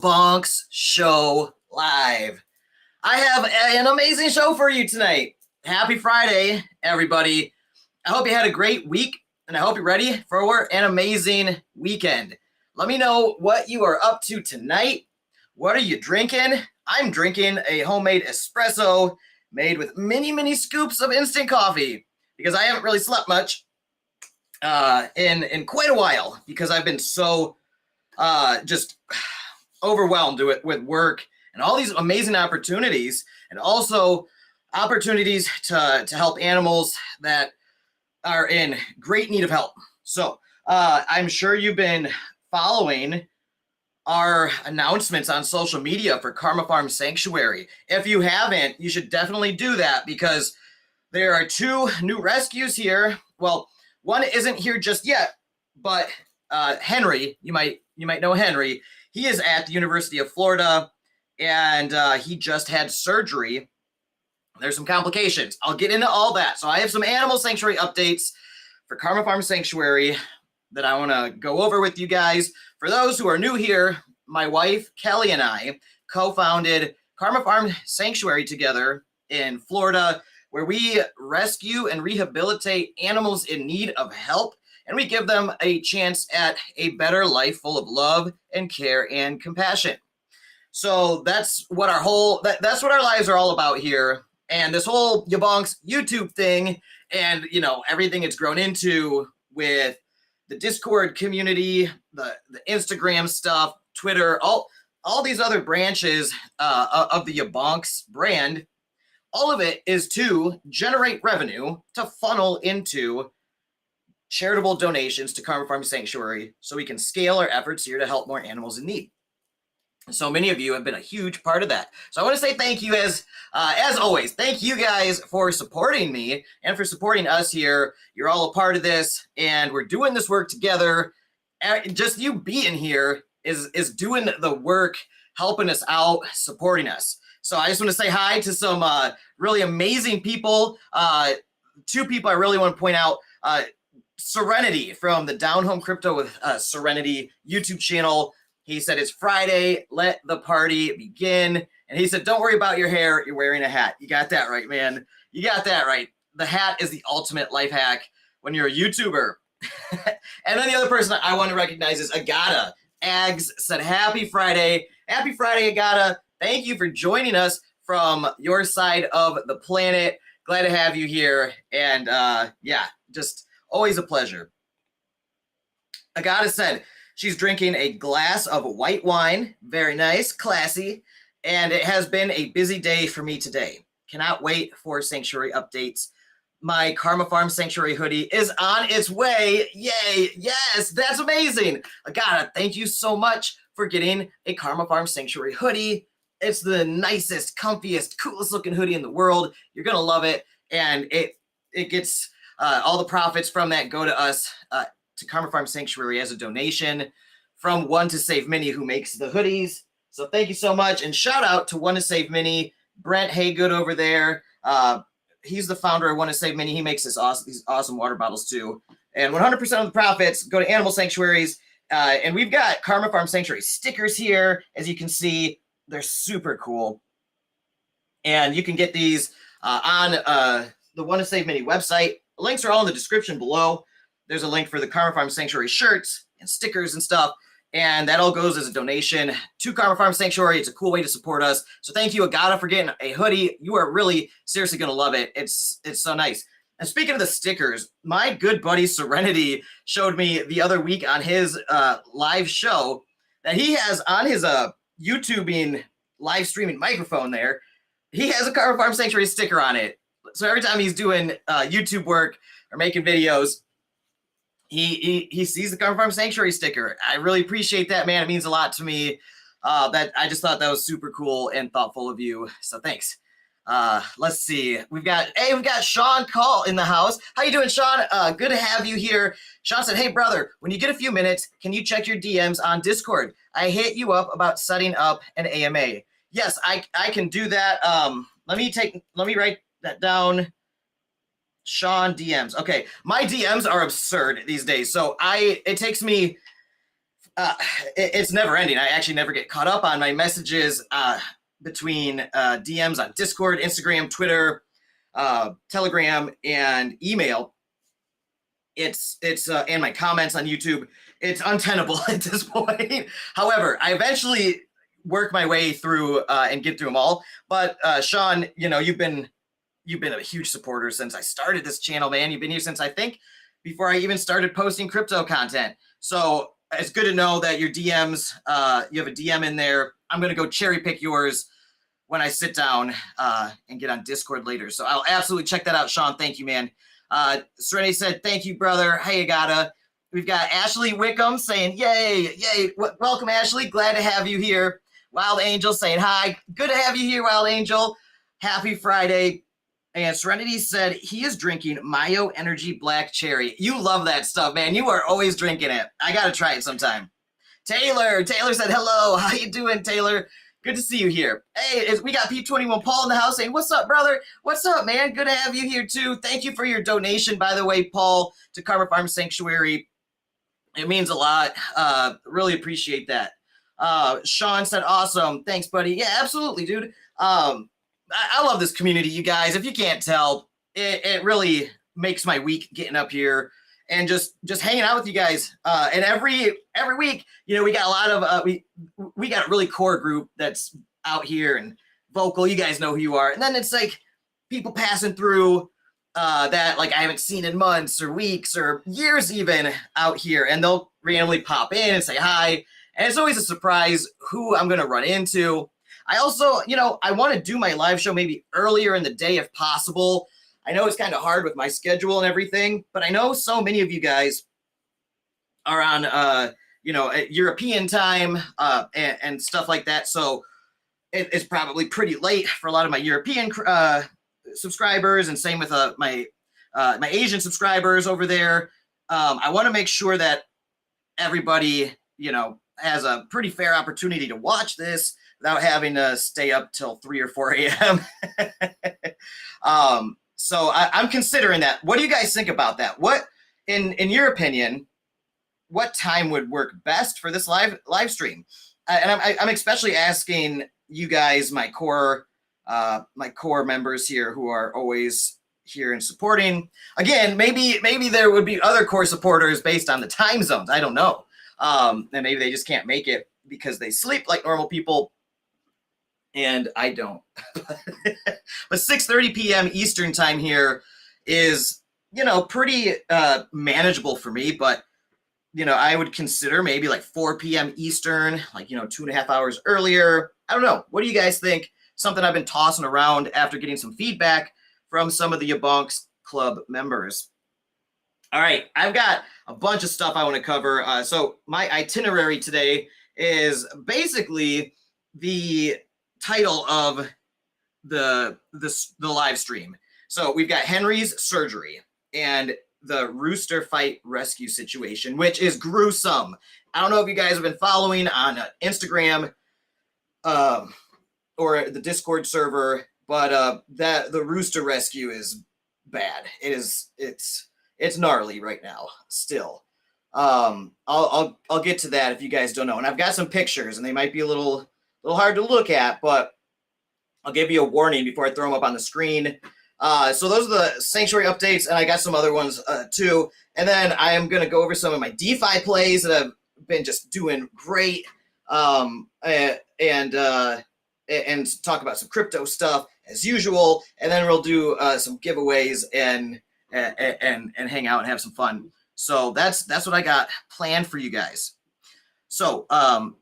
YaBonks Show live. I have an amazing show for you tonight. Happy Friday, everybody. I hope you had a great week, and I hope you're ready for an amazing weekend. Let me know what you are up to tonight. What are you drinking? I'm drinking a homemade espresso made with mini scoops of instant coffee because I haven't really slept much in quite a while because I've been so just overwhelmed with work and all these amazing opportunities, and also opportunities to help animals that are in great need of help. So I'm sure you've been following our announcements on social media for Karma Farm Sanctuary. If you haven't, you should definitely do that because there are 2 new rescues here. Well, one isn't here just yet, but Henry, you might know Henry. He is at the University of Florida, and he just had surgery. There's some complications. I'll get into all that. So I have some animal sanctuary updates for Karma Farm Sanctuary that I want to go over with you guys. For those who are new here, my wife, Kelly, and I co-founded Karma Farm Sanctuary together in Florida, where we rescue and rehabilitate animals in need of help, and we give them a chance at a better life full of love and care and compassion. So that's what that's what our lives are all about here. And this whole YaBonks YouTube thing and, everything it's grown into with the Discord community, the Instagram stuff, Twitter, all these other branches of the YaBonks brand, all of it is to generate revenue to funnel into charitable donations to Karma Farm Sanctuary so we can scale our efforts here to help more animals in need. So many of you have been a huge part of that. So I want to say thank you as always. Thank you guys for supporting me and for supporting us here. You're all a part of this, and we're doing this work together. Just you being here is doing the work, helping us out, supporting us. So I just want to say hi to some really amazing people. 2 people I really want to point out. Serenity from the Down Home Crypto with Serenity YouTube channel. He said, it's Friday, let the party begin. And he said, don't worry about your hair, you're wearing a hat. You got that right, man. You got that right. The hat is the ultimate life hack when you're a YouTuber. And then the other person I want to recognize is Agata. Ags said, happy Friday. Happy Friday, Agata. Thank you for joining us from your side of the planet. Glad to have you here. And yeah, just always a pleasure. Agata said, she's drinking a glass of white wine. Very nice, classy. And it has been a busy day for me today. Cannot wait for Sanctuary updates. My Karma Farm Sanctuary hoodie is on its way. Yay. Yes, that's amazing. Agata, thank you so much for getting a Karma Farm Sanctuary hoodie. It's the nicest, comfiest, coolest looking hoodie in the world. You're going to love it. And it gets all the profits from that go to us, to Karma Farm Sanctuary as a donation from One to Save Mini, who makes the hoodies. So thank you so much. And shout out to One to Save Mini, Brent Haygood over there. He's the founder of One to Save Mini. He makes these awesome water bottles too. And 100% of the profits go to animal sanctuaries. And we've got Karma Farm Sanctuary stickers here. As you can see, they're super cool. And you can get these on the One to Save Mini website. Links are all in the description below. There's a link for the Karma Farm Sanctuary shirts and stickers and stuff. And that all goes as a donation to Karma Farm Sanctuary. It's a cool way to support us. So thank you, Agata, for getting a hoodie. You are really seriously going to love it. It's so nice. And speaking of the stickers, my good buddy Serenity showed me the other week on his live show that he has on his YouTubing live streaming microphone there. He has a Karma Farm Sanctuary sticker on it. So every time he's doing YouTube work or making videos, he sees the Karma Farm Sanctuary sticker. I really appreciate that, man. It means a lot to me. That I just thought that was super cool and thoughtful of you. So thanks. Let's see. We've got Sean Call in the house. How you doing, Sean? Good to have you here. Sean said, hey, brother, when you get a few minutes, can you check your DMs on Discord? I hit you up about setting up an AMA. Yes, I can do that. Let me write that down. Sean DMs. Okay, my DMs are absurd these days. So it takes me it's never ending. I actually never get caught up on my messages between DMs on Discord, Instagram, Twitter, Telegram, and email. It's and my comments on YouTube. It's untenable at this point. However, I eventually work my way through and get through them all. But Sean, you've been a huge supporter since I started this channel, man. You've been here since I think before I even started posting crypto content. So it's good to know that your DMs, you have a DM in there. I'm gonna go cherry pick yours when I sit down and get on Discord later. So I'll absolutely check that out, Sean. Thank you, man. Serenity said, thank you, brother. Hey, Agata. We've got Ashley Wickham saying, yay, yay. Welcome, Ashley. Glad to have you here. Wild Angel saying, hi. Good to have you here, Wild Angel. Happy Friday. And Serenity said, he is drinking Mayo Energy Black Cherry. You love that stuff, man. You are always drinking it. I got to try it sometime. Taylor said, hello. How you doing, Taylor? Good to see you here. Hey, we got P21 Paul in the house saying, what's up, brother? What's up, man? Good to have you here, too. Thank you for your donation, by the way, Paul, to Karma Farm Sanctuary. It means a lot. Really appreciate that. Sean said, awesome. Thanks, buddy. Yeah, absolutely, dude. I love this community, you guys. If you can't tell, it really makes my week getting up here and just hanging out with you guys. And every week, we got a lot of we got a really core group that's out here and vocal. You guys know who you are. And then it's like people passing through that like I haven't seen in months or weeks or years even out here, and they'll randomly pop in and say hi. And it's always a surprise who I'm gonna run into. I also, I want to do my live show maybe earlier in the day if possible. I know it's kind of hard with my schedule and everything, but I know so many of you guys are on, European time and stuff like that. So it's probably pretty late for a lot of my European subscribers, and same with my Asian subscribers over there. I want to make sure that everybody, has a pretty fair opportunity to watch this without having to stay up till 3 or 4 a.m. So I'm considering that. What do you guys think about that? What, in your opinion, what time would work best for this live stream? And I'm especially asking you guys, my core members here who are always here and supporting. Again, maybe there would be other core supporters based on the time zones. I don't know. And maybe they just can't make it because they sleep like normal people. And I don't. But 6:30 p.m. Eastern time here is, pretty manageable for me. But, I would consider maybe like 4 p.m. Eastern, like, 2.5 hours earlier. I don't know. What do you guys think? Something I've been tossing around after getting some feedback from some of the YaBonks Club members. All right, I've got a bunch of stuff I want to cover. So my itinerary today is basically the title of the live stream. So we've got Henry's surgery and the Rooster fight rescue situation, which is gruesome. I don't know if you guys have been following on Instagram or the Discord server, but the Rooster rescue is bad. It's gnarly right now still. I'll get to that if you guys don't know. And I've got some pictures, and they might be a little hard to look at, but I'll give you a warning before I throw them up on the screen. So those are the Sanctuary updates, and I got some other ones too. And then I am going to go over some of my DeFi plays that have been just doing great, and talk about some crypto stuff as usual. And then we'll do some giveaways and hang out and have some fun. So that's what I got planned for you guys. So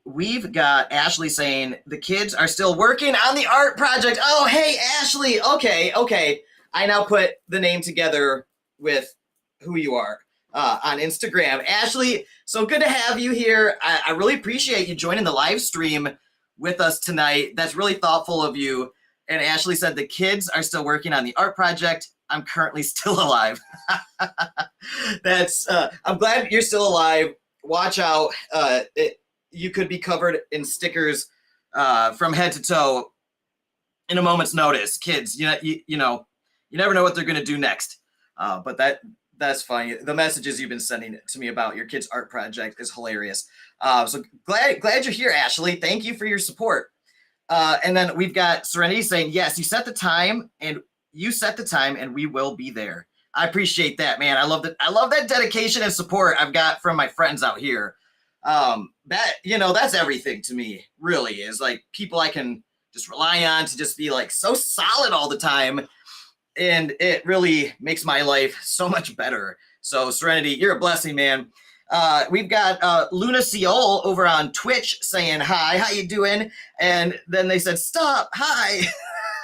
we've got Ashley saying the kids are still working on the art project. Oh, hey, Ashley. Okay. I now put the name together with who you are on Instagram. Ashley, so good to have you here. I really appreciate you joining the live stream with us tonight. That's really thoughtful of you. And Ashley said the kids are still working on the art project. I'm currently still alive. I'm glad you're still alive. Watch out. You could be covered in stickers from head to toe in a moment's notice. Kids, you never know what they're going to do next. But That's funny. The messages you've been sending to me about your kid's art project is hilarious. So glad you're here, Ashley. Thank you for your support. And then we've got Serenity saying, yes, you set the time and we will be there. I appreciate that, man. I love that dedication and support I've got from my friends out here. That's everything to me, really, is like people I can just rely on to just be like so solid all the time. And it really makes my life so much better. So Serenity, you're a blessing, man. We've got Luna Seol over on Twitch saying hi. How you doing? And then they said, stop. Hi.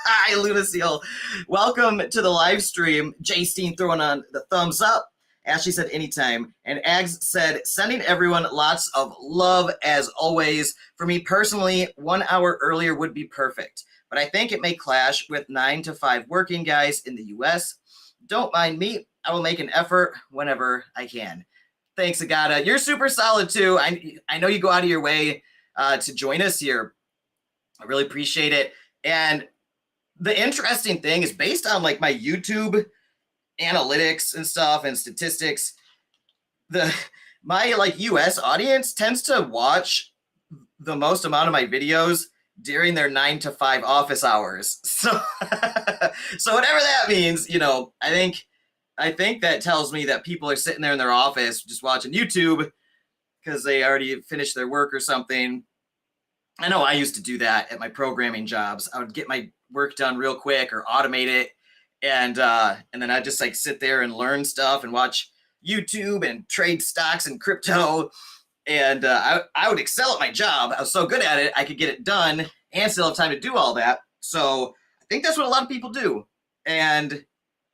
Hi, Luna Seol. Welcome to the live stream. Jay Steen throwing on the thumbs up. Ashley said anytime. And Ags said, sending everyone lots of love as always. For me personally, 1 hour earlier would be perfect. But I think it may clash with 9 to 5 working guys in the US. Don't mind me. I will make an effort whenever I can. Thanks, Agata. You're super solid, too. I know you go out of your way to join us here. I really appreciate it. And the interesting thing is based on like my YouTube analytics and stuff and statistics, my like US audience tends to watch the most amount of my videos during their 9 to 5 office hours. So whatever that means, I think that tells me that people are sitting there in their office just watching YouTube because they already finished their work or something. I know I used to do that at my programming jobs. I would get my work done real quick or automate it. And then I'd just like sit there and learn stuff and watch YouTube and trade stocks and crypto. And I would excel at my job. I was so good at it, I could get it done and still have time to do all that. So I think that's what a lot of people do. And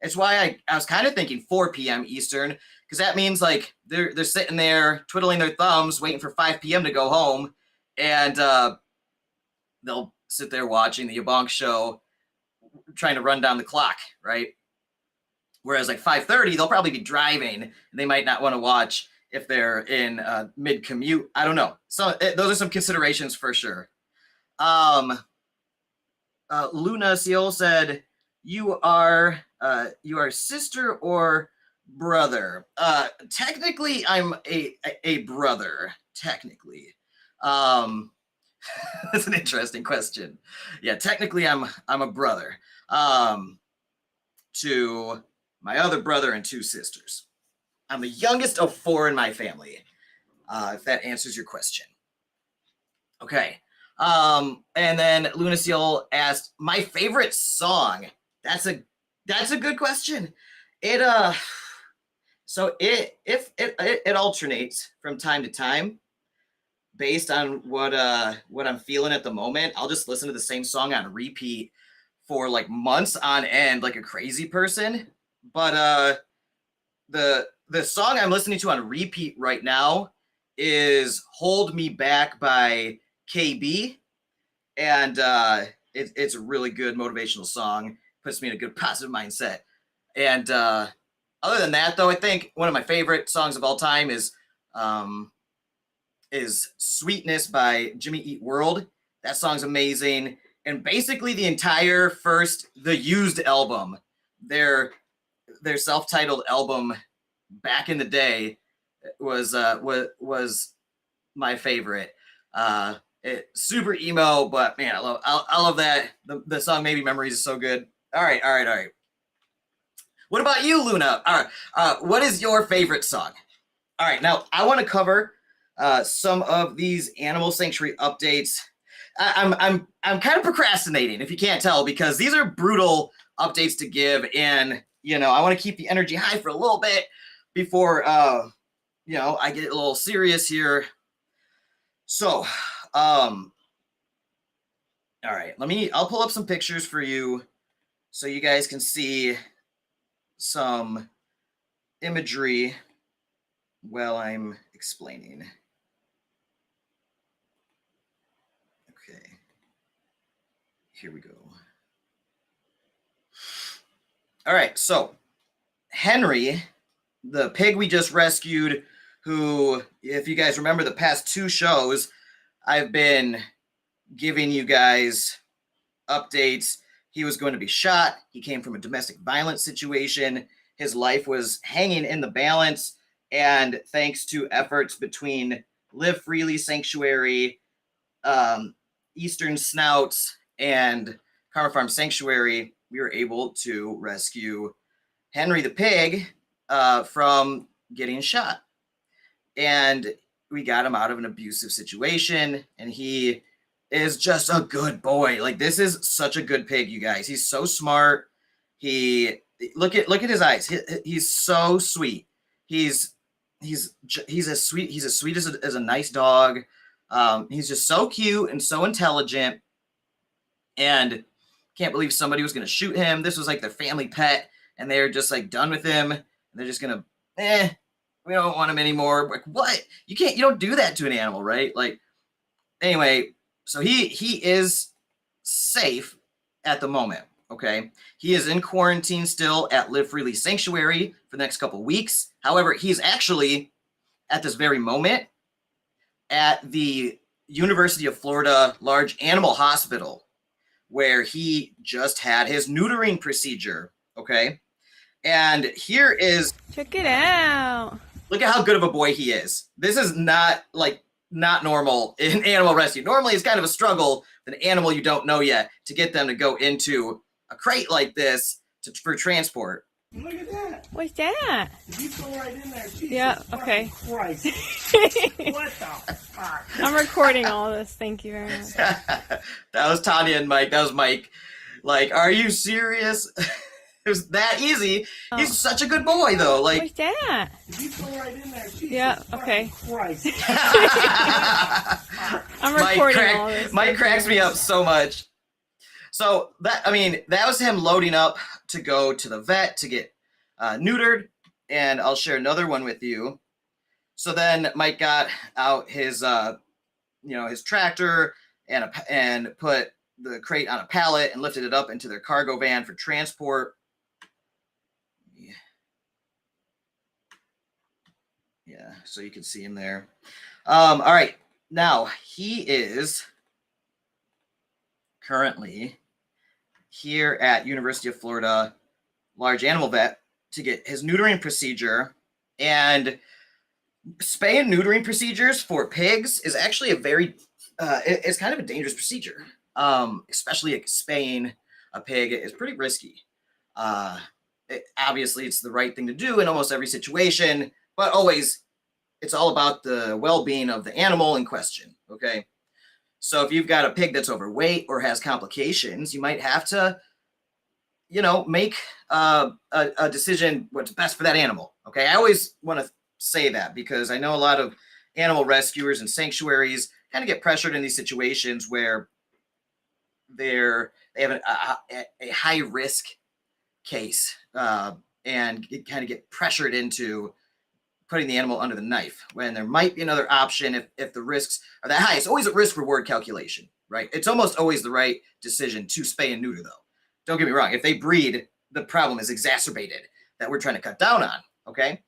it's why I was kind of thinking 4 p.m. Eastern, because that means like they're sitting there twiddling their thumbs, waiting for 5 p.m. to go home, and they'll sit there watching the YaBonks Show, trying to run down the clock, right? Whereas like 5:30, they'll probably be driving, and they might not want to watch if they're in mid-commute. I don't know. So those are some considerations for sure. Luna Seol said, you are sister or brother? Technically, I'm a brother. Technically, that's an interesting question. Yeah, technically, I'm a brother to my other brother and 2 sisters. I'm the youngest of 4 in my family. If that answers your question. Okay. And then Luna Seal asked, my favorite song. That's a good question. It alternates from time to time based on what I'm feeling at the moment. I'll just listen to the same song on repeat for like months on end, like a crazy person. But the song I'm listening to on repeat right now is Hold Me Back by KB. And it's a really good motivational song. Puts me in a good positive mindset. And other than that, though, I think one of my favorite songs of all time is Sweetness by Jimmy Eat World. That song's amazing. And basically the entire The Used album, their self-titled album back in the day was my favorite. Super emo, but man, I love that. The song Maybe Memories is so good. All right. What about you, Luna? All right. What is your favorite song? All right, now I want to cover some of these Animal Sanctuary updates. I'm kind of procrastinating, if you can't tell, because these are brutal updates to give, and I want to keep the energy high for a little bit before I get a little serious here. So, all right, I'll pull up some pictures for you so you guys can see some imagery while I'm explaining. Okay, here we go. All right, so Henry, the pig we just rescued, who, if you guys remember the past 2 shows, I've been giving you guys updates. He was going to be shot. He came from a domestic violence situation. his life was hanging in the balance. And thanks to efforts between Live Freely Sanctuary, Eastern Snouts, and Karma Farm Sanctuary, we were able to rescue Henry the pig from getting shot. And we got him out of an abusive situation, and he is just a good boy. Like, this is such a good pig, you guys. He's so smart. Look at his eyes. He's so sweet. He's as sweet as a nice dog. He's just so cute and so intelligent, and can't believe somebody was going to shoot him. This was like their family pet, and they're just like done with him. They're just going to, we don't want him anymore. Like, what? You don't do that to an animal, right? Like, anyway, so he is safe at the moment. Okay. He is in quarantine still at Live Freely Sanctuary for the next couple of weeks. However, he's actually at this very moment at the University of Florida Large Animal Hospital, where he just had his neutering procedure. Okay. And here is, check it out. Look at how good of a boy he is. This is not normal in animal rescue. Normally it's kind of a struggle with an animal you don't know yet to get them to go into a crate like this for transport. Look at that. What's that? You go right in there. Jesus yeah, okay. Christ. What the fuck? I'm recording all this. Thank you very much. That was Tanya and Mike. That was Mike. Like, are you serious? It was that easy. Oh. He's such a good boy, though. Like, what's that? You go right in there. Jesus yeah, okay. Christ. I'm recording all this. Mike cracks me up so much. So that was him loading up to go to the vet to get neutered, and I'll share another one with you. So then Mike got out his his tractor and put the crate on a pallet and lifted it up into their cargo van for transport. Yeah, so you can see him there. All right, now he is currently here at University of Florida Large Animal Vet to get his neutering procedure. And spay and neutering procedures for pigs is actually a very, it's kind of a dangerous procedure. Especially spaying a pig is pretty risky. Obviously, it's the right thing to do in almost every situation, but always it's all about the well-being of the animal in question. Okay. So if you've got a pig that's overweight or has complications, you might have to, make a decision what's best for that animal. Okay. I always want to say that because I know a lot of animal rescuers and sanctuaries kind of get pressured in these situations where they have a high risk case and kind of get pressured into putting the animal under the knife when there might be another option if the risks are that high. It's always a risk reward calculation, right? It's almost always the right decision to spay and neuter, though. Don't get me wrong. If they breed, the problem is exacerbated that we're trying to cut down on. Okay.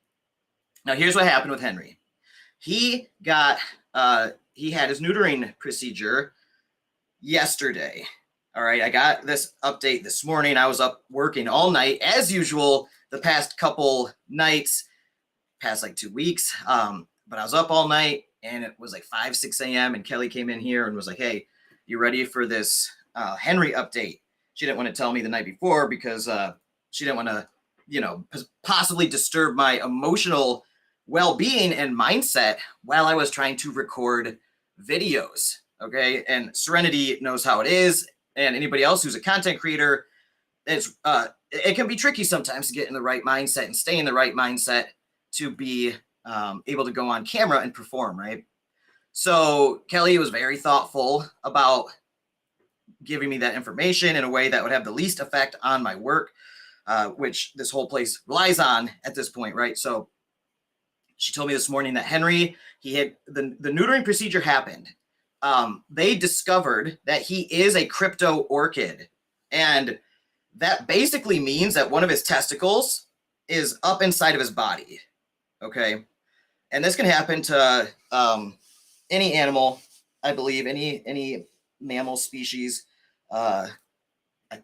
Now here's what happened with Henry. He had his neutering procedure yesterday. All right. I got this update this morning. I was up working all night as usual the past couple nights, past like 2 weeks. But I was up all night and it was like 5, 6 a.m. and Kelly came in here and was like, hey, you ready for this Henry update? She didn't want to tell me the night before because she didn't want to, possibly disturb my emotional well-being and mindset while I was trying to record videos. Okay. And Serenity knows how it is. And anybody else who's a content creator, it can be tricky sometimes to get in the right mindset and stay in the right mindset to be able to go on camera and perform, right? So Kelly was very thoughtful about giving me that information in a way that would have the least effect on my work, which this whole place relies on at this point, right? So she told me this morning that Henry, he had the neutering procedure happened. They discovered that he is a crypto orchid, and that basically means that one of his testicles is up inside of his body. Okay. And this can happen to any animal, I believe, any mammal species. I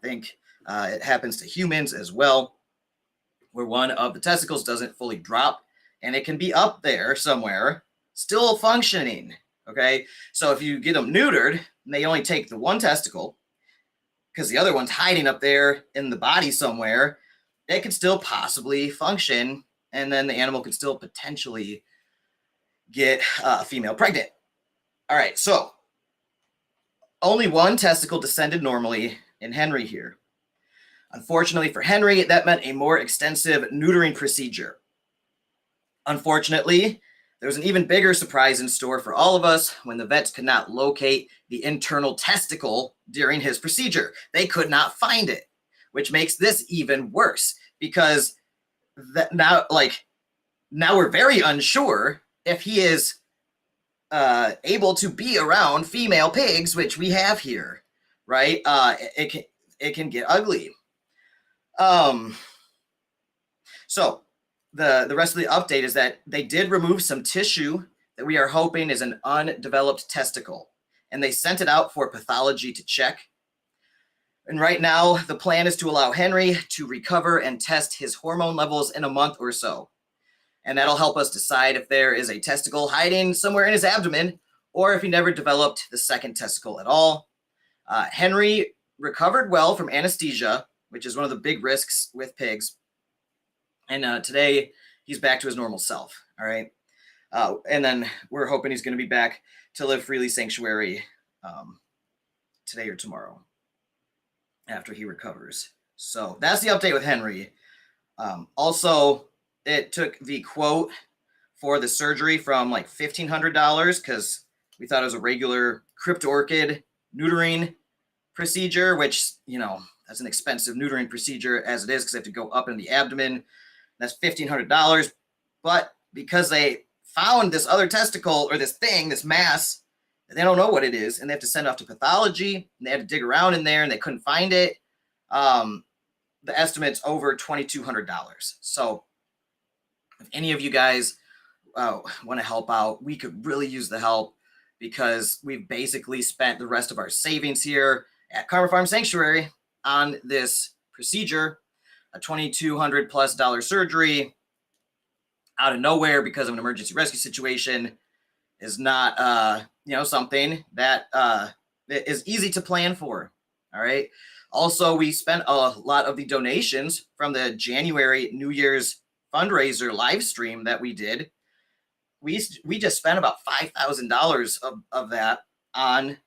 think it happens to humans as well. where one of the testicles doesn't fully drop, and it can be up there somewhere, still functioning, okay? So if you get them neutered, and they only take the one testicle, because the other one's hiding up there in the body somewhere, it could still possibly function, and then the animal could still potentially get a female pregnant. All right, so only one testicle descended normally in Henry here. Unfortunately for Henry, that meant a more extensive neutering procedure. Unfortunately, there was an even bigger surprise in store for all of us when the vets could not locate the internal testicle during his procedure. They could not find it, which makes this even worse because now we're very unsure if he is able to be around female pigs, which we have here, right? It can get ugly. So the rest of the update is that they did remove some tissue that we are hoping is an undeveloped testicle, and they sent it out for pathology to check. And right now, the plan is to allow Henry to recover and test his hormone levels in a month or so. And that'll help us decide if there is a testicle hiding somewhere in his abdomen or if he never developed the second testicle at all. Henry recovered well from anesthesia, which is one of the big risks with pigs. And today he's back to his normal self. All right. And then we're hoping he's going to be back to Live Freely Sanctuary today or tomorrow after he recovers. So that's the update with Henry. Also, it took the quote for the surgery from like $1,500 because we thought it was a regular cryptorchid neutering procedure, which, you know, that's an expensive neutering procedure as it is because they have to go up in the abdomen. That's $1,500. But because they found this other testicle or this thing, this mass, they don't know what it is, and they have to send it off to pathology, and they had to dig around in there, and they couldn't find it. The estimate's over $2,200. So if any of you guys want to help out, we could really use the help because we've basically spent the rest of our savings here at Karma Farm Sanctuary on this procedure, a $2,200+ surgery out of nowhere because of an emergency rescue situation is not, something that is easy to plan for. All right. Also, we spent a lot of the donations from the January New Year's fundraiser live stream that we did. We just spent about $5,000 of that on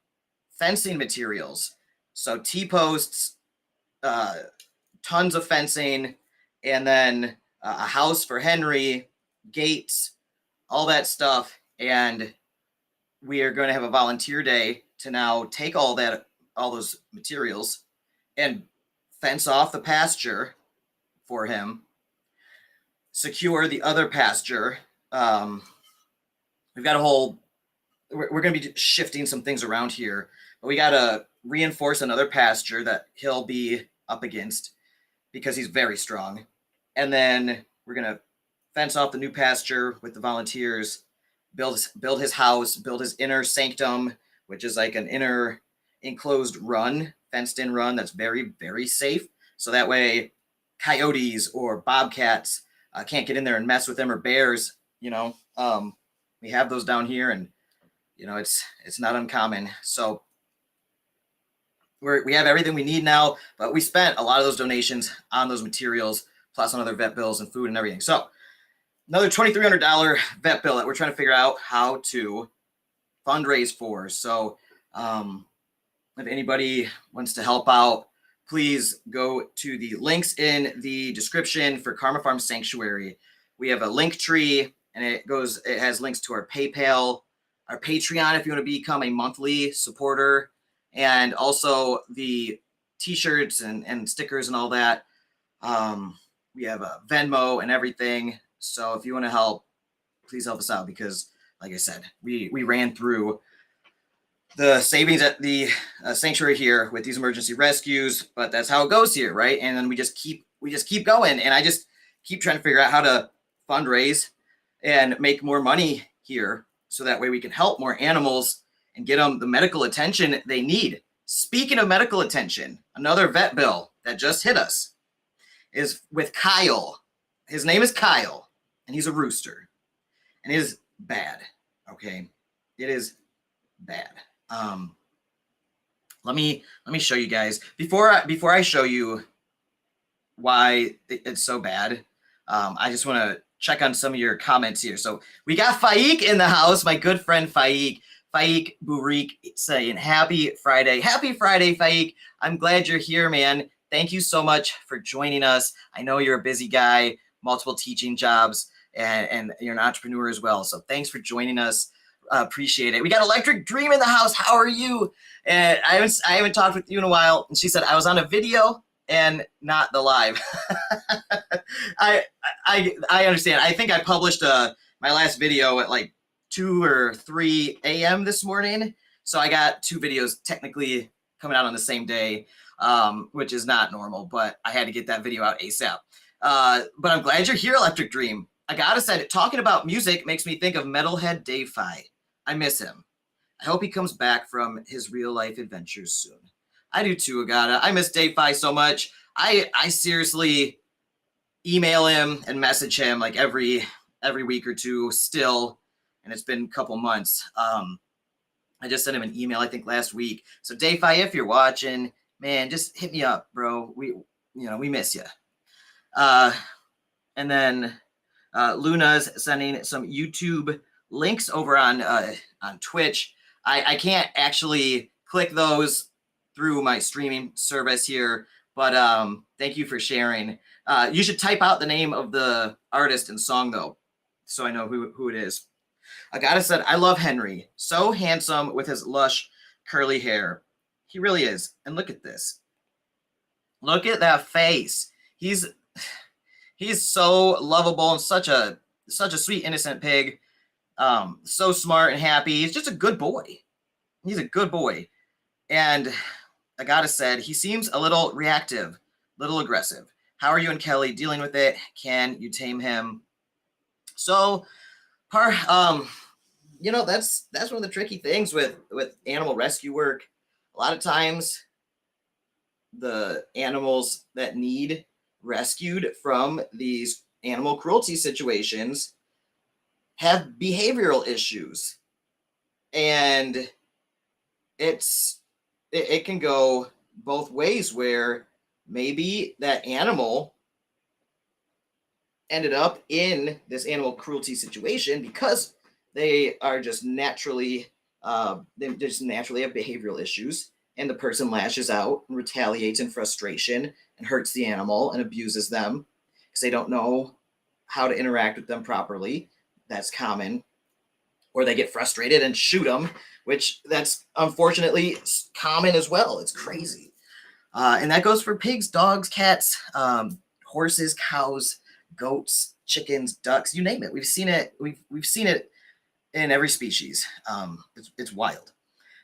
fencing materials. So T-posts, tons of fencing, and then a house for Henry, gates, all that stuff. And we are going to have a volunteer day to now take all those materials and fence off the pasture for him, secure the other pasture. We've got we're going to be shifting some things around here, but we got to reinforce another pasture that he'll be up against because he's very strong. And then we're going to fence off the new pasture with the volunteers, build his house, build his inner sanctum, which is like an inner enclosed run, fenced in run that's very, very safe. So that way coyotes or bobcats can't get in there and mess with them, or bears, we have those down here, and, it's not uncommon. So we have everything we need now, but we spent a lot of those donations on those materials, plus on other vet bills and food and everything. So another $2,300 vet bill that we're trying to figure out how to fundraise for. So if anybody wants to help out, please go to the links in the description for Karma Farm Sanctuary. We have a link tree, and it has links to our PayPal, our Patreon if you want to become a monthly supporter, and also the t-shirts and stickers and all that. We have a Venmo and everything. So if you want to help, please help us out because, like I said, we ran through the savings at the sanctuary here with these emergency rescues, but that's how it goes here, right? And then we just keep going, and I just keep trying to figure out how to fundraise and make more money here, so that way we can help more animals and get them the medical attention they need. Speaking of medical attention, another vet bill that just hit us is with Kyle. His name is Kyle, and he's a rooster, and it is bad. Okay, it is bad. Let me show you guys before I show you why it's so bad. I just want to check on some of your comments here. So we got Faik in the house, my good friend Faik Burik, saying happy Friday. Happy Friday, Faik. I'm glad you're here, man. Thank you so much for joining us. I know you're a busy guy, multiple teaching jobs, and you're an entrepreneur as well. So thanks for joining us. Appreciate it. We got Electric Dream in the house. How are you? And I haven't talked with you in a while. And she said I was on a video and not the live. I understand. I think I published my last video at like 2 or 3 a.m. this morning. So I got 2 videos technically coming out on the same day, which is not normal, but I had to get that video out ASAP. But I'm glad you're here, Electric Dream. Agata said, talking about music makes me think of Metalhead DeFi. I miss him. I hope he comes back from his real life adventures soon. I do too, Agata. I miss DeFi so much. I seriously email him and message him like every week or two still, and it's been a couple months. I just sent him an email, I think last week. So DeFi, if you're watching, man, just hit me up, bro. We miss you. And then Luna's sending some YouTube links over on Twitch. I can't actually click those through my streaming service here, but thank you for sharing. You should type out the name of the artist and song though, so I know who it is. Agata said, I love Henry. So handsome with his lush curly hair. He really is. And look at this. Look at that face. He's so lovable and such a sweet, innocent pig. So smart and happy. He's just a good boy. He's a good boy. And Agata said, he seems a little reactive, little aggressive. How are you and Kelly dealing with it? Can you tame him? So, that's one of the tricky things with animal rescue work. A lot of times, the animals that need rescued from these animal cruelty situations have behavioral issues, and it can go both ways, where maybe that animal ended up in this animal cruelty situation because they are just naturally have behavioral issues, and the person lashes out and retaliates in frustration and hurts the animal and abuses them because they don't know how to interact with them properly. That's common. Or they get frustrated and shoot them, which that's unfortunately common as well. It's crazy. And that goes for pigs, dogs, cats, horses, cows, goats, chickens, ducks, you name it. We've seen it. We've seen it in every species. It's wild.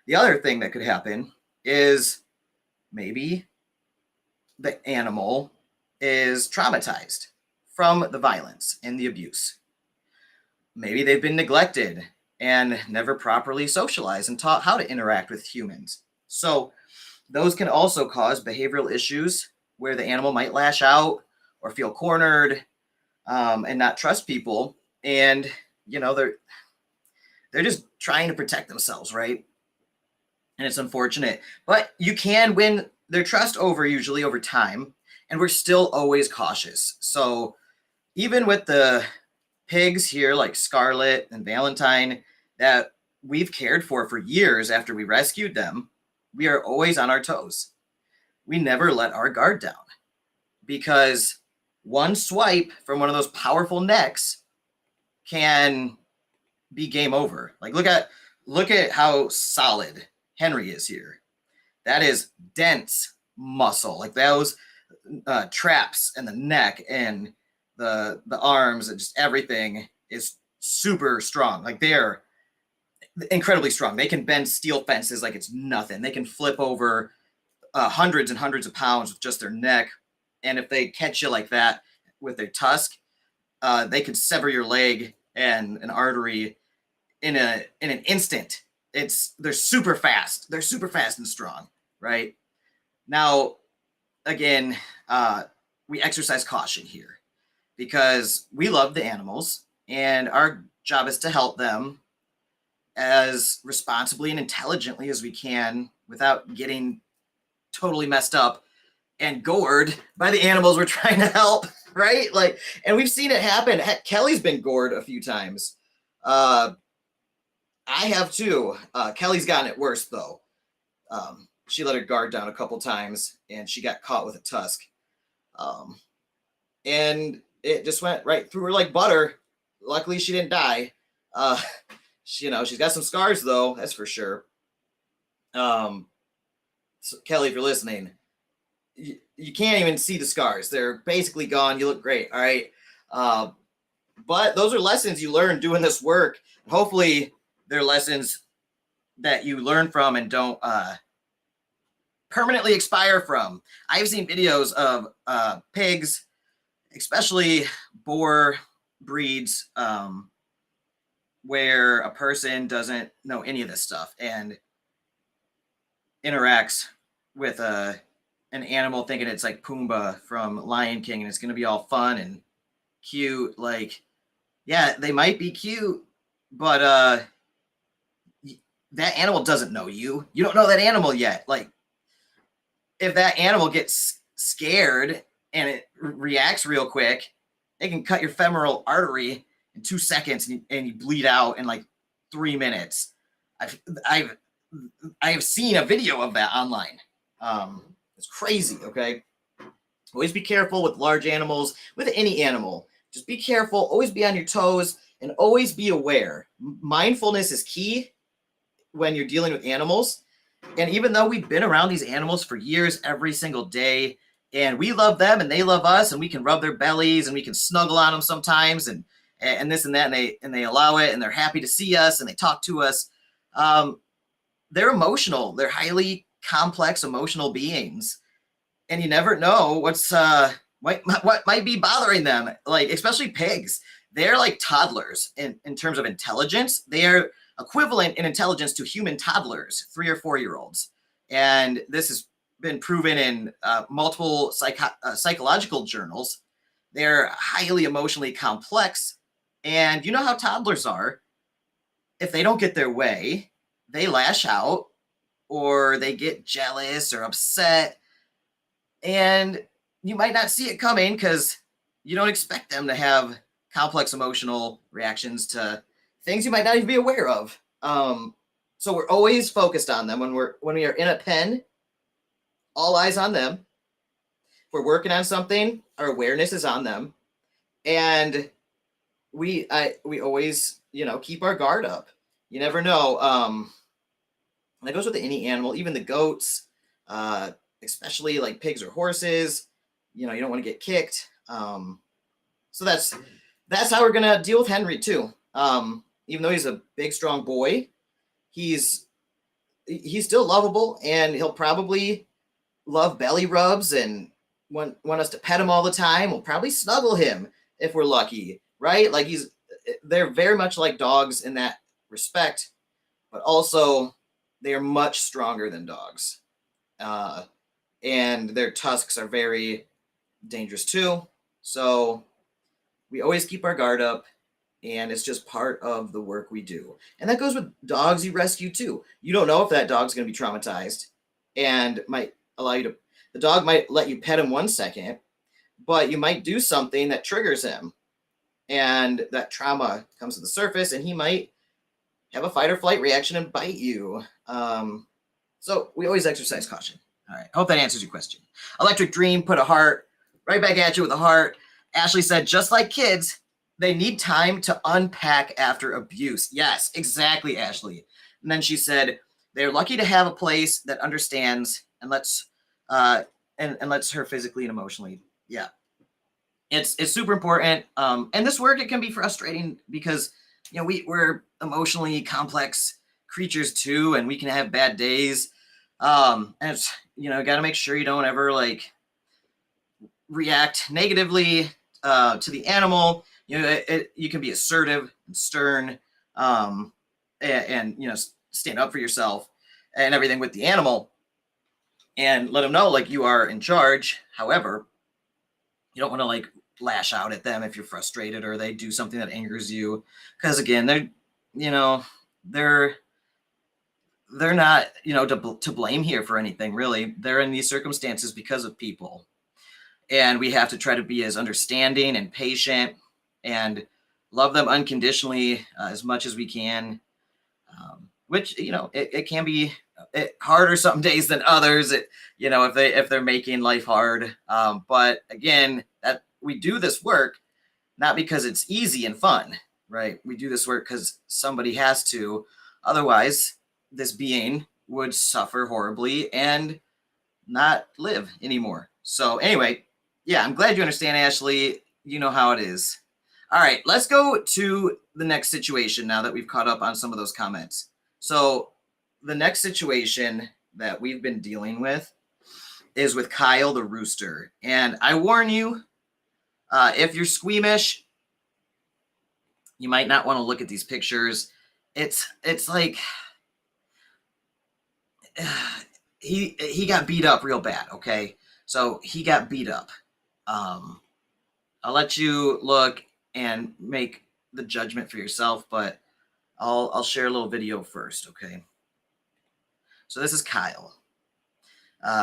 The other thing that could happen is maybe the animal is traumatized from the violence and the abuse. Maybe they've been neglected and never properly socialized and taught how to interact with humans. So those can also cause behavioral issues where the animal might lash out or feel cornered and not trust people. And, they're just trying to protect themselves, right? And it's unfortunate. But you can win their trust usually over time. And we're still always cautious. So even with the pigs here like Scarlet and Valentine that we've cared for years after we rescued them, we are always on our toes. We never let our guard down, because one swipe from one of those powerful necks can be game over. Like look at how solid Henry is here. That is dense muscle. Like those traps and the neck and the arms and just everything is super strong. Like they're incredibly strong. They can bend steel fences like it's nothing. They can flip over hundreds and hundreds of pounds with just their neck. And if they catch you like that with their tusk, they could sever your leg and an artery in an instant. They're super fast. They're super fast and strong, right? Now, again, we exercise caution here, because we love the animals and our job is to help them as responsibly and intelligently as we can without getting totally messed up and gored by the animals we're trying to help, right? Like, and we've seen it happen. Heck, Kelly's been gored a few times. I have too. Kelly's gotten it worse though. She let her guard down a couple times and she got caught with a tusk. And it just went right through her like butter. Luckily she didn't die. She's got some scars though, that's for sure. So Kelly, if you're listening, you can't even see the scars. They're basically gone. You look great. All right. But those are lessons you learn doing this work. Hopefully they're lessons that you learn from and don't permanently expire from. I've seen videos of pigs, especially boar breeds, where a person doesn't know any of this stuff and interacts with an animal thinking it's like Pumbaa from Lion King and it's going to be all fun and cute. Like, yeah, they might be cute, but that animal doesn't know you. You don't know that animal yet. Like, if that animal gets scared and it reacts real quick, it can cut your femoral artery in 2 seconds and you bleed out in like 3 minutes. I've seen a video of that online. It's crazy. Okay. Always be careful with large animals, with any animal. Just be careful. Always be on your toes and always be aware. Mindfulness is key when you're dealing with animals. And even though we've been around these animals for years, every single day, and we love them and they love us, and we can rub their bellies and we can snuggle on them sometimes and this and that, and they allow it and they're happy to see us and they talk to us. They're emotional. They're highly complex emotional beings, and you never know what might be bothering them. Like, especially pigs, they're like toddlers in terms of intelligence. They are equivalent in intelligence to human toddlers, 3 or 4 year olds. And this has been proven in multiple psychological journals. They're highly emotionally complex. And you know how toddlers are. If they don't get their way, they lash out or they get jealous or upset. And you might not see it coming because you don't expect them to have complex emotional reactions to things you might not even be aware of. So we're always focused on them when we are in a pen. All eyes on them. If we're working on something, our awareness is on them, and we always keep our guard up. You never know. That goes with any animal, even the goats, especially like pigs or horses. You don't want to get kicked. So that's how we're gonna deal with Henry too. Even though he's a big, strong boy, he's still lovable, and he'll probably love belly rubs and want us to pet him all the time. We'll probably snuggle him if we're lucky, right? Like they're very much like dogs in that respect, but also they are much stronger than dogs. And their tusks are very dangerous too. So we always keep our guard up, and it's just part of the work we do. And that goes with dogs you rescue too. You don't know if that dog's going to be traumatized and might allow you to, the dog might let you pet him 1 second, but you might do something that triggers him, and that trauma comes to the surface, and he might have a fight or flight reaction and bite you. So we always exercise caution. All right. I hope that answers your question. Electric Dream put a heart right back at you with a heart. Ashley said, just like kids, they need time to unpack after abuse. Yes, exactly, Ashley. And then she said, they're lucky to have a place that understands and lets lets her physically and emotionally. Yeah. It's super important. And this work, it can be frustrating because, we're emotionally complex creatures too, and we can have bad days. And it's, got to make sure you don't ever react negatively to the animal. You can be assertive and stern, and stand up for yourself and everything with the animal, and let them know you are in charge. However, you don't want to lash out at them if you're frustrated or they do something that angers you. Because again, they're not, to blame here for anything, really. They're in these circumstances because of people. And we have to try to be as understanding and patient and love them unconditionally as much as we can. Which, it can be harder some days than others, if they're making life hard. But again, that we do this work not because it's easy and fun, right? We do this work because somebody has to. Otherwise, this being would suffer horribly and not live anymore. So anyway, yeah, I'm glad you understand, Ashley. You know how it is. All right, let's go to the next situation now that we've caught up on some of those comments. So the next situation that we've been dealing with is with Kyle the Rooster. And I warn you, if you're squeamish, you might not want to look at these pictures. It's like he got beat up real bad, okay? So he got beat up. I'll let you look and make the judgment for yourself, but I'll share a little video first, okay? So this is Kyle.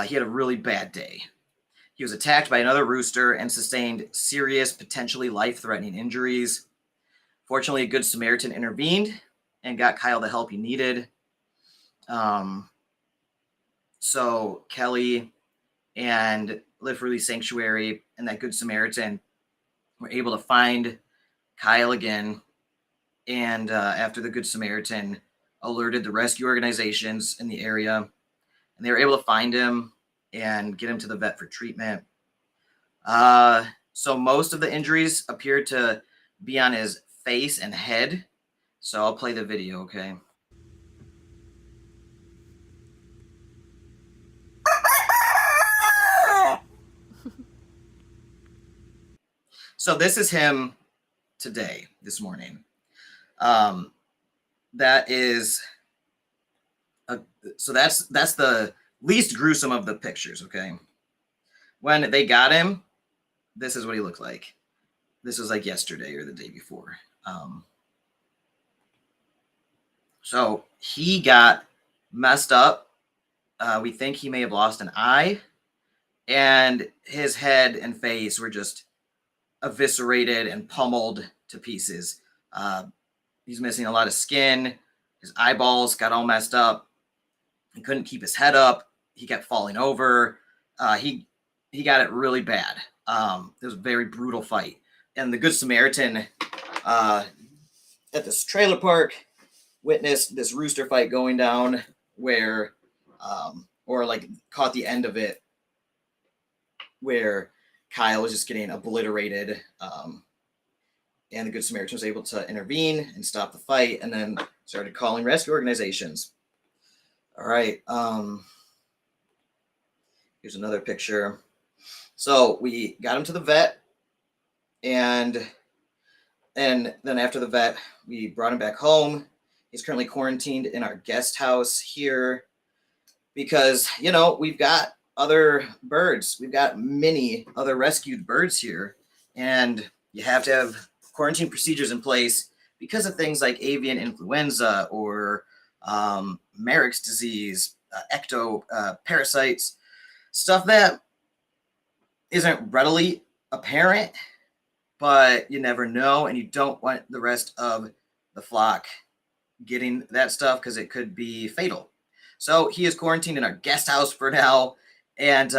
He had a really bad day. He was attacked by another rooster and sustained serious, potentially life-threatening injuries. Fortunately, a good Samaritan intervened and got Kyle the help he needed. So Kelly and Live Freely Sanctuary and that good Samaritan were able to find Kyle again. And after the good Samaritan alerted the rescue organizations in the area, and they were able to find him and get him to the vet for treatment. So most of the injuries appear to be on his face and head. So I'll play the video, okay? So this is him today, this morning. That is, so that's the least gruesome of the pictures, okay? When they got him, this is what he looked like. This was like yesterday or the day before. So he got messed up. We think he may have lost an eye, and his head and face were just eviscerated and pummeled to pieces. He's missing a lot of skin. His eyeballs got all messed up. He couldn't keep his head up. He kept falling over. He got it really bad. It was a very brutal fight. And the Good Samaritan at this trailer park witnessed this rooster fight going down where, or like caught the end of it, where Kyle was just getting obliterated. And the Good Samaritan was able to intervene and stop the fight, and then started calling rescue organizations. All right. Here's another picture. So we got him to the vet, and then after the vet, we brought him back home. He's currently quarantined in our guest house here because, we've got other birds. We've got many other rescued birds here, and you have to have quarantine procedures in place because of things like avian influenza or Marek's disease, parasites, stuff that isn't readily apparent, but you never know, and you don't want the rest of the flock getting that stuff because it could be fatal. So he is quarantined in our guest house for now, and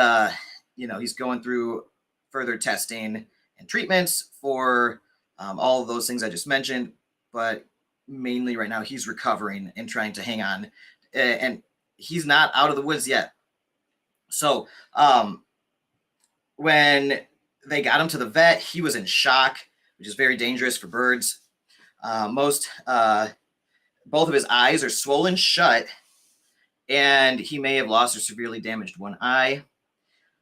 he's going through further testing and treatments for all of those things I just mentioned, but mainly right now he's recovering and trying to hang on, and he's not out of the woods yet. So when they got him to the vet, he was in shock, which is very dangerous for birds. Both of his eyes are swollen shut, and he may have lost or severely damaged one eye.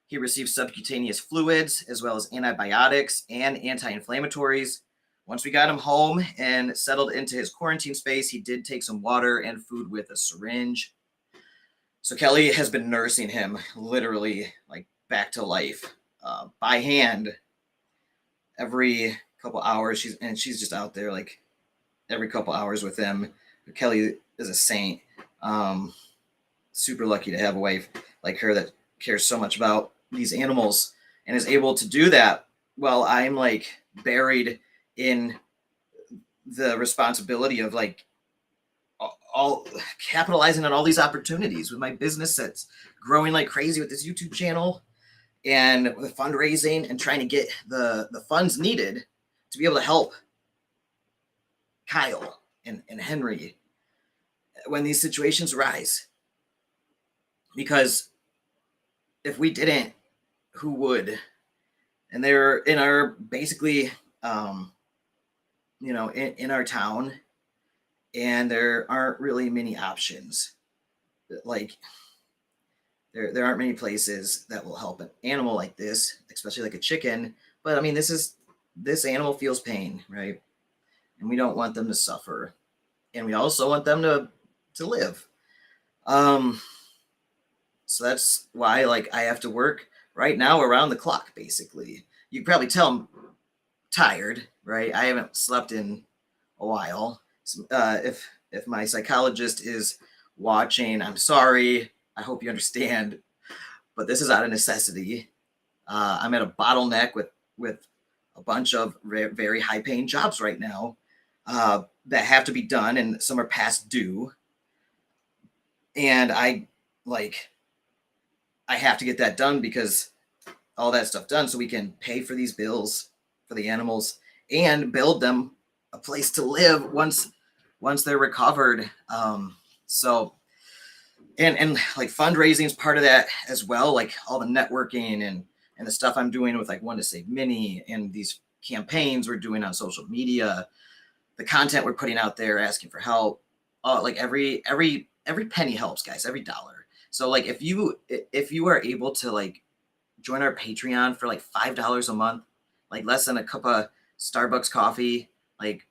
He received subcutaneous fluids as well as antibiotics and anti-inflammatories. Once we got him home and settled into his quarantine space, he did take some water and food with a syringe. So Kelly has been nursing him literally like back to life by hand every couple hours. She's just out there like every couple hours with him. Kelly is a saint. Super lucky to have a wife like her that cares so much about these animals and is able to do that while I'm like buried in the responsibility of like all capitalizing on all these opportunities with my business that's growing like crazy with this YouTube channel and with fundraising and trying to get the funds needed to be able to help Kyle and Henry when these situations arise. Because if we didn't, who would? And they're in our basically, in our town, and there aren't really many options. Like there aren't many places that will help an animal like this, especially like a chicken. But I mean, this animal feels pain, right? And we don't want them to suffer, and we also want them to live. So that's why like I have to work right now around the clock, basically. You can probably tell I'm tired, right? I haven't slept in a while. If my psychologist is watching, I'm sorry. I hope you understand, but this is out of necessity. I'm at a bottleneck with a bunch of very high paying jobs right now that have to be done, and some are past due. And I have to get that done because all that stuff done so we can pay for these bills for the animals and build them a place to live once they're recovered. So like fundraising is part of that as well, like all the networking and the stuff I'm doing with like One to Save Mini and these campaigns we're doing on social media, the content we're putting out there asking for help. Like every penny helps, guys, every dollar. So like if you are able to like join our Patreon for like $5 a month, like less than a cup of Starbucks coffee, like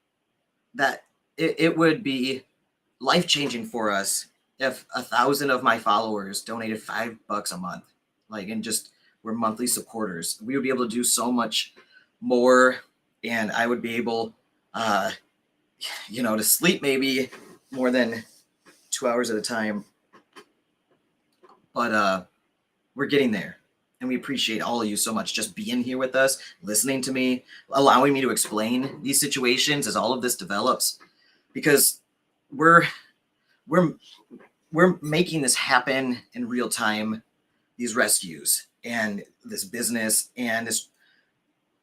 that, it would be life-changing for us if 1,000 of my followers donated $5 a month, like, and just were monthly supporters. We would be able to do so much more, and I would be able, to sleep maybe more than 2 hours at a time. But we're getting there, and we appreciate all of you so much just being here with us, listening to me, allowing me to explain these situations as all of this develops, because we're making this happen in real time, these rescues and this business and this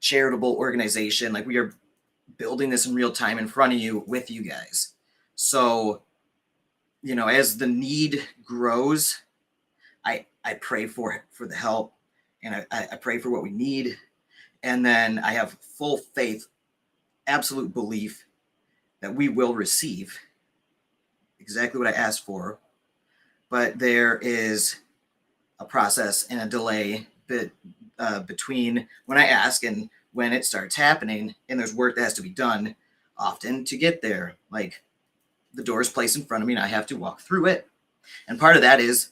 charitable organization. Like, we are building this in real time in front of you with you guys. So, as the need grows, I pray for the help, and I pray for what we need. And then I have full faith, absolute belief that we will receive exactly what I asked for. But there is a process and a delay between when I ask and when it starts happening. And there's work that has to be done often to get there. Like, the door is placed in front of me and I have to walk through it. And part of that is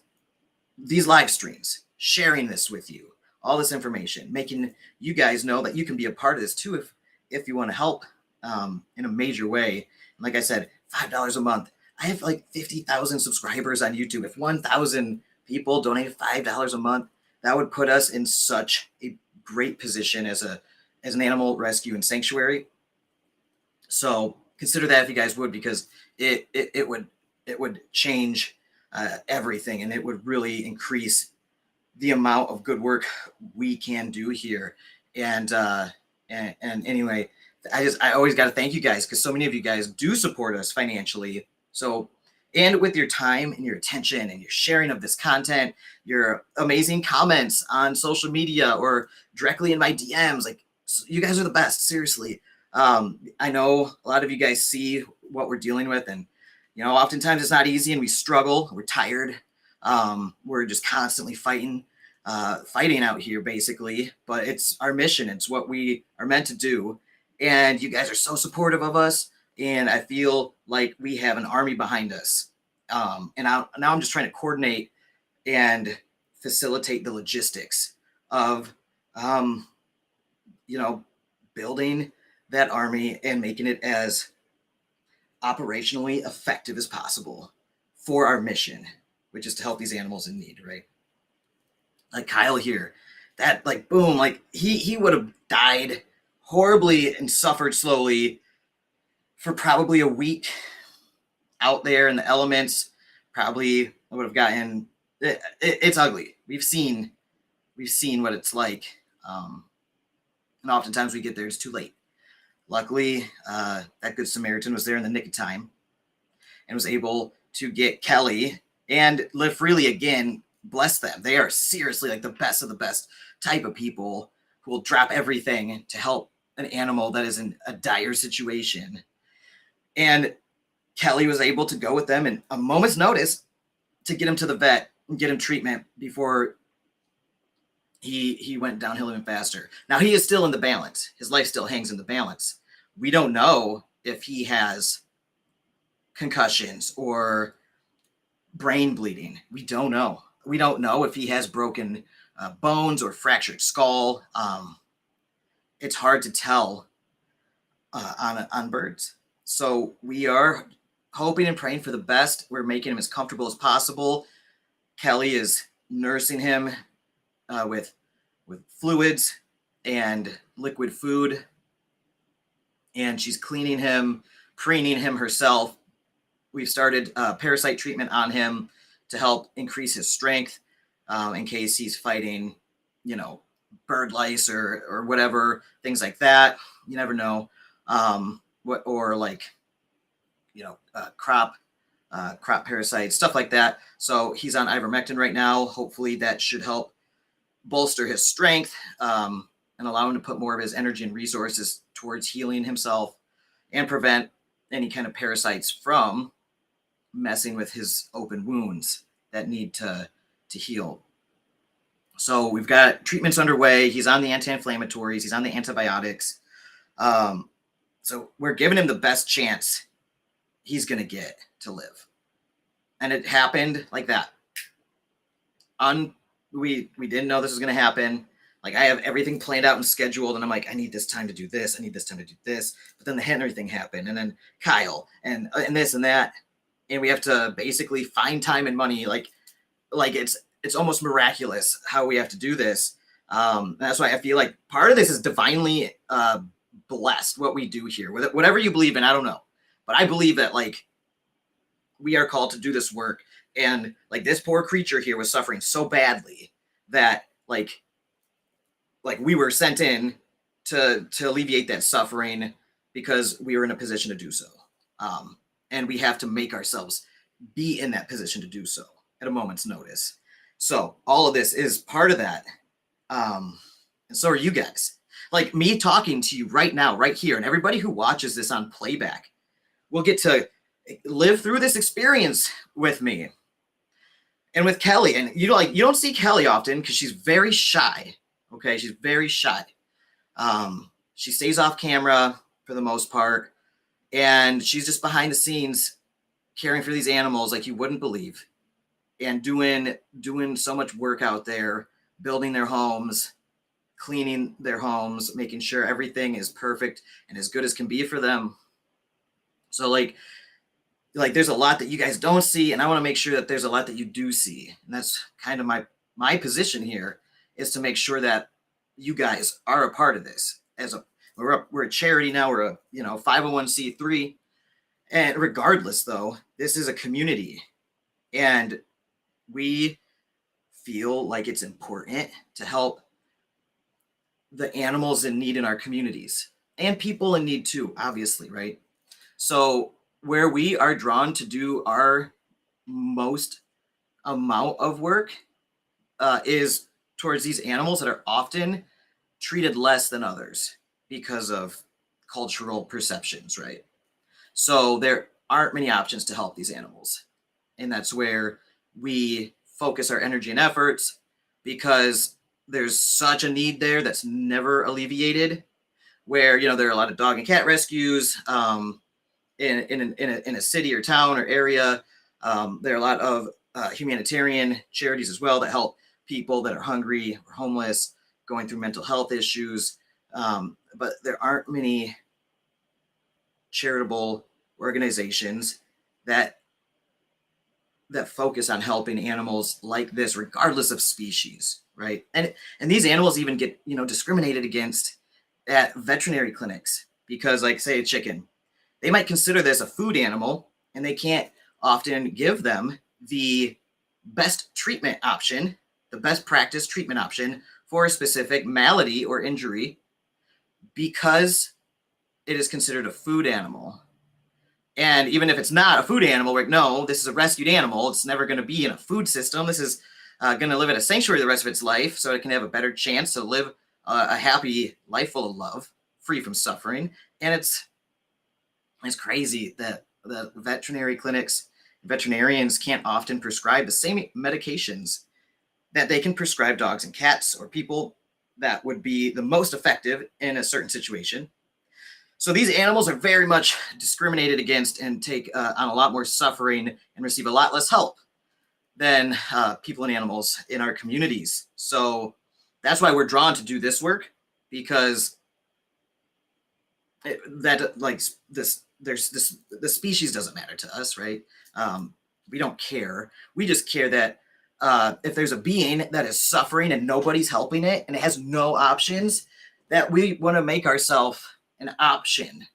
these live streams, sharing this with you, all this information, making you guys know that you can be a part of this too if you want to help in a major way. And like I said, $5 a month. I have like 50,000 subscribers on YouTube. If 1,000 people donate $5 a month, that would put us in such a great position as an animal rescue and sanctuary. So consider that if you guys would, because it would change everything, and it would really increase the amount of good work we can do here. And anyway, I always got to thank you guys, because so many of you guys do support us financially. So, and with your time and your attention and your sharing of this content, your amazing comments on social media or directly in my DMs, like, you guys are the best, seriously. I know a lot of you guys see what we're dealing with, and oftentimes it's not easy, and we struggle. We're tired. We're just constantly fighting out here, basically. But it's our mission. It's what we are meant to do. And you guys are so supportive of us, and I feel like we have an army behind us. And now I'm just trying to coordinate and facilitate the logistics of, building that army and making it as operationally effective as possible for our mission, which is to help these animals in need, right? Like Kyle here, that like boom, like he would have died horribly and suffered slowly for probably a week out there in the elements. Probably would have gotten it's ugly. We've seen what it's like, and oftentimes we get there, it's too late. Luckily, that good Samaritan was there in the nick of time and was able to get Kelly and Live Freely again. Bless them. They are seriously like the best of the best type of people who will drop everything to help an animal that is in a dire situation. And Kelly was able to go with them in a moment's notice to get him to the vet and get him treatment before he went downhill even faster. Now he is still in the balance. His life still hangs in the balance. We don't know if he has concussions or brain bleeding. We don't know. We don't know if he has broken bones or fractured skull. It's hard to tell on birds. So we are hoping and praying for the best. We're making him as comfortable as possible. Kelly is nursing him with fluids and liquid food, and she's cleaning him, preening him herself. We've started parasite treatment on him to help increase his strength in case he's fighting, bird lice or whatever, things like that. You never know. Crop parasites, stuff like that. So he's on ivermectin right now. Hopefully that should help bolster his strength and allow him to put more of his energy and resources towards healing himself and prevent any kind of parasites from messing with his open wounds that need to heal. So we've got treatments underway. He's on the anti-inflammatories. He's on the antibiotics. So we're giving him the best chance he's going to get to live. And it happened like that. We didn't know this was going to happen. Like I have everything planned out and scheduled, and I'm like, I need this time to do this. I need this time to do this. But then the Henry thing happened, and then Kyle, and this and that, and we have to basically find time and money. Like it's almost miraculous how we have to do this. That's why I feel like part of this is divinely blessed. What we do here, whatever you believe in, I don't know, but I believe that like we are called to do this work, and like this poor creature here was suffering so badly that like we were sent in to alleviate that suffering because we were in a position to do so. And we have to make ourselves be in that position to do so at a moment's notice. So all of this is part of that. And so are you guys. Like me talking to you right now, right here, and everybody who watches this on playback will get to live through this experience with me and with Kelly. And you don't see Kelly often because she's very shy. Okay, she's very shy. She stays off camera for the most part, and she's just behind the scenes caring for these animals like you wouldn't believe, and doing so much work out there, building their homes, cleaning their homes, making sure everything is perfect and as good as can be for them. So like there's a lot that you guys don't see, and I want to make sure that there's a lot that you do see. And that's kind of my position here, is to make sure that you guys are a part of this. We're a charity now, we're a 501c3, and regardless though, this is a community, and we feel like it's important to help the animals in need in our communities, and people in need too, obviously, right? So where we are drawn to do our most amount of work is towards these animals that are often treated less than others because of cultural perceptions, right? So there aren't many options to help these animals. And that's where we focus our energy and efforts, because there's such a need there that's never alleviated, where, there are a lot of dog and cat rescues in a city or town or area. There are a lot of humanitarian charities as well that help people that are hungry or homeless, going through mental health issues. But there aren't many charitable organizations that focus on helping animals like this, regardless of species, right? And these animals even get discriminated against at veterinary clinics because, like, say a chicken, they might consider this a food animal, and they can't often give them the best treatment option, the best practice treatment option for a specific malady or injury because it is considered a food animal. And even if it's not a food animal, like, no, this is a rescued animal. It's never going to be in a food system. This is going to live in a sanctuary the rest of its life so it can have a better chance to live a happy life full of love, free from suffering. And it's crazy that the veterinary clinics, veterinarians can't often prescribe the same medications that they can prescribe dogs and cats or people that would be the most effective in a certain situation. So these animals are very much discriminated against and take on a lot more suffering and receive a lot less help than people and animals in our communities. So that's why we're drawn to do this work, because the species doesn't matter to us, right? We don't care. We just care that if there's a being that is suffering and nobody's helping it and it has no options, that we want to make ourselves an option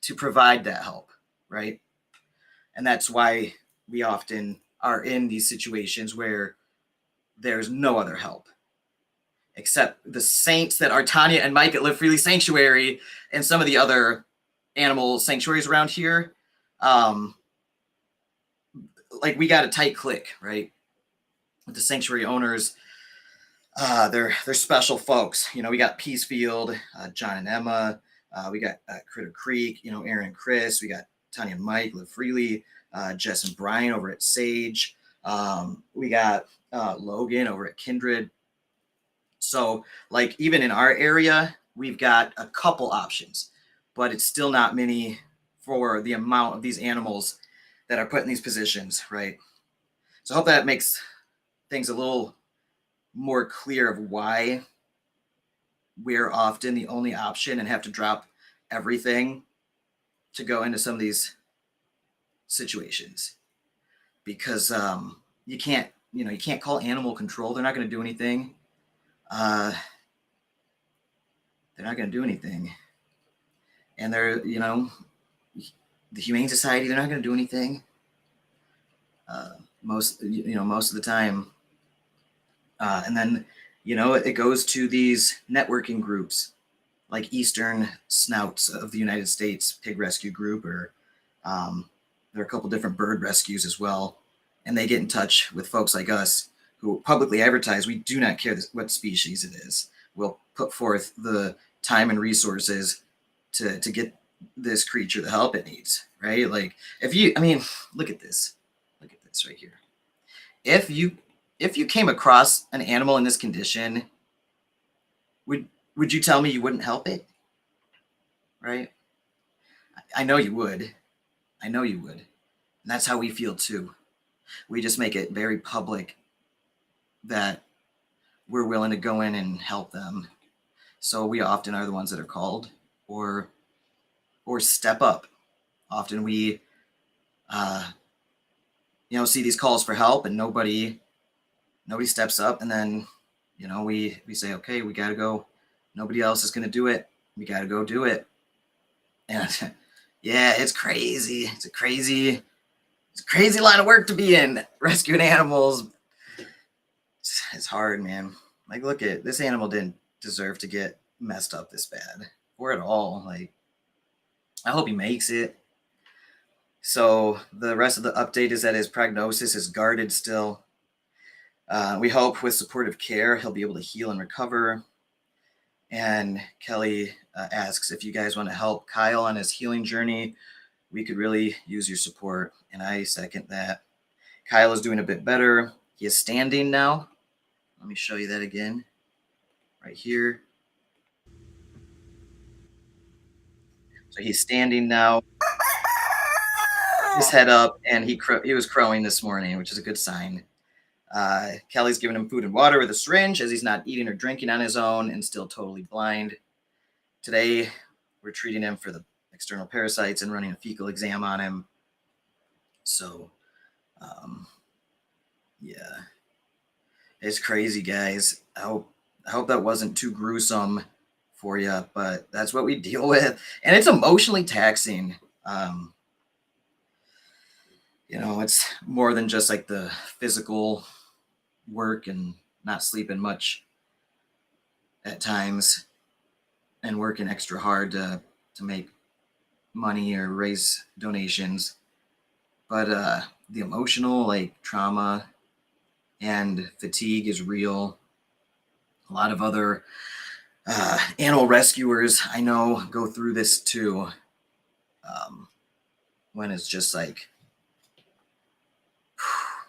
to provide that help, right? And that's why we often are in these situations where there's no other help except the saints that are Tanya and Mike at Live Freely Sanctuary and some of the other animal sanctuaries around here. Like, we got a tight clique, right? With the sanctuary owners, they're special folks. We got Peacefield, John and Emma. We got Critter Creek, Aaron and Chris. We got Tanya and Mike, Live Freely, Jess and Brian over at Sage. We got Logan over at Kindred. So, like, even in our area, we've got a couple options, but it's still not many for the amount of these animals that are put in these positions, right? So I hope that makes things a little more clear of why we're often the only option and have to drop everything to go into some of these situations, because you can't call animal control. They're not going to do anything. They're not going to do anything. And they're, the Humane Society, they're not going to do anything. Most of the time. And then, it goes to these networking groups like Eastern Snouts of the United States Pig Rescue Group, or there are a couple different bird rescues as well. And they get in touch with folks like us who publicly advertise we do not care what species it is. We'll put forth the time and resources to get this creature the help it needs, right? Like, look at this right here. If you came across an animal in this condition, would you tell me you wouldn't help it? Right? I know you would. And that's how we feel too. We just make it very public that we're willing to go in and help them. So we often are the ones that are called or step up. Often we see these calls for help and nobody steps up, and then we say, okay, we gotta go. Nobody else is gonna do it. We gotta go do it. And yeah, it's crazy. It's a crazy line of work to be in, rescuing animals. It's hard, man. Like, look at this animal didn't deserve to get messed up this bad or at all. Like, I hope he makes it. So the rest of the update is that his prognosis is guarded still. We hope with supportive care he'll be able to heal and recover. And Kelly asks if you guys want to help Kyle on his healing journey. We could really use your support, and I second that. Kyle is doing a bit better. He is standing now. Let me show you that again, right here. So he's standing now. His head up, and he was crowing this morning, which is a good sign. Kelly's giving him food and water with a syringe, as he's not eating or drinking on his own and still totally blind. today we're treating him for the external parasites and running a fecal exam on him. So, yeah, it's crazy, guys. I hope that wasn't too gruesome for you, but that's what we deal with, and it's emotionally taxing. It's more than just like the physical work and not sleeping much at times and working extra hard to make money or raise donations, but the emotional like trauma and fatigue is real. A lot of other animal rescuers I know go through this too, when it's just like,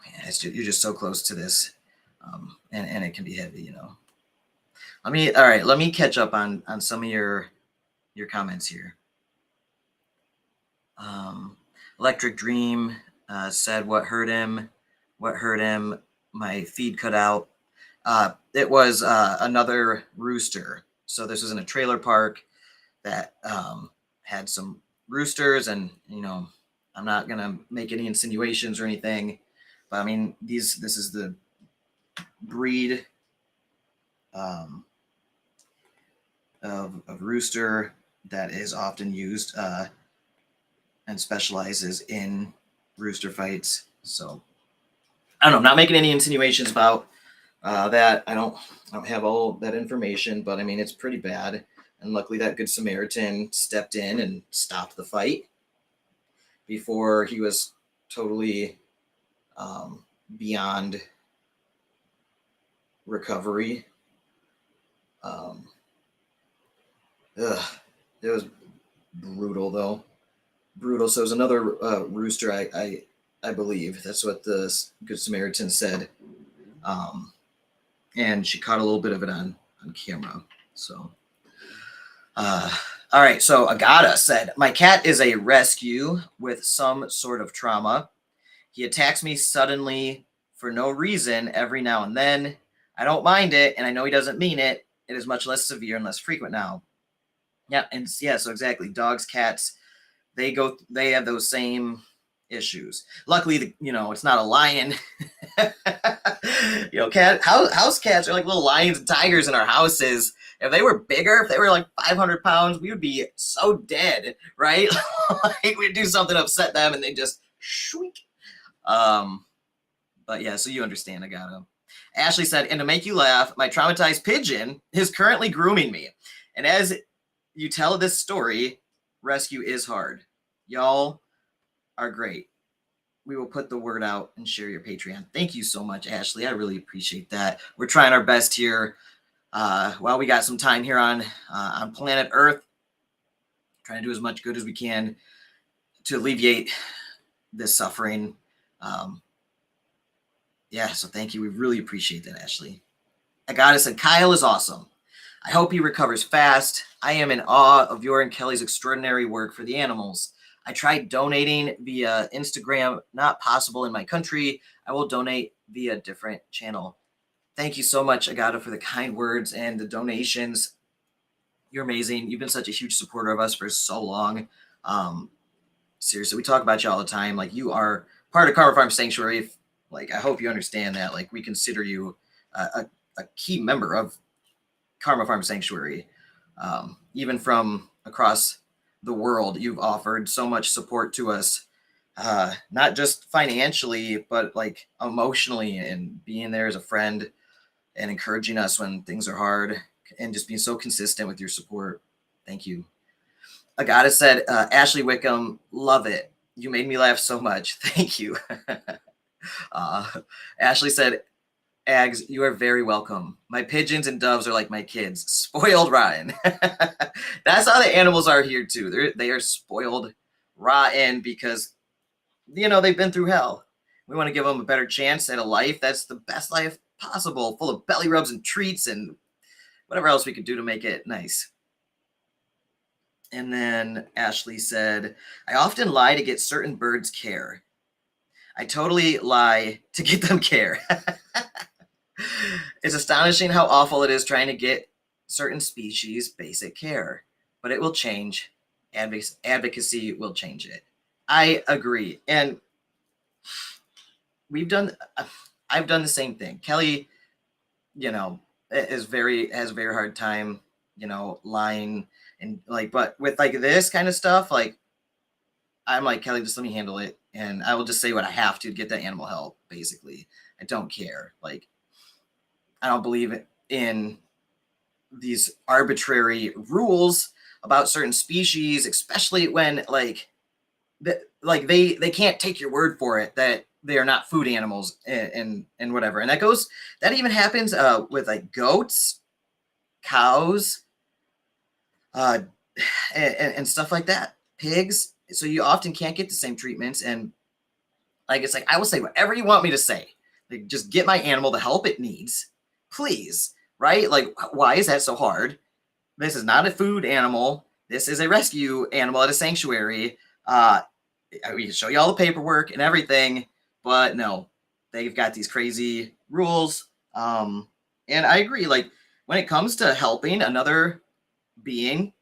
man, you're just so close to this, and it can be heavy. Let me catch up on some of your comments here. Electric Dream said, what hurt him? My feed cut out. It was another rooster. So this was in a trailer park that had some roosters, and I'm not gonna make any insinuations or anything, but I mean this is the breed of rooster that is often used and specializes in rooster fights. So I don't know, I'm not making any insinuations about that. I don't have all that information, but I mean it's pretty bad. And luckily that Good Samaritan stepped in and stopped the fight before he was totally beyond recovery. It was brutal though. Brutal. So it was another rooster, I believe. That's what the Good Samaritan said. And she caught a little bit of it on camera. So all right, so Agata said, my cat is a rescue with some sort of trauma. He attacks me suddenly for no reason every now and then. I don't mind it, and I know he doesn't mean it. It is much less severe and less frequent now. Yeah, and yeah, so exactly. Dogs, cats, they have those same issues. Luckily, it's not a lion. House cats are like little lions and tigers in our houses. If they were bigger, if they were like 500 pounds, we would be so dead, right? Like we'd do something to upset them and they just shriek. But yeah, so you understand, I got him. Ashley said, and to make you laugh, my traumatized pigeon is currently grooming me. And as you tell this story, rescue is hard. Y'all are great. We will put the word out and share your Patreon. Thank you so much, Ashley. I really appreciate that. We're trying our best here. While we got some time here on planet Earth, trying to do as much good as we can to alleviate this suffering. Yeah, so thank you. We really appreciate that, Ashley. Agata said, Kyle is awesome. I hope he recovers fast. I am in awe of your and Kelly's extraordinary work for the animals. I tried donating via Instagram, not possible in my country. I will donate via a different channel. Thank you so much, Agata, for the kind words and the donations. You're amazing. You've been such a huge supporter of us for so long. Seriously, we talk about you all the time. Like, you are part of Karma Farm Sanctuary. Like, I hope you understand that. Like, we consider you a key member of Karma Farm Sanctuary. Even from across the world, you've offered so much support to us. Not just financially, but like emotionally, and being there as a friend and encouraging us when things are hard, and just being so consistent with your support. Thank you. Agata said, Ashley Wickham, love it. You made me laugh so much. Thank you. Ashley said, Ags, you are very welcome. My pigeons and doves are like my kids. Spoiled rotten. That's how the animals are here too. They are spoiled rotten because, they've been through hell. We want to give them a better chance at a life that's the best life possible, full of belly rubs and treats and whatever else we could do to make it nice. And then Ashley said, I often lie to get certain birds care. I totally lie to get them care. It's astonishing how awful it is trying to get certain species basic care. but it will change. Advocacy will change it. I agree. And I've done the same thing. Kelly, has a very hard time, lying and like, but with like this kind of stuff, like I'm like, Kelly, just let me handle it. And I will just say what I have to get that animal help. Basically, I don't care. Like, I don't believe in these arbitrary rules about certain species, especially when they can't take your word for it that they are not food animals and whatever. And that even happens with like goats, cows, and stuff like that, pigs. So you often can't get the same treatments. And like, it's like, I will say whatever you want me to say. Like, just get my animal the help it needs, please. Right? Like, why is that so hard? This is not a food animal. This is a rescue animal at a sanctuary. We can show you all the paperwork and everything, but no, they've got these crazy rules. And I agree. Like, when it comes to helping another being,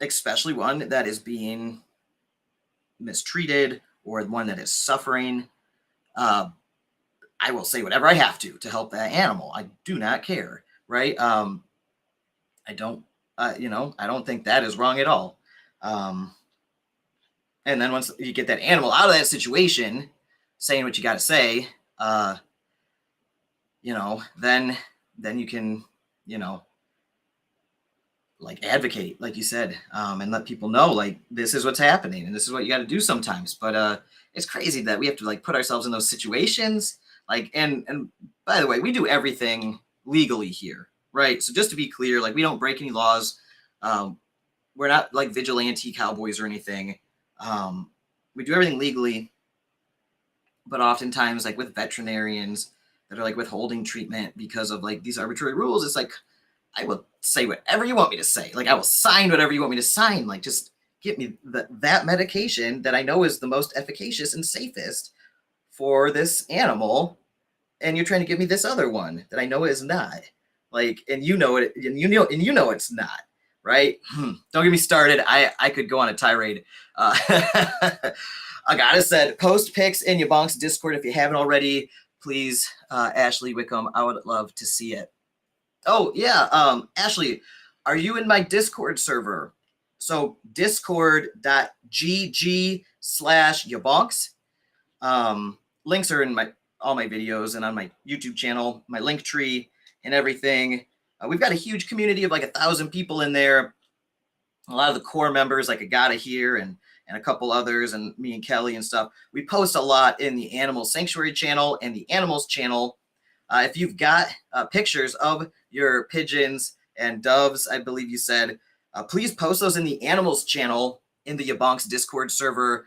especially one that is being mistreated or one that is suffering, I will say whatever I have to help that animal. I do not care, right? I don't think that is wrong at all. And then once you get that animal out of that situation, saying what you got to say, then you can, like advocate, like you said, and let people know, like, this is what's happening and this is what you got to do sometimes. But it's crazy that we have to like put ourselves in those situations. Like, and by the way, we do everything legally here, right? So just to be clear, like, we don't break any laws. We're not like vigilante cowboys or anything. We do everything legally, but oftentimes, like with veterinarians that are like withholding treatment because of like these arbitrary rules, it's like, I will say whatever you want me to say. Like, I will sign whatever you want me to sign. Like, just get me that medication that I know is the most efficacious and safest for this animal, and you're trying to give me this other one that I know is not. Like, and you know it, and you know it's not, right? Don't get me started. I could go on a tirade. Agata said, post pics in YaBonks Discord if you haven't already, please. Ashley Wickham, I would love to see it. Oh yeah, Ashley, are you in my Discord server? So discord.gg/YaBonks. Links are in all my videos and on my YouTube channel, my link tree and everything. We've got a huge community of like 1,000 people in there. A lot of the core members, like Agata here and a couple others, and me and Kelly and stuff. We post a lot in the Animal Sanctuary channel and the Animals channel. If you've got pictures of your pigeons and doves, I believe you said, please post those in the Animals channel in the YaBonks Discord server.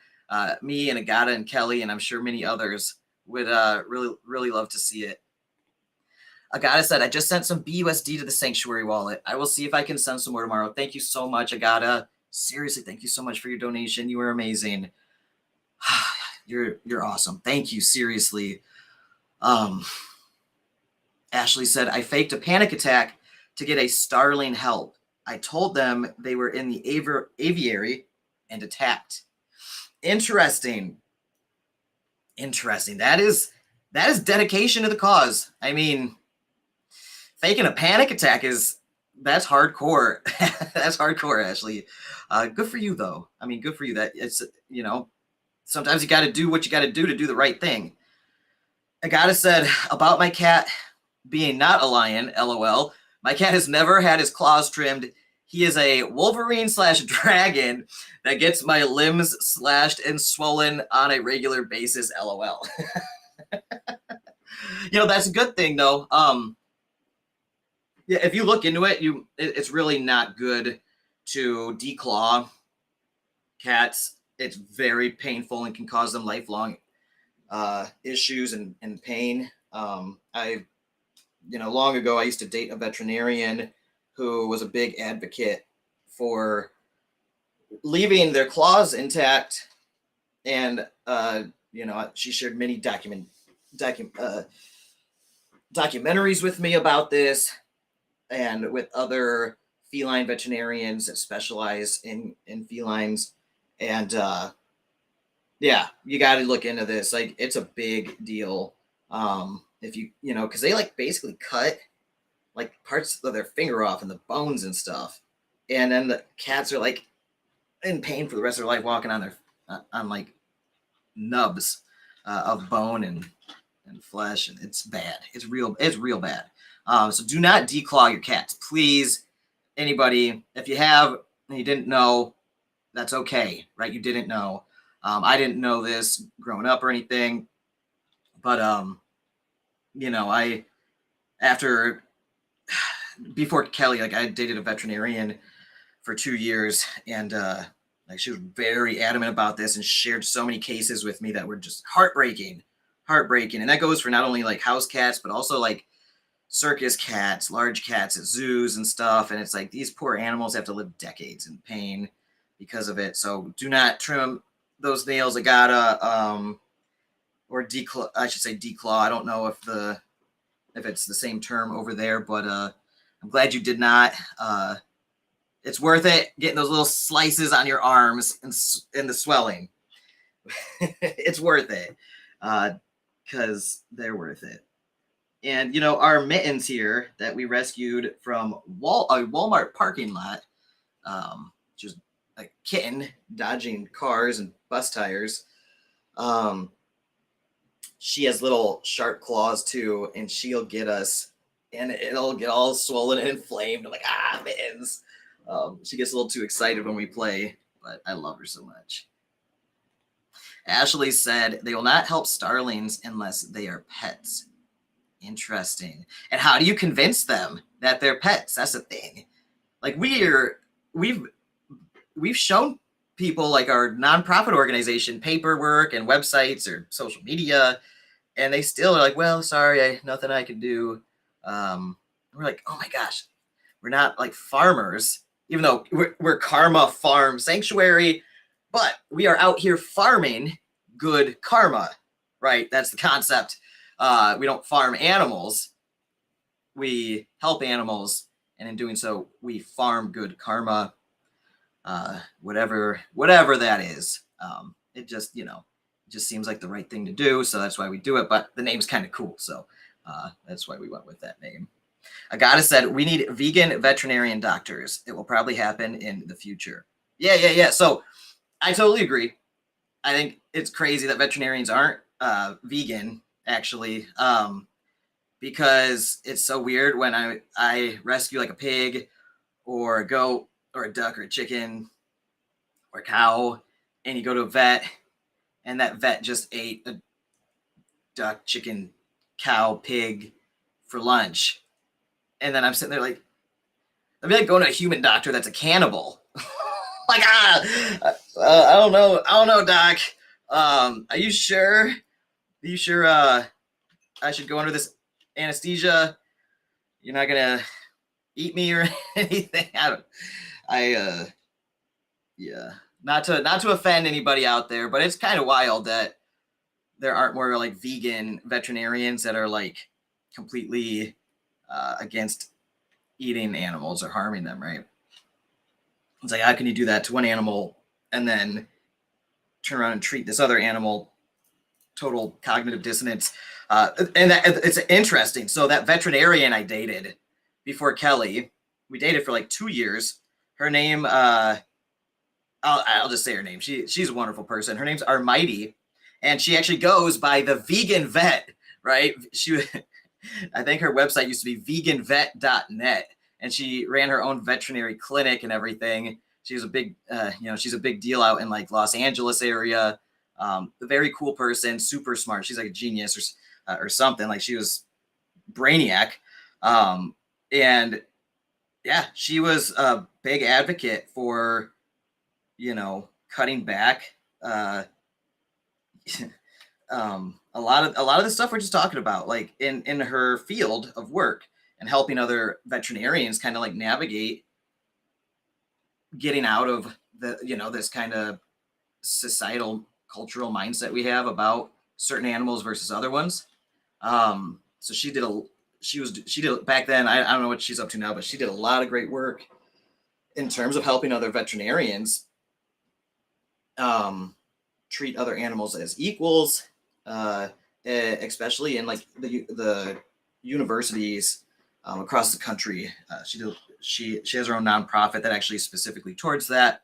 Me and Agata and Kelly, and I'm sure many others would really, really love to see it. Agata said, I just sent some BUSD to the Sanctuary wallet. I will see if I can send some more tomorrow. Thank you so much, Agata. Seriously, thank you so much for your donation. You are amazing. You're awesome. Thank you, seriously. Ashley said, I faked a panic attack to get a starling help. I told them they were in the aviary and attacked. Interesting. That is dedication to the cause. I mean, faking a panic attack that's hardcore. That's hardcore, Ashley. Good for you, though. I mean, good for you. That it's, sometimes you got to do what you got to do the right thing. Agata said, about my cat being not a lion, LOL. My cat has never had his claws trimmed. He is a Wolverine/dragon that gets my limbs slashed and swollen on a regular basis, LOL. That's a good thing, though. Yeah, if you look into it, it's really not good to declaw cats. It's very painful and can cause them lifelong issues and pain. Long ago, I used to date a veterinarian who was a big advocate for leaving their claws intact. And, she shared many documentaries with me about this and with other feline veterinarians that specialize in felines. And yeah, you got to look into this. Like, it's a big deal. If you know, because they like basically cut like parts of their finger off and the bones and stuff, and then the cats are like in pain for the rest of their life walking on their on like nubs of bone and flesh, and it's bad. It's real bad. So do not declaw your cats, please. Anybody, if you have and you didn't know, that's okay, right? You didn't know. I didn't know this growing up or anything, but you know, before Kelly, like, I dated a veterinarian for 2 years, and like, she was very adamant about this and shared so many cases with me that were just heartbreaking. And that goes for not only like house cats, but also like circus cats, large cats at zoos and stuff. And it's like, these poor animals have to live decades in pain because of it. So do not trim those nails. Agata, or declaw, I should say declaw. I don't know if it's the same term over there, but I'm glad you did not. It's worth it getting those little slices on your arms and the swelling. It's worth it, because they're worth it. And, you know, our mittens here that we rescued from a Walmart parking lot, just a kitten dodging cars and bus tires. She has little sharp claws too, and she'll get us, and it'll get all swollen and inflamed. I'm like, mittens. She gets a little too excited when we play, but I love her so much. Ashley said they will not help starlings unless they are pets. Interesting. And how do you convince them that they're pets? That's the thing. Like, we've shown people, like our nonprofit organization, paperwork and websites or social media, and they still are like, well, sorry, nothing I can do. We're like, oh my gosh, we're not like farmers, even though we're Karma Farm Sanctuary, but we are out here farming good karma, right? That's the concept. We don't farm animals. We help animals, and in doing so, we farm good karma. Whatever that is. It just, you know, it just seems like the right thing to do, so that's why we do it. But the name's kind of cool, so that's why we went with that name. Agata said we need vegan veterinarian doctors. It will probably happen in the future. Yeah. So I totally agree. I think it's crazy that veterinarians aren't vegan, actually, because it's so weird when I rescue like a pig or a goat or a duck or a chicken or a cow, and you go to a vet, and that vet just ate a duck, chicken, cow, pig for lunch. And then I'm sitting there like, I'd be like going to a human doctor that's a cannibal. Like, I don't know, doc. Are you sure? I should go under this anesthesia? You're not gonna eat me or anything? Yeah. Not to offend anybody out there, but it's kind of wild that there aren't more like vegan veterinarians that are like completely against eating animals or harming them, right? It's like, how can you do that to one animal and then turn around and treat this other animal? Total cognitive dissonance. And it's interesting. So that veterinarian I dated before Kelly, we dated for like 2 years. Her name, I'll just say her name. She's a wonderful person. Her name's Armighty, and she actually goes by the vegan vet, right? I think her website used to be veganvet.net, and she ran her own veterinary clinic and everything. She's a big, she's a big deal out in like Los Angeles area. A very cool person, super smart. She's like a genius or something. Like, she was brainiac. And yeah, she was a big advocate for, cutting back a lot of the stuff we're just talking about, like in her field of work, and helping other veterinarians kind of like navigate getting out of the, this kind of societal cultural mindset we have about certain animals versus other ones. So she did back then. I don't know what she's up to now, but she did a lot of great work in terms of helping other veterinarians treat other animals as equals, especially in like the universities across the country. She has her own nonprofit that actually is specifically towards that,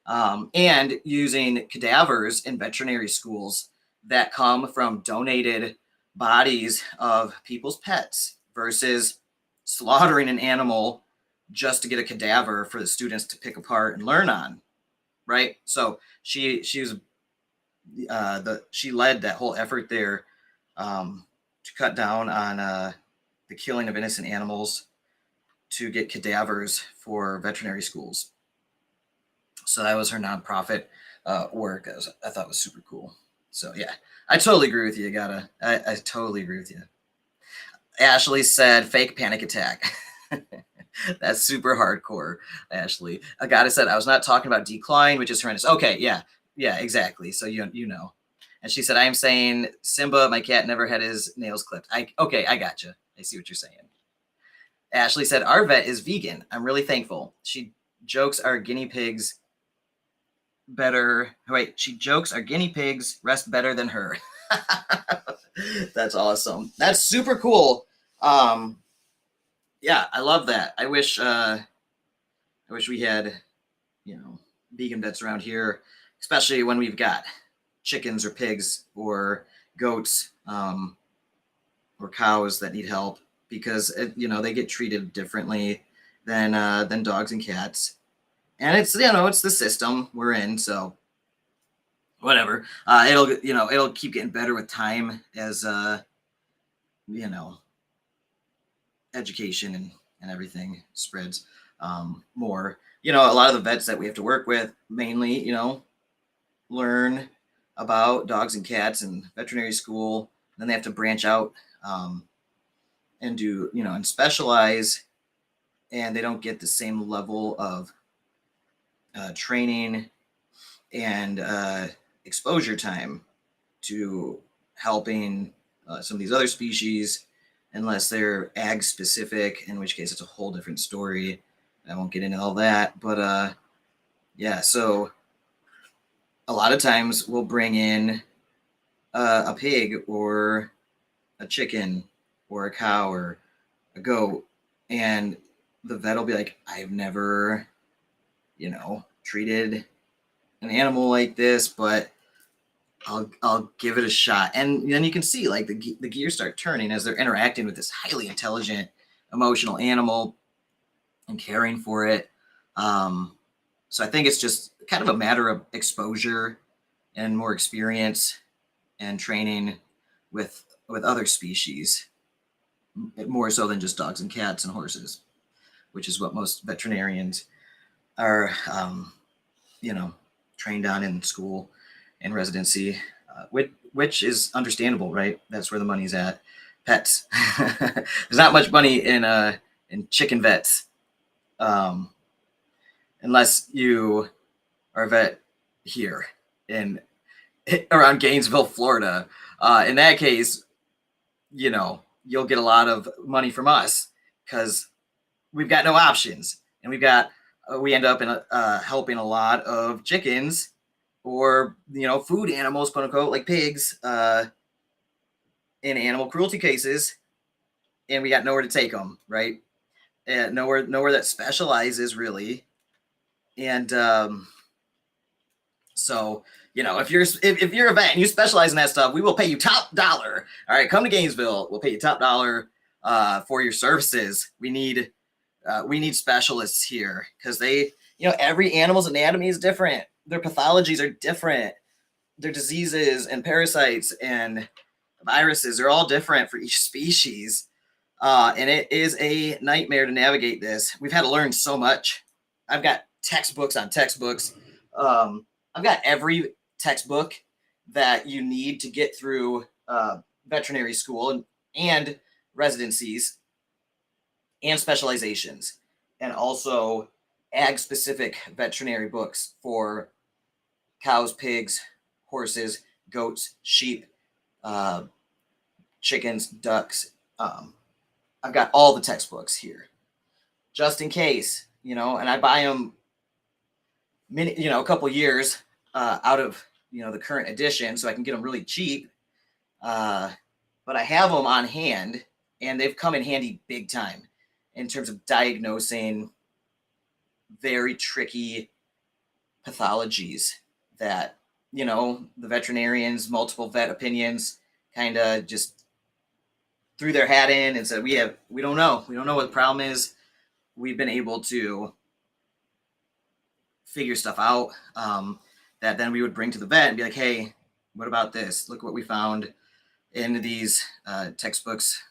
and using cadavers in veterinary schools that come from donated bodies of people's pets versus slaughtering an animal just to get a cadaver for the students to pick apart and learn on, right? So she led that whole effort there to cut down on the killing of innocent animals to get cadavers for veterinary schools. So that was her nonprofit work. I thought was super cool. So yeah, I totally agree with you, Agata. I totally agree with you. Ashley said fake panic attack. That's super hardcore, Ashley. Agata said, I was not talking about decline, which is horrendous. Okay, yeah, exactly. So you know. And she said, I am saying Simba, my cat, never had his nails clipped. Okay, I gotcha. I see what you're saying. Ashley said, our vet is vegan. I'm really thankful. She jokes our guinea pigs rest better than her. That's awesome. That's super cool. Yeah, I love that. I wish we had, vegan vets around here, especially when we've got chickens or pigs or goats or cows that need help, because they get treated differently than dogs and cats. And it's it's the system we're in, so whatever. It'll keep getting better with time as education and everything spreads more. A lot of the vets that we have to work with mainly, learn about dogs and cats in veterinary school. Then they have to branch out and do, and specialize, and they don't get the same level of training and exposure time to helping some of these other species, unless they're ag specific, in which case it's a whole different story. I won't get into all that, but yeah, so a lot of times we'll bring in a pig or a chicken or a cow or a goat, and the vet will be like, I've never, treated an animal like this, but I'll give it a shot. And then you can see like the gears start turning as they're interacting with this highly intelligent, emotional animal and caring for it. So I think it's just kind of a matter of exposure and more experience and training with other species, more so than just dogs and cats and horses, which is what most veterinarians are, trained on in school and residency, which is understandable, right? That's where the money's at. Pets. There's not much money in chicken vets, unless you are a vet here around Gainesville, Florida. In that case, you'll get a lot of money from us because we've got no options, and we end up in helping a lot of chickens or food animals, quote unquote, like pigs, in animal cruelty cases, and we got nowhere to take them, right? And nowhere that specializes really. And so if you're a vet and you specialize in that stuff, we will pay you top dollar. All right, come to Gainesville, we'll pay you top dollar for your services. We need specialists here because every animal's anatomy is different. Their pathologies are different. Their diseases and parasites and viruses are all different for each species. And it is a nightmare to navigate this. We've had to learn so much. I've got textbooks on textbooks. I've got every textbook that you need to get through veterinary school and residencies and specializations, and also ag-specific veterinary books for cows, pigs, horses, goats, sheep, chickens, ducks. I've got all the textbooks here, just in case you know, and I buy them a couple years out of, the current edition, so I can get them really cheap. But I have them on hand, and they've come in handy big time in terms of diagnosing very tricky pathologies that, the veterinarians, multiple vet opinions kind of just threw their hat in and said, we don't know what the problem is. We've been able to figure stuff out that then we would bring to the vet and be like, hey, what about this? Look what we found in these textbooks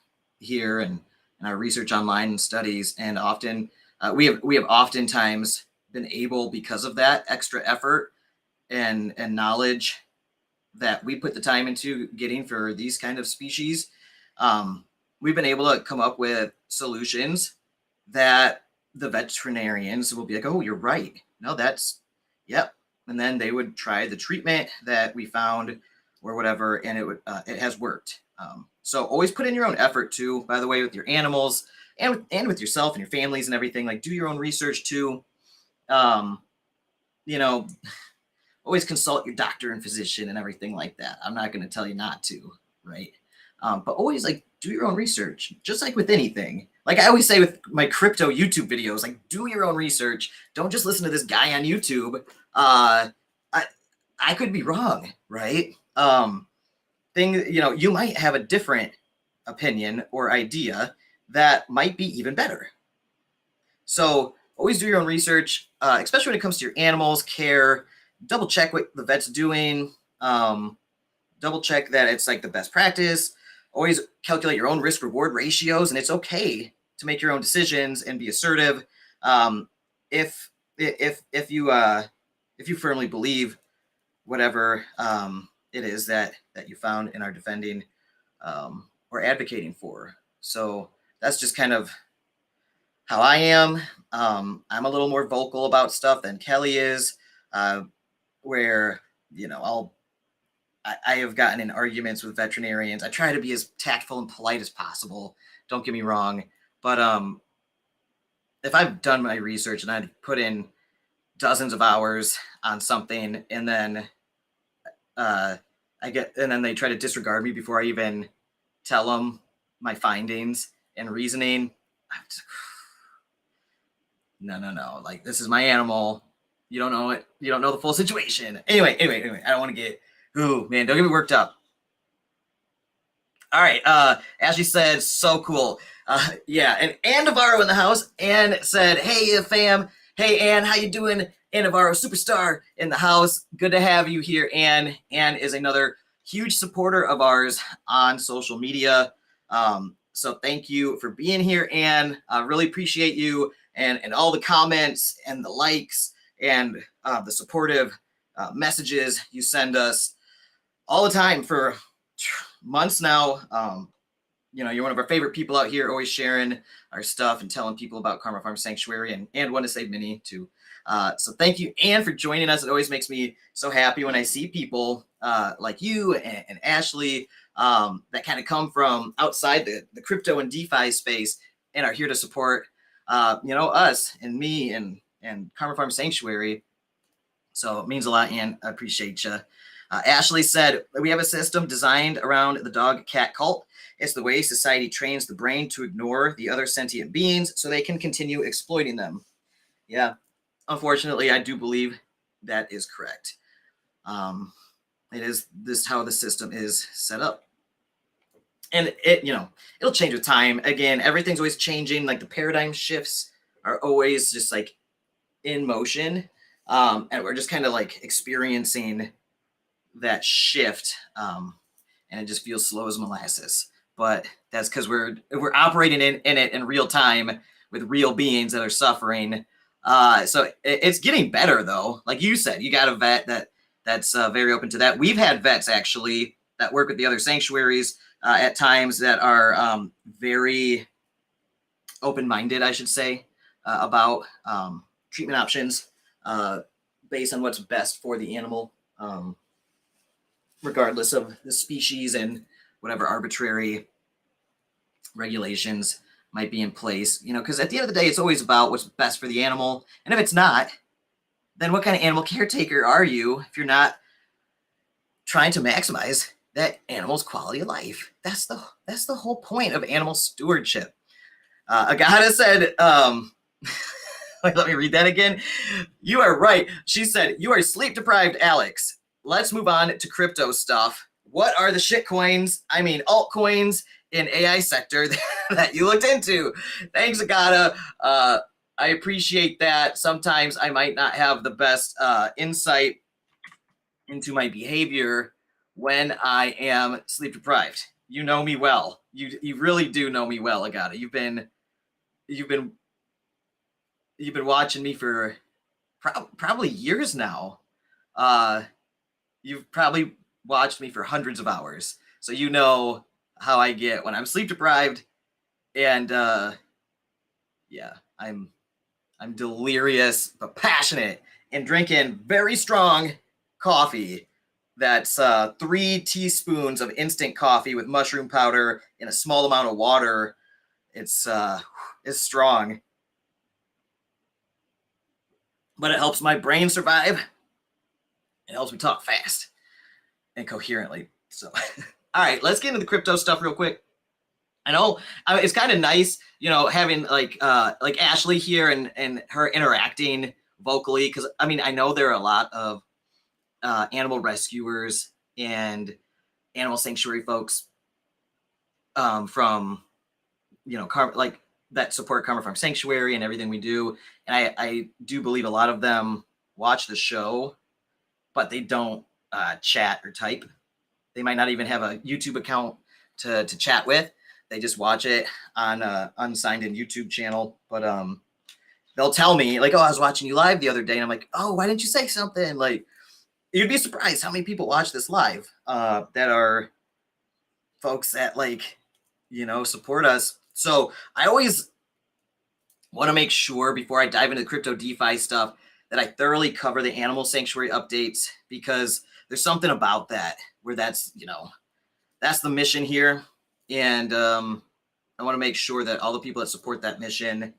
here and our research online and studies. And often we have oftentimes been able, because of that extra effort and knowledge that we put the time into getting for these kind of species, we've been able to come up with solutions that the veterinarians will be like, oh, you're right. No, yep. And then they would try the treatment that we found or whatever, and it has worked. So always put in your own effort too, by the way, with your animals and with yourself and your families and everything. Like, do your own research too. Always consult your doctor and physician and everything like that. I'm not going to tell you not to, right? But always do your own research, just like with anything. Like I always say with my crypto YouTube videos, do your own research. Don't just listen to this guy on YouTube. I could be wrong, right? You might have a different opinion or idea that might be even better. So always do your own research, especially when it comes to your animals, care. Double check what the vet's doing. Double check that it's the best practice. Always calculate your own risk reward ratios, and it's okay to make your own decisions and be assertive. If you firmly believe whatever it is that you found and are defending or advocating for. So that's just kind of how I am. I'm a little more vocal about stuff than Kelly is, where I have gotten in arguments with veterinarians. I try to be as tactful and polite as possible. Don't get me wrong. But if I've done my research and I put in dozens of hours on something, and then they try to disregard me before I even tell them my findings and reasoning, I'm just, no. This is my animal. You don't know it. You don't know the full situation. Anyway. I don't want to get. Ooh, man, don't get me worked up. All right. Ashley said, so cool. Yeah. And Ann Navarro in the house. Ann said, hey, fam. Hey, Ann, how you doing? Ann Navarro, superstar in the house. Good to have you here, Ann. Ann is another huge supporter of ours on social media. So thank you for being here, Ann. I really appreciate you and all the comments and the likes and the supportive messages you send us all the time for months now. You're one of our favorite people out here, always sharing our stuff and telling people about Karma Farm Sanctuary and Want to Save Mini too. So thank you, Ann, for joining us. It always makes me so happy when I see people like you and Ashley that kind of come from outside the crypto and DeFi space and are here to support us and me and Karma Farm Sanctuary. So it means a lot, Ann. I appreciate you. Ashley said, we have a system designed around the dog-cat cult. It's the way society trains the brain to ignore the other sentient beings so they can continue exploiting them. Yeah, unfortunately, I do believe that is correct. It is this how the system is set up. And it'll change with time. Again, everything's always changing. The paradigm shifts are always just in motion. And we're just kind of experiencing that shift. And it just feels slow as molasses. But that's because we're operating in it in real time with real beings that are suffering. So it's getting better though. Like you said, you got a vet that's very open to that. We've had vets actually that work with the other sanctuaries at times that are very open-minded, I should say, about treatment options based on what's best for the animal, regardless of the species and whatever arbitrary regulations might be in place, you know, because at the end of the day, it's always about what's best for the animal. And if it's not, then what kind of animal caretaker are you if you're not trying to maximize that animal's quality of life? That's the whole point of animal stewardship. Agata said, let me read that again. You are right. She said, you are sleep deprived, Alex. Let's move on to crypto stuff. What are the shit coins, altcoins in AI sector that you looked into? Thanks, Agata. I appreciate that. Sometimes I might not have the best insight into my behavior when I am sleep deprived. You know me well. You really do know me well, Agata. You've been watching me for probably years now. You've probably watched me for hundreds of hours, so you know how I get when I'm sleep deprived. And yeah, I'm delirious but passionate and drinking very strong coffee. That's 3 teaspoons of instant coffee with mushroom powder in a small amount of water. It's strong, but it helps my brain survive. It helps me talk fast and coherently. So, all right, let's get into the crypto stuff real quick. I know it's kind of nice, you know, having like Ashley here and her interacting vocally, because I mean, I know there are a lot of animal rescuers and animal sanctuary folks from, you know, like that support Karma Farm Sanctuary and everything we do. And I do believe a lot of them watch the show, but they don't chat or type. They might not even have a YouTube account to chat with. They just watch it on a unsigned in YouTube channel. But they'll tell me like, oh, I was watching you live the other day. And I'm like, oh, why didn't you say something? Like, you'd be surprised how many people watch this live that are folks that, like, you know, support us. So I always want to make sure before I dive into the crypto DeFi stuff that I thoroughly cover the animal sanctuary updates, because there's something about that where that's, you know, that's the mission here. And I want to make sure that all the people that support that mission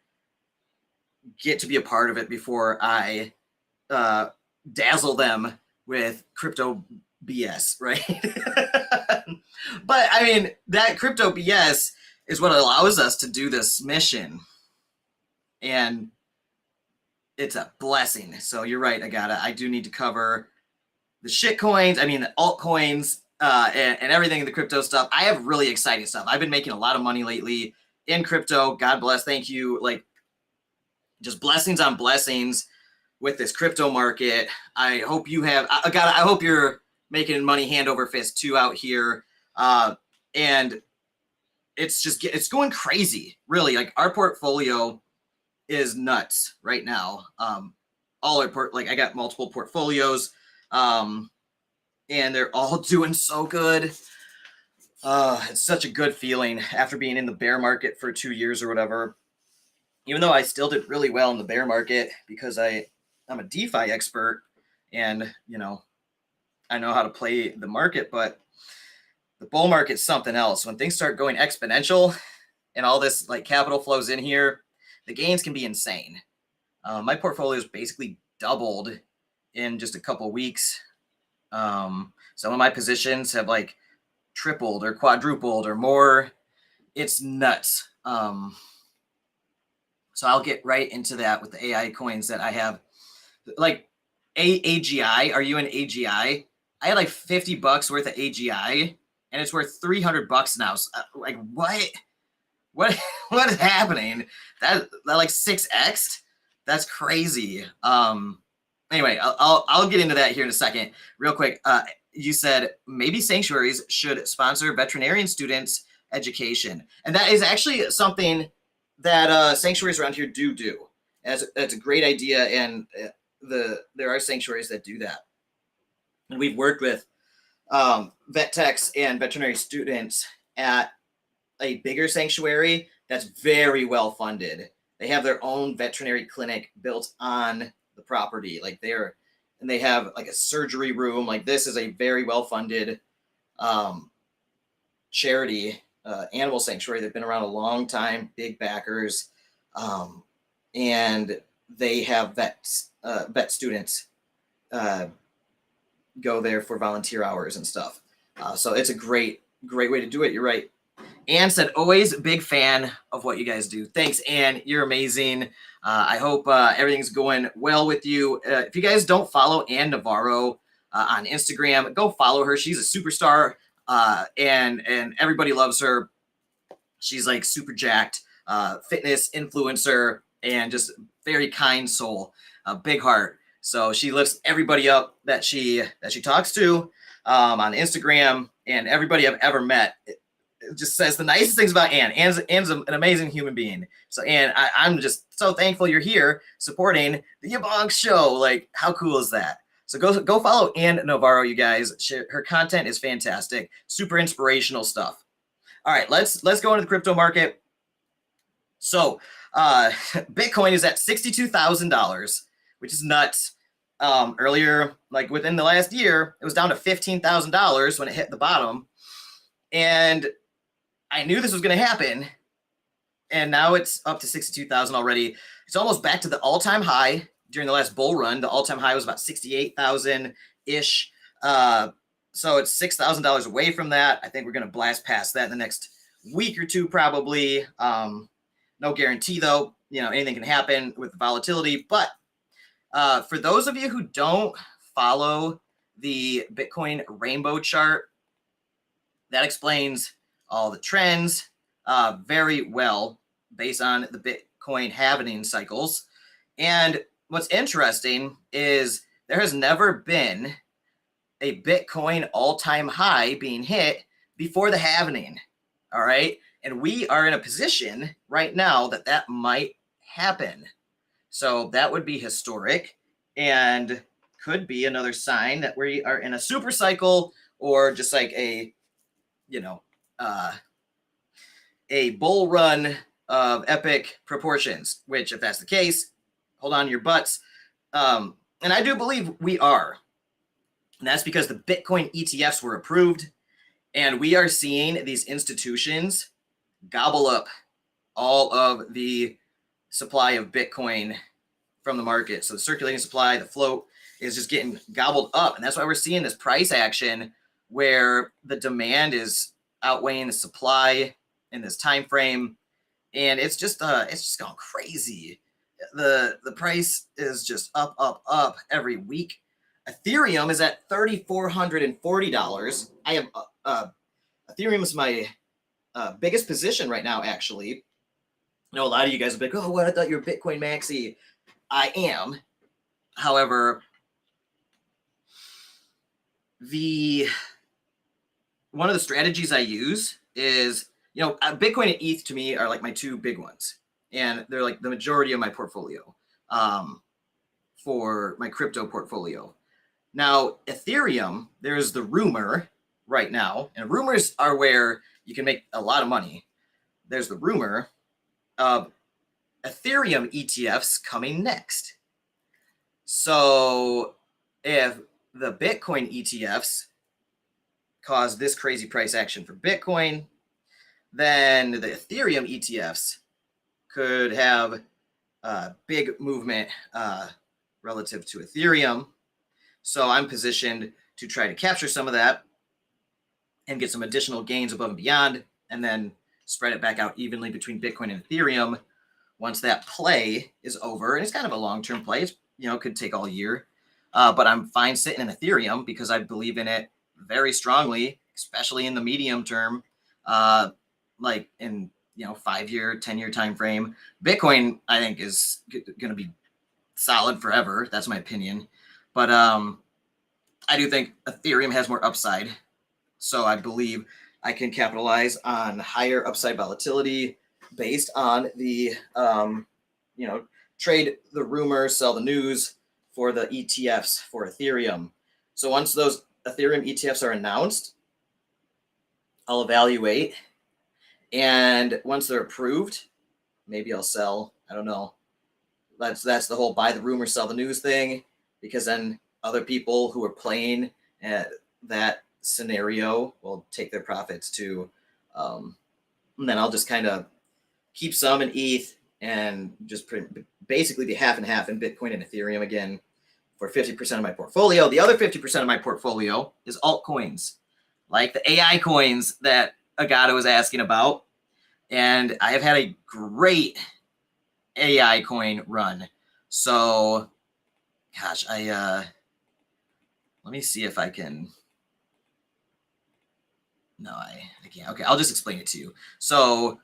get to be a part of it before I dazzle them with crypto BS, right? But I mean, that crypto BS is what allows us to do this mission. And it's a blessing. So you're right, I do need to cover the shit coins, I mean, the altcoins, and everything in the crypto stuff. I have really exciting stuff. I've been making a lot of money lately in crypto. God bless. Thank you. Like, just blessings on blessings with this crypto market. I hope you have, I hope you're making money hand over fist too out here. And it's going crazy, really. Like, our portfolio is nuts right now. All our like, I got multiple portfolios, and they're all doing so good. It's such a good feeling after being in the bear market for 2 years or whatever. Even though I still did really well in the bear market because I'm a DeFi expert and, you know, I know how to play the market, but the bull market's something else. When things start going exponential and all this like capital flows in here, the gains can be insane. My portfolio is basically doubled in just a couple weeks. Some of my positions have like tripled or quadrupled or more. It's nuts. So I'll get right into that with the AI coins that I have. Like AGI, are you an AGI? I had like $50 worth of AGI and it's worth $300 now. So, like, what is happening? That like 6x? That's crazy. Anyway, I'll get into that here in a second. Real quick, you said maybe sanctuaries should sponsor veterinarian students' education, and that is actually something that sanctuaries around here do. That's a great idea, and there are sanctuaries that do that, and we've worked with vet techs and veterinary students at a bigger sanctuary that's very well funded. They have their own veterinary clinic built on the property. Like they have like a surgery room. Like, this is a very well funded charity Animal Sanctuary. They've been around a long time, big backers, and they have vet students go there for volunteer hours and stuff. So it's a great way to do it. You're right. Ann said, always a big fan of what you guys do. Thanks, Ann. You're amazing. I hope everything's going well with you. If you guys don't follow Ann Navarro on Instagram, go follow her. She's a superstar, and everybody loves her. She's like super jacked, fitness influencer, and just very kind soul, a big heart. So she lifts everybody up that she talks to on Instagram, and everybody I've ever met it just says the nicest things about Ann. Ann's an amazing human being. So Ann, I'm just so thankful you're here supporting the YaBonks Show. Like, how cool is that? So go follow Ann Navarro, you guys. Her content is fantastic, super inspirational stuff. All right, let's go into the crypto market. So Bitcoin is at $62,000, which is nuts. Earlier, like within the last year, it was down to $15,000 when it hit the bottom. And I knew this was going to happen. And now it's up to 62,000 already. It's almost back to the all-time high during the last bull run. The all-time high was about 68,000-ish. So it's $6,000 away from that. I think we're going to blast past that in the next week or two, probably. No guarantee, though. You know, anything can happen with the volatility. But for those of you who don't follow the Bitcoin rainbow chart, that explains all the trends very well based on the Bitcoin halving cycles. And what's interesting is there has never been a Bitcoin all-time high being hit before the halving. All right. And we are in a position right now that might happen. So that would be historic and could be another sign that we are in a super cycle or just like a bull run of epic proportions, which if that's the case, hold on to your butts. And I do believe we are. And that's because the Bitcoin ETFs were approved and we are seeing these institutions gobble up all of the supply of Bitcoin from the market. So the circulating supply, the float is just getting gobbled up. And that's why we're seeing this price action where the demand is outweighing the supply in this time frame. And it's just gone crazy. The price is just up every week. Ethereum is at $3,440. I have Ethereum is my biggest position right now, actually. I know a lot of you guys will be like, oh, what? I thought you were Bitcoin maxi. I am. However, one of the strategies I use is, Bitcoin and ETH to me are like my two big ones. And they're like the majority of my portfolio for my crypto portfolio. Now, Ethereum, there's the rumor right now, and rumors are where you can make a lot of money. There's the rumor of Ethereum ETFs coming next. So if the Bitcoin ETFs cause this crazy price action for Bitcoin, then the Ethereum ETFs could have a big movement relative to Ethereum. So I'm positioned to try to capture some of that and get some additional gains above and beyond, and then spread it back out evenly between Bitcoin and Ethereum once that play is over. And it's kind of a long-term play. It's, could take all year. But I'm fine sitting in Ethereum because I believe in it very strongly, especially in the medium term, like in 5-year, 10-year time frame. Bitcoin, I think, is going to be solid forever. That's my opinion. But I do think Ethereum has more upside. So I believe I can capitalize on higher upside volatility based on the, trade the rumor, sell the news for the ETFs for Ethereum. So once those Ethereum ETFs are announced, I'll evaluate. And once they're approved, maybe I'll sell. I don't know. That's the whole buy the rumor, sell the news thing, because then other people who are playing that scenario will take their profits to And then I'll just kind of keep some in ETH and just basically be half and half in Bitcoin and Ethereum again for 50% of my portfolio. The other 50% of my portfolio is altcoins, like the AI coins that Elgato was asking about. And I have had a great AI coin run. So, gosh, let me see if I can. No, I can't. Okay, I'll just explain it to you. So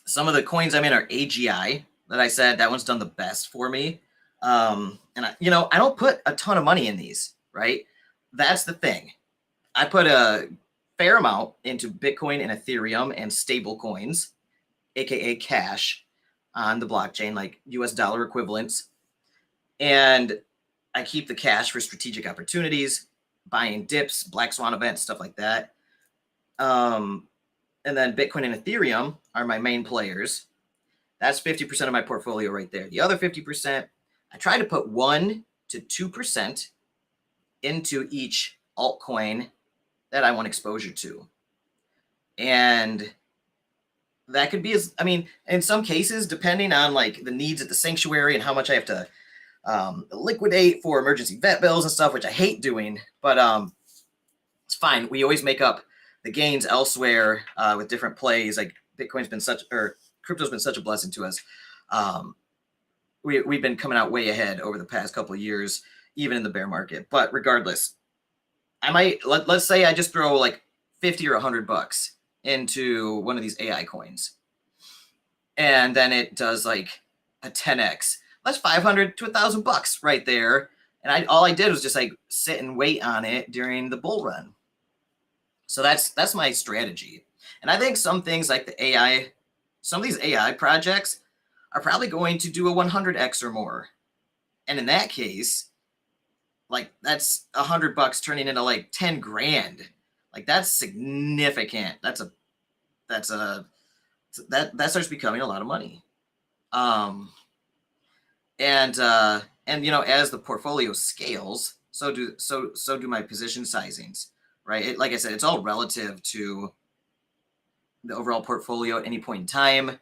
some of the coins I'm in are AGI that I said that one's done the best for me. And I don't put a ton of money in these, right? That's the thing. I put a fair amount into Bitcoin and Ethereum and stable coins, aka cash on the blockchain, like US dollar equivalents. And I keep the cash for strategic opportunities, buying dips, black swan events, stuff like that. And then Bitcoin and Ethereum are my main players. That's 50% of my portfolio right there. The other 50%, I try to put 1 to 2% into each altcoin that I want exposure to. And that could be, in some cases, depending on like the needs at the sanctuary and how much I have to liquidate for emergency vet bills and stuff, which I hate doing, but it's fine. We always make up the gains elsewhere with different plays. Like crypto's been such a blessing to us. We've been coming out way ahead over the past couple of years, even in the bear market. But regardless, I might let's say I just throw like $50 or $100 into one of these AI coins, and then it does like a 10x. That's $500 to $1,000 right there. And all I did was just like sit and wait on it during the bull run. So that's my strategy. And I think some things like the AI, some of these AI projects are probably going to do a 100x or more. And in that case, like that's $100 turning into like 10 grand. Like that's significant. That starts becoming a lot of money. And as the portfolio scales, so do my position sizings, right? Like I said, it's all relative to the overall portfolio at any point in time.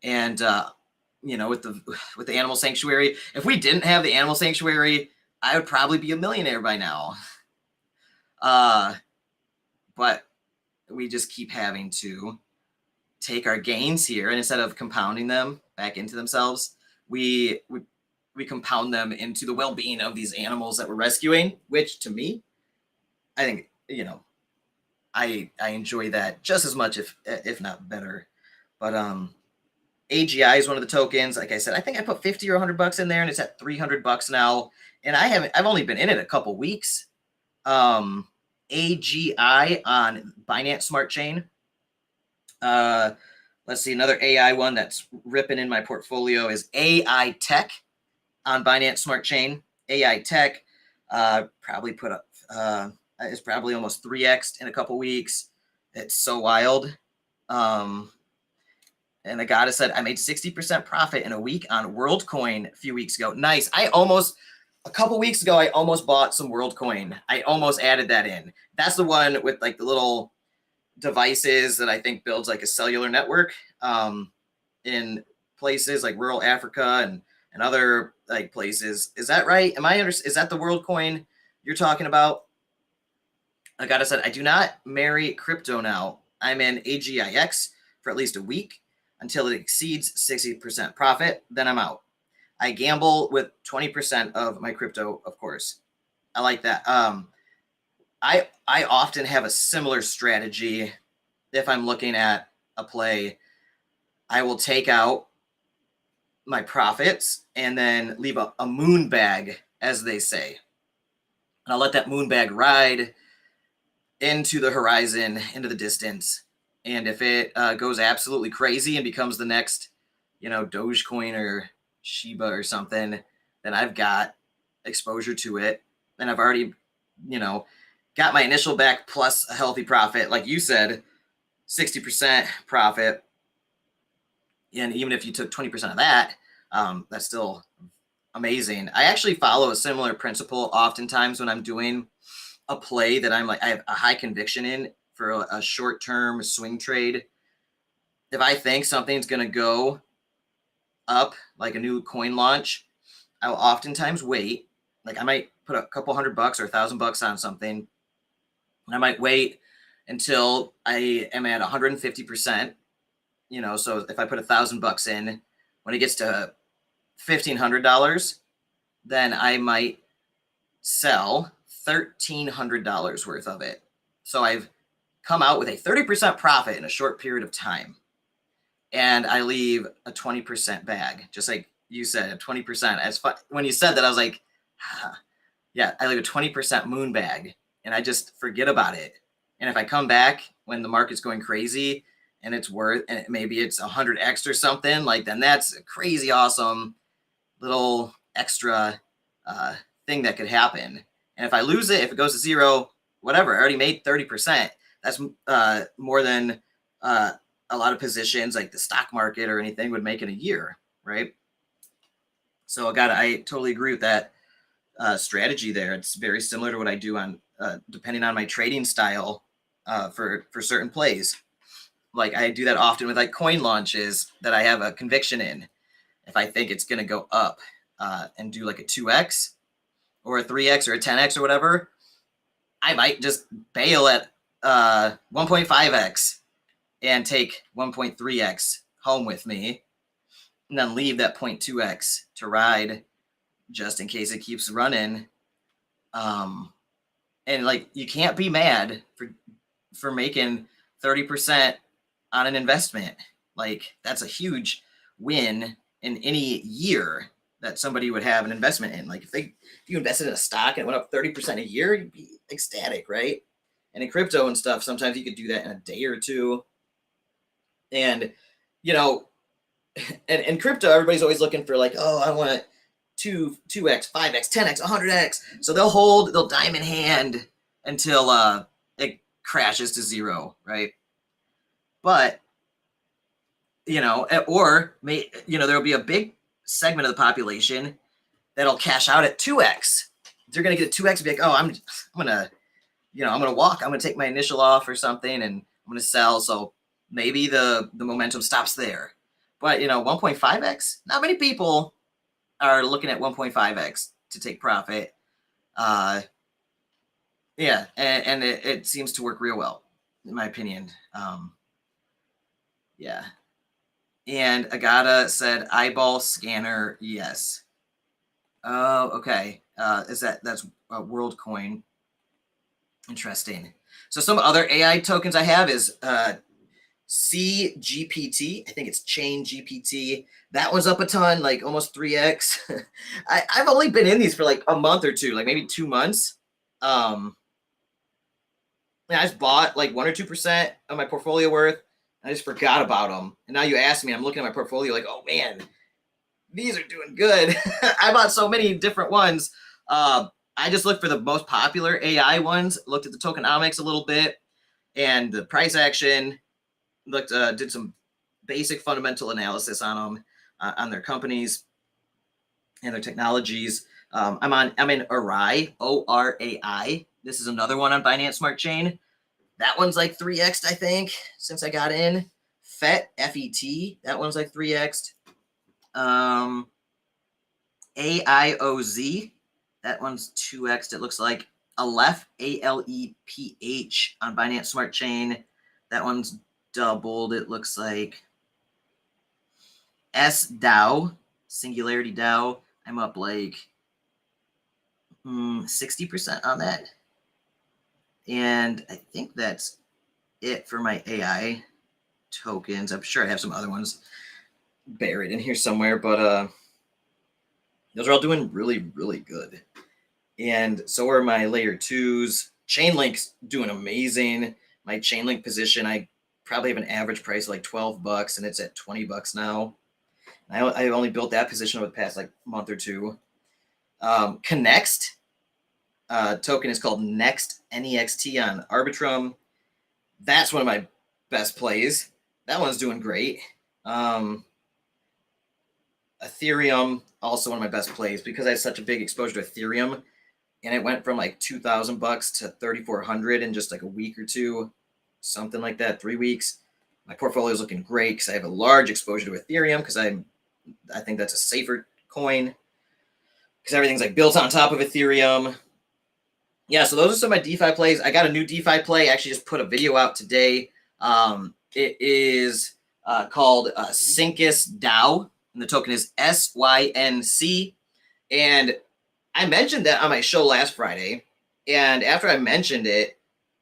And with the animal sanctuary, if we didn't have the animal sanctuary, I would probably be a millionaire by now. But we just keep having to take our gains here, and instead of compounding them back into themselves, we compound them into the well-being of these animals that we're rescuing, which to me, I think, I enjoy that just as much, if not better. But AGI is one of the tokens. Like I said, I think I put $50 or $100 in there, and it's at $300 now. And I've only been in it a couple weeks. AGI on Binance Smart Chain. Let's see, another AI one that's ripping in my portfolio is AI Tech on Binance Smart Chain. AI Tech probably put up, is probably almost 3x'd in a couple weeks. It's so wild. And the guy said, I made 60% profit in a week on WorldCoin a few weeks ago. Nice. A couple weeks ago, I almost bought some WorldCoin. I almost added that in. That's the one with like the little devices that I think builds like a cellular network in places like rural Africa and other like places. Is that right? Is that the WorldCoin you're talking about? Like I said, I do not marry crypto now. I'm in AGIX for at least a week until it exceeds 60% profit. Then I'm out. I gamble with 20% of my crypto, of course. I like that. I often have a similar strategy. If I'm looking at a play, I will take out my profits and then leave a moon bag, as they say. And I'll let that moon bag ride into the horizon, into the distance. And if it goes absolutely crazy and becomes the next, Dogecoin or Shiba or something, then I've got exposure to it. And I've already, got my initial back plus a healthy profit. Like you said, 60% profit. And even if you took 20% of that, that's still amazing. I actually follow a similar principle oftentimes when I'm doing a play that I have a high conviction in for a short-term swing trade. if I think something's going to go up, like a new coin launch, I'll oftentimes wait. Like I might put a couple $100 or $1,000 on something. And I might wait until I am at 150%, you know, so if I put $1,000 in, when it gets to $1,500, then I might sell $1,300 worth of it. So I've come out with a 30% profit in a short period of time. And I leave a 20% bag, just like you said, a 20%. As when you said that, I was like, yeah, I leave a 20% moon bag, and I just forget about it. And if I come back when the market's going crazy and it's worth, and maybe it's 100x or something, like then that's a crazy awesome little extra thing that could happen. And if I lose it, if it goes to zero, whatever, I already made 30%. That's more than a lot of positions like the stock market or anything would make in a year, right? So I totally agree with that strategy there. It's very similar to what I do on depending on my trading style for certain plays. Like I do that often with like coin launches that I have a conviction in. If I think it's going to go up and do like a 2x or a 3x or a 10x or whatever, I might just bail at 1.5x and take 1.3x home with me, and then leave that 0.2x to ride just in case it keeps running. And like you can't be mad for making 30% on an investment. Like that's a huge win in any year that somebody would have an investment in. Like if you invested in a stock and it went up 30% a year, you'd be ecstatic, right? And in crypto and stuff, sometimes you could do that in a day or two. And, you know, and in crypto, everybody's always looking for like, oh, I want 2x, 5x, 10x, 100x. So they'll diamond hand until it crashes to zero, right? But, you know, there'll be a big segment of the population that'll cash out at 2x. They're going to get 2x and be like, oh, I'm going to walk. I'm going to take my initial off or something and I'm going to sell. So maybe the momentum stops there. But, 1.5x, not many people are looking at 1.5x to take profit. Yeah, and it seems to work real well, in my opinion. Yeah. And Agata said eyeball scanner, yes. Oh, okay. That's a WorldCoin. Interesting. So some other AI tokens I have is CGPT. I think it's Chain GPT. That one's up a ton, like almost 3x. I've only been in these for like a month or two, like maybe 2 months. I just bought like 1 or 2% of my portfolio worth. I just forgot about them. And now you ask me, I'm looking at my portfolio like, oh man, these are doing good. I bought so many different ones. I just looked for the most popular AI ones, looked at the tokenomics a little bit and the price action, did some basic fundamental analysis on them, on their companies and their technologies. I'm in Orai, ORAI. This is another one on Binance Smart Chain. That one's like 3x'd, I think, since I got in. FET, FET, that one's like 3x'd. AIOZ, that one's 2x'd, it looks like. Aleph, ALEPH on Binance Smart Chain. That one's doubled, it looks like. SDAO, Singularity DAO, I'm up like 60% on that. And I think that's it for my AI tokens. I'm sure I have some other ones buried in here somewhere, but those are all doing really, really good. And so are my layer 2s. Chainlink's doing amazing. My Chainlink position, I probably have an average price of like $12 and it's at $20 now. I only built that position over the past like month or two. Connext token is called Next, NEXT on Arbitrum. That's one of my best plays. That one's doing great. Ethereum, also one of my best plays because I had such a big exposure to Ethereum, and it went from like $2,000 to $3,400 in just like a week or two, something like that, 3 weeks. My portfolio is looking great because I have a large exposure to Ethereum because I think that's a safer coin because everything's like built on top of Ethereum. Yeah, so those are some of my DeFi plays. I got a new DeFi play. I actually just put a video out today. It is called Syncus DAO, and the token is SYNC. And I mentioned that on my show last Friday, and after I mentioned it,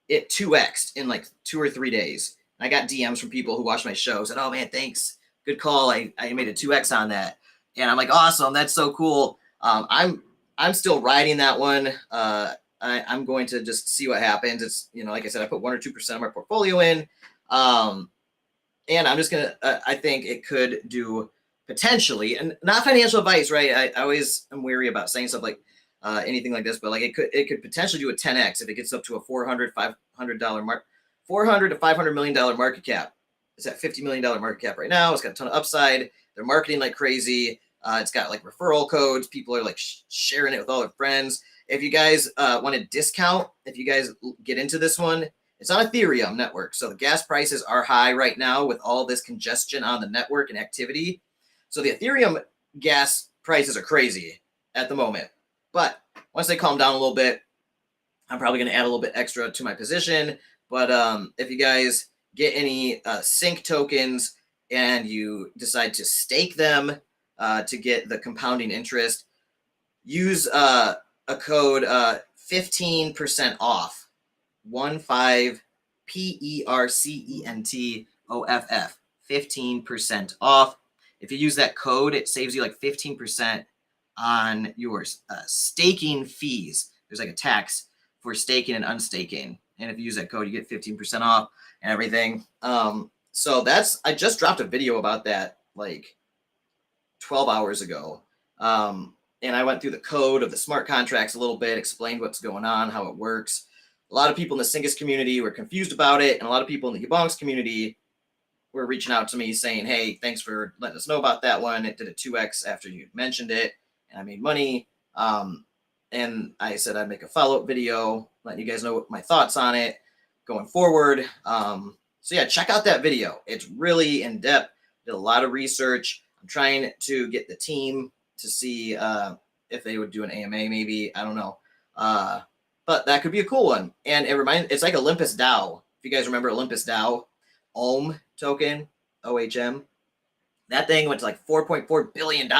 it 2x'd in like 2 or 3 days. I got DMs from people who watched my show, said, "Oh man, thanks, good call. I made a 2x on that," and I'm like, "Awesome, that's so cool." I'm still riding that one. I'm going to just see what happens. It's, like I said, I put 1 or 2% of my portfolio in, and I'm just gonna. I think it could do potentially, and not financial advice, right? I always am wary about saying stuff like anything like this, but like it could potentially do a 10x if it gets up to a $400 to $500 million market cap. It's at $50 million market cap right now. It's got a ton of upside. They're marketing like crazy. It's got like referral codes. People are like sharing it with all their friends. If you guys want a discount, if you guys get into this one, it's on Ethereum network. So the gas prices are high right now with all this congestion on the network and activity. So the Ethereum gas prices are crazy at the moment. But once they calm down a little bit, I'm probably going to add a little bit extra to my position. But if you guys get any sync tokens and you decide to stake them to get the compounding interest, use a code 15% off, 15 PERCENTOFF, 15% off. If you use that code, it saves you like 15% on your staking fees. There's like a tax for staking and unstaking. And if you use that code, you get 15% off and everything. So I just dropped a video about that like 12 hours ago. And I went through the code of the smart contracts a little bit, explained what's going on, how it works. A lot of people in the Syncus community were confused about it. And a lot of people in the YaBonks community were reaching out to me saying, "Hey, thanks for letting us know about that one. It did a 2x after you mentioned it, and I made money." And I said I'd make a follow-up video, letting you guys know what my thoughts on it going forward. So yeah, check out that video. It's really in-depth. Did a lot of research. I'm trying to get the team to see if they would do an AMA, maybe. I don't know. But that could be a cool one. And it's like Olympus DAO. If you guys remember Olympus DAO, OHM token, OHM. That thing went to like $4.4 billion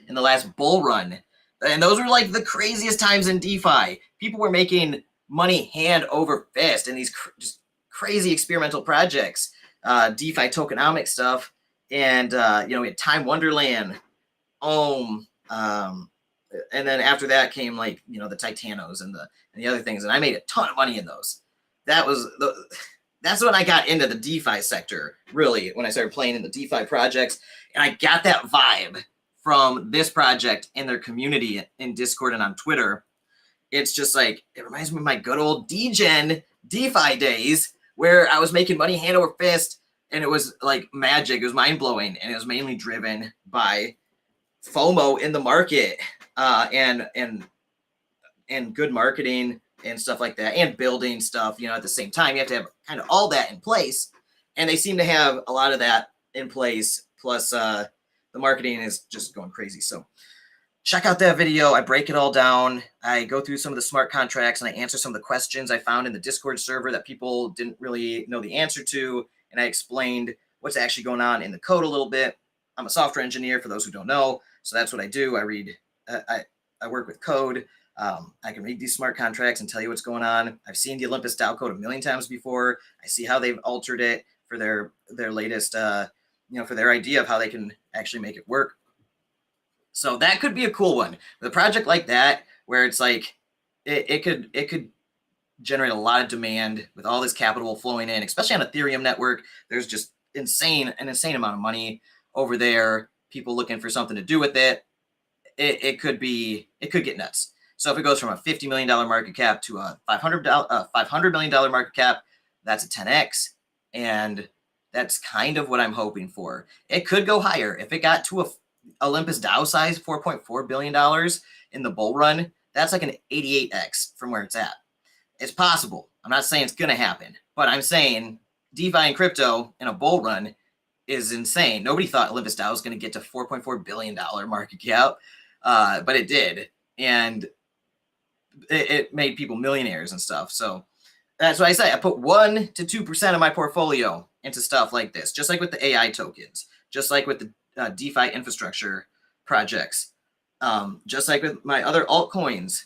in the last bull run. And those were like the craziest times in DeFi. People were making money hand over fist in these just crazy experimental projects, DeFi tokenomics stuff. And, we had Time Wonderland, OHM. And then after that came like, the Titanos and the other things. And I made a ton of money in those. That's when I got into the DeFi sector, really, when I started playing in the DeFi projects. And I got that vibe from this project in their community in Discord and on Twitter. It's just like, it reminds me of my good old DGen DeFi days where I was making money hand over fist and it was like magic. It was mind blowing. And it was mainly driven by FOMO in the market and good marketing and stuff like that, and building stuff, at the same time. You have to have kind of all that in place. And they seem to have a lot of that in place. Plus, the marketing is just going crazy. So check out that video. I break it all down. I go through some of the smart contracts and I answer some of the questions I found in the Discord server that people didn't really know the answer to. And I explained what's actually going on in the code a little bit. I'm a software engineer, for those who don't know. So that's what I do. I work with code. I can read these smart contracts and tell you what's going on. I've seen the Olympus DAO code a million times before. I see how they've altered it for their latest, for their idea of how they can actually make it work. So that could be a cool one. With a project like that, where it's like, it could generate a lot of demand with all this capital flowing in, especially on Ethereum network. There's just an insane amount of money over there. People looking for something to do with it. It could get nuts. So if it goes from a $50 million market cap to a $500 million market cap, that's a 10x. And that's kind of what I'm hoping for. It could go higher. If it got to a Olympus DAO size, $4.4 billion in the bull run, that's like an 88x from where it's at. It's possible. I'm not saying it's going to happen, but I'm saying DeFi and crypto in a bull run is insane. Nobody thought Olympus DAO was going to get to $4.4 billion market cap, but it did. And it made people millionaires and stuff. So that's why I say I put 1 to 2% of my portfolio into stuff like this, just like with the AI tokens, just like with the DeFi infrastructure projects, just like with my other altcoins.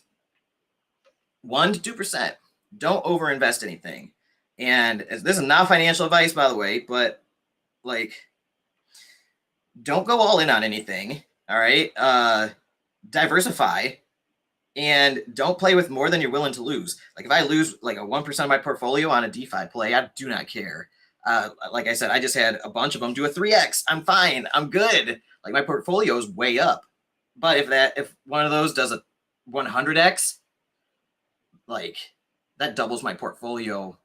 1 to 2%. Don't overinvest anything. And this is not financial advice, by the way, but like, don't go all in on anything. All right. Diversify and don't play with more than you're willing to lose. Like if I lose like a 1% of my portfolio on a DeFi play, I do not care. Like I said, I just had a bunch of them do a 3x. I'm fine. I'm good. Like my portfolio is way up. But if one of those does a 100x, like that doubles my portfolio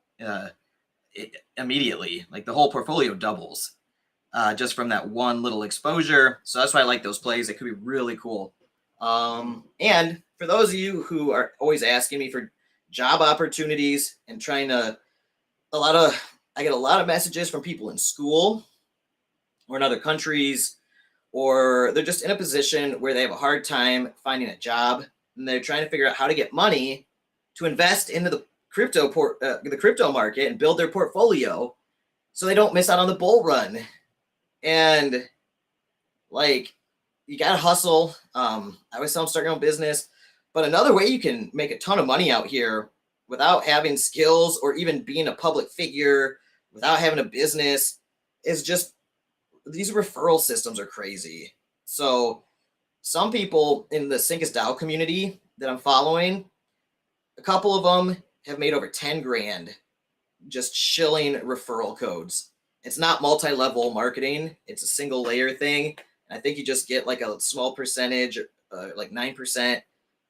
immediately. Like the whole portfolio doubles just from that one little exposure. So that's why I like those plays. It could be really cool. And for those of you who are always asking me for job opportunities and trying to, I get a lot of messages from people in school or in other countries, or they're just in a position where they have a hard time finding a job and they're trying to figure out how to get money to invest into the crypto market and build their portfolio so they don't miss out on the bull run. And like, you got to hustle. I always tell them start your own business, but another way you can make a ton of money out here without having skills or even being a public figure, without having a business, is just these referral systems are crazy. So some people in the Syncus DAO community that I'm following, a couple of them have made over 10 grand just shilling referral codes. It's not multi-level marketing. It's a single layer thing. And I think you just get like a small percentage, like 9%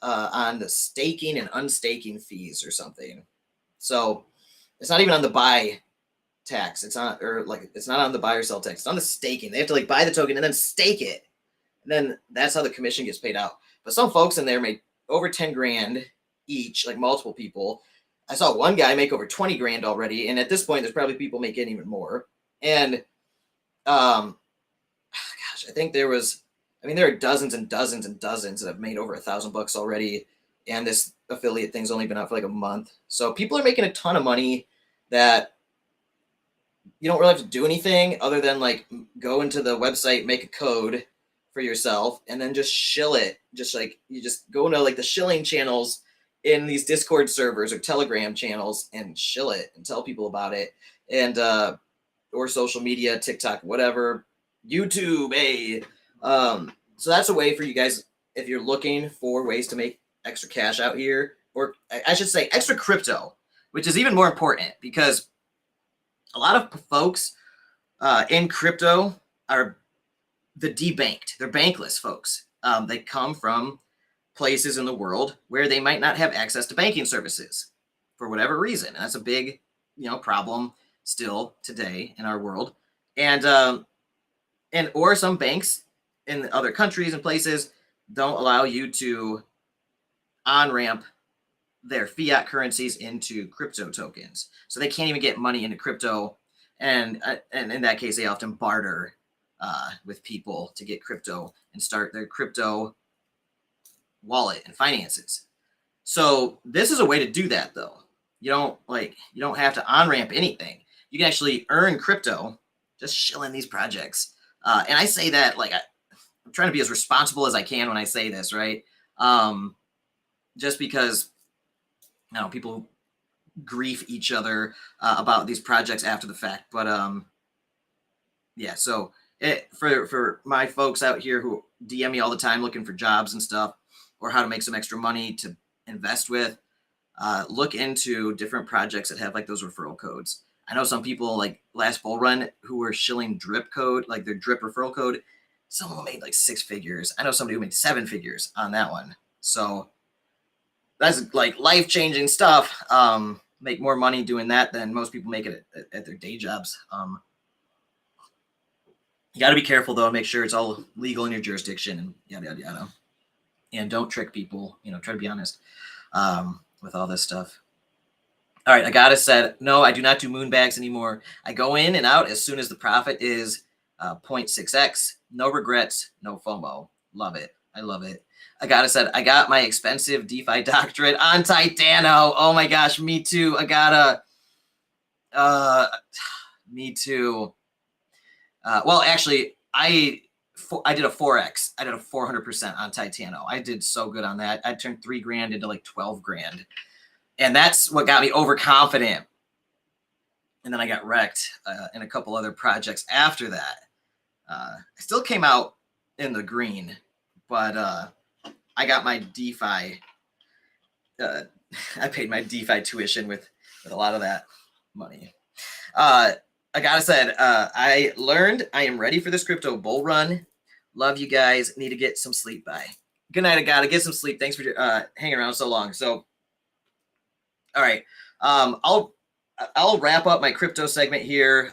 on the staking and unstaking fees or something. So it's not even on the buy tax. It's not, or like, it's not on the buy or sell tax. It's on the staking. They have to like buy the token and then stake it. And then that's how the commission gets paid out. But some folks in there make over 10 grand each, like multiple people. I saw one guy make over 20 grand already. And at this point, there's probably people making even more. And, gosh, I think there are dozens and dozens and dozens that have made over $1,000 already. And this affiliate thing's only been out for like a month. So people are making a ton of money that you don't really have to do anything other than like go into the website, make a code for yourself, and then just shill it. Just like you just go into like the shilling channels in these Discord servers or Telegram channels and shill it and tell people about it. And, or social media, TikTok, whatever, YouTube, hey. So that's a way for you guys, if you're looking for ways to make extra cash out here, or I should say extra crypto, which is even more important because a lot of folks in crypto are the debanked. They're bankless folks. They come from places in the world where they might not have access to banking services for whatever reason. And that's a big, problem still today in our world. And or some banks in other countries and places don't allow you to on-ramp their fiat currencies into crypto tokens. So they can't even get money into crypto. And in that case, they often barter with people to get crypto and start their crypto wallet and finances. So this is a way to do that, though. You don't have to on-ramp anything. You can actually earn crypto just shilling these projects. And I say that like I'm trying to be as responsible as I can when I say this, right? Just because people grief each other about these projects after the fact. But yeah, so for my folks out here who DM me all the time looking for jobs and stuff, or how to make some extra money to invest with, look into different projects that have like those referral codes. I know some people like last bull run who were shilling drip code, like their drip referral code. Someone made like 6 figures. I know somebody who made 7 figures on that one. So that's like life-changing stuff. Make more money doing that than most people make it at their day jobs. You got to be careful though, and make sure it's all legal in your jurisdiction and yada, yada, yada. And don't trick people, try to be honest with all this stuff. All right, Agata said, no, I do not do moon bags anymore. I go in and out as soon as the profit is 0.6x. No regrets, no FOMO. Love it. I love it. Agata said, I got my expensive DeFi doctorate on Titano. Oh my gosh, me too, Agata. Me too. Well, actually, I did a 4x. I did a 400% on Titano. I did so good on that. I turned $3,000 into like 12 grand. And that's what got me overconfident. And then I got wrecked in a couple other projects after that. I still came out in the green, but I got my DeFi. I paid my DeFi tuition with a lot of that money. Agata said, I learned I am ready for this crypto bull run. Love you guys. Need to get some sleep. Bye. Good night, Agata. Get some sleep. Thanks for hanging around so long. So, all right. I'll wrap up my crypto segment here.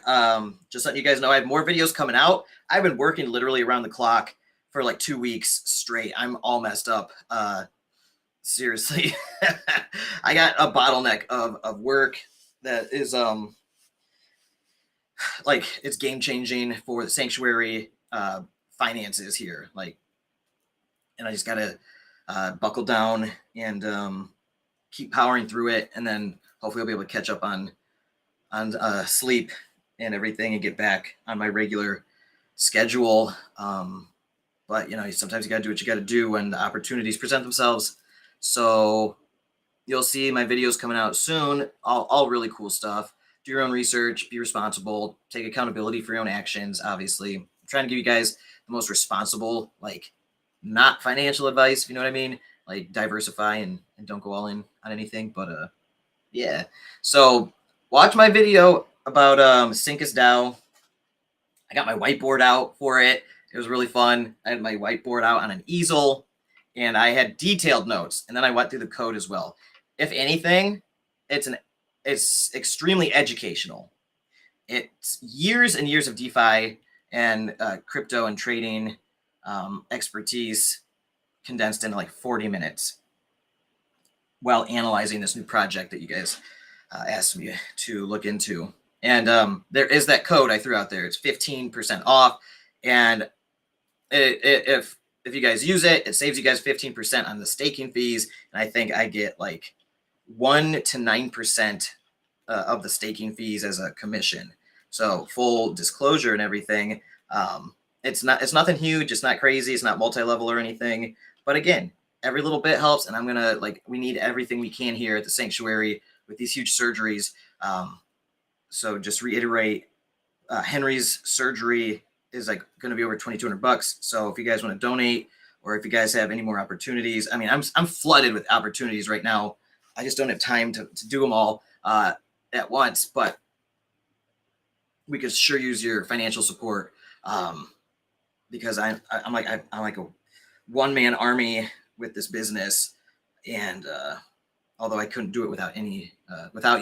Just letting you guys know I have more videos coming out. I've been working literally around the clock for like 2 weeks straight. I'm all messed up. Seriously. I got a bottleneck of work that is like it's game changing for the sanctuary finances here. Like, and I just gotta buckle down and keep powering through it, and then hopefully I'll be able to catch up on sleep and everything and get back on my regular schedule. But you know, sometimes you gotta do what you gotta do when the opportunities present themselves. So you'll see my videos coming out soon. All really cool stuff. Do your own research, be responsible, take accountability for your own actions. Obviously, I'm trying to give you guys the most responsible, like not financial advice, if you know what I mean. Like diversify and don't go all in on anything. But yeah. So watch my video about Syncus DAO. I got my whiteboard out for it. It was really fun. I had my whiteboard out on an easel, and I had detailed notes, and then I went through the code as well. If anything, it's extremely educational. It's years and years of DeFi and crypto and trading expertise condensed into like 40 minutes while analyzing this new project that you guys asked me to look into. And there is that code I threw out there. It's 15% off. And if you guys use it, it saves you guys 15% on the staking fees. And I think I get like 1 to 9% of the staking fees as a commission. So full disclosure and everything. It's nothing huge. It's not crazy. It's not multi-level or anything. But again, every little bit helps. And I'm going to we need everything we can here at the sanctuary with these huge surgeries. So just reiterate, Henry's surgery is like going to be over $2,200. So if you guys want to donate, or if you guys have any more opportunities, I mean, I'm flooded with opportunities right now. I just don't have time to do them all at once, but we could sure use your financial support because I'm like a one-man army with this business, and although I couldn't do it without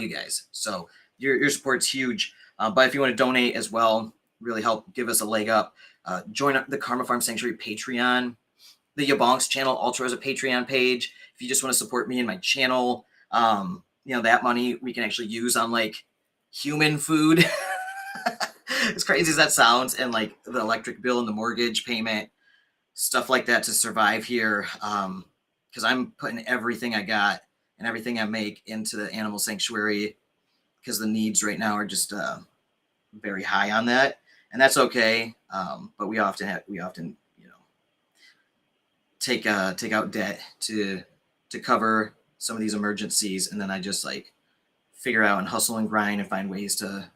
you guys, so your support's huge. But if you want to donate as well, really help give us a leg up. Join the Karma Farm Sanctuary Patreon. The YaBonks channel also has a Patreon page. If you just want to support me and my channel, that money we can actually use on like human food. As crazy as that sounds, and like the electric bill and the mortgage payment, stuff like that to survive here. Because I'm putting everything I got and everything I make into the animal sanctuary, because the needs right now are just very high on that, and that's okay. But we often take out debt to cover some of these emergencies, and then I just like figure out and hustle and grind and find ways to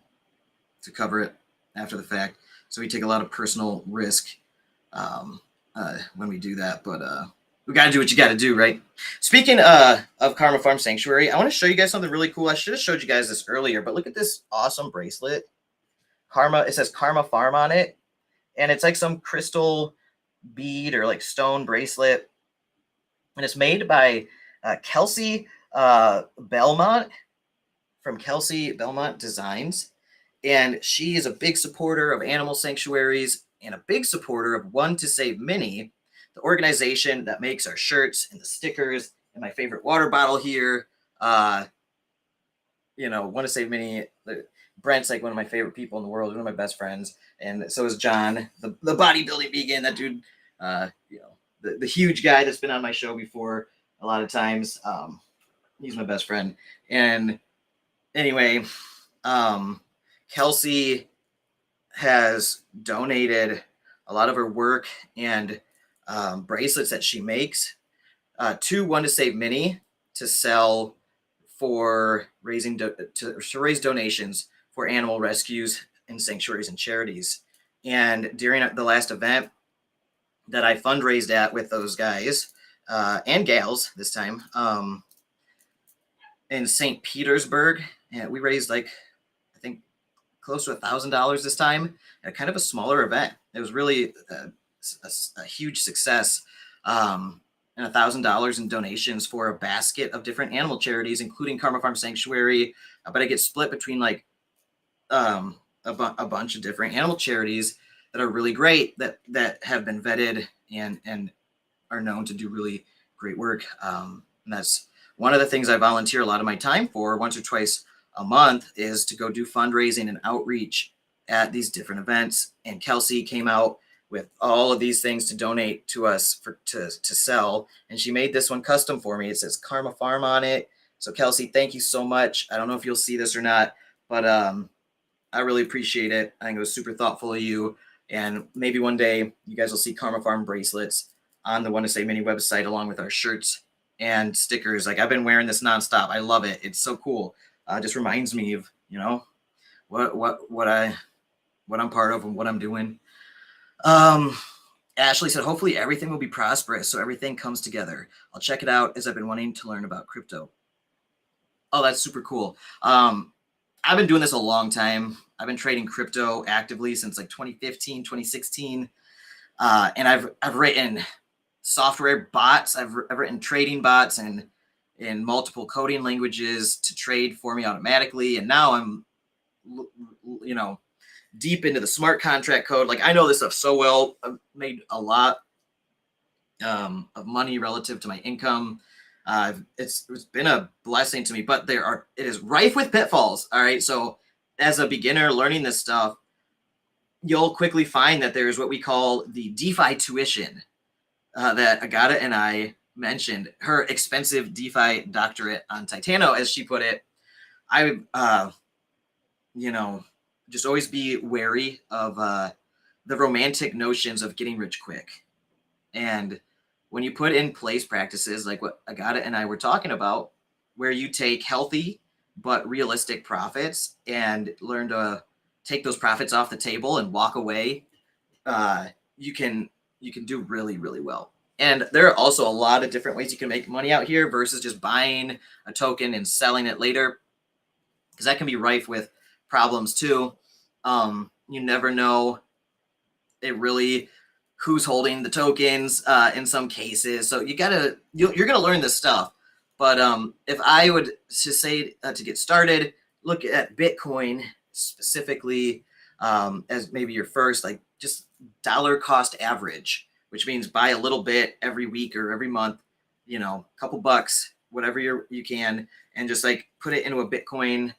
cover it after the fact. So we take a lot of personal risk when we do that, but we got to do what you got to do, right? Speaking of Karma Farm Sanctuary, I want to show you guys something really cool. I should have showed you guys this earlier, but look at this awesome bracelet. It says Karma Farm on it, and it's like some crystal bead or like stone bracelet, and it's made by Kelsey Belmont from Kelsey Belmont Designs, and she is a big supporter of animal sanctuaries and a big supporter of One to Save Mini, the organization that makes our shirts and the stickers and my favorite water bottle here. Want to Save Mini. Brent's like one of my favorite people in the world, one of my best friends, and so is John, the bodybuilding vegan. That dude, the huge guy that's been on my show before a lot of times. He's my best friend. And anyway, Kelsey has donated a lot of her work and bracelets that she makes to One to Save Mini to sell for raising to raise donations for animal rescues and sanctuaries and charities. And during the last event that I fundraised at with those guys and gals this time in St. Petersburg, and we raised like, I think, close to $1,000 this time at kind of a smaller event. It was really a huge success. And $1,000 in donations for a basket of different animal charities, including Karma Farm Sanctuary. But it gets split between like a bunch of different animal charities that are really great, that have been vetted and are known to do really great work. And that's one of the things I volunteer a lot of my time for once or twice a month, is to go do fundraising and outreach at these different events. And Kelsey came out with all of these things to donate to us to sell. And she made this one custom for me. It says Karma Farm on it. So Kelsey, thank you so much. I don't know if you'll see this or not, but I really appreciate it. I think it was super thoughtful of you. And maybe one day you guys will see Karma Farm bracelets on the One to Save Mini website, along with our shirts and stickers. Like, I've been wearing this nonstop. I love it. It's so cool. Just reminds me of, what I'm part of and what I'm doing. Ashley said, hopefully everything will be prosperous, so everything comes together. I'll check it out, as I've been wanting to learn about crypto. Oh, that's super cool. I've been doing this a long time. I've been trading crypto actively since like 2015, 2016. And I've written software bots. I've written trading bots and in multiple coding languages to trade for me automatically. And now I'm, deep into the smart contract code. Like, I know this stuff so well. I've made a lot of money relative to my income. It's been a blessing to me, but it is rife with pitfalls. All right. So as a beginner learning this stuff, you'll quickly find that there's what we call the DeFi tuition that Agata and I mentioned, her expensive DeFi doctorate on Titano, as she put it. I, just always be wary of the romantic notions of getting rich quick. And when you put in place practices like what Agata and I were talking about, where you take healthy but realistic profits and learn to take those profits off the table and walk away, you can do really, really well. And there are also a lot of different ways you can make money out here versus just buying a token and selling it later, because that can be rife with problems too. You never know who's holding the tokens in some cases. So you're gonna learn this stuff. But if I would just say to get started, look at Bitcoin specifically as maybe your first, like, just dollar cost average, which means buy a little bit every week or every month, a couple bucks, whatever you can, and just like put it into a Bitcoin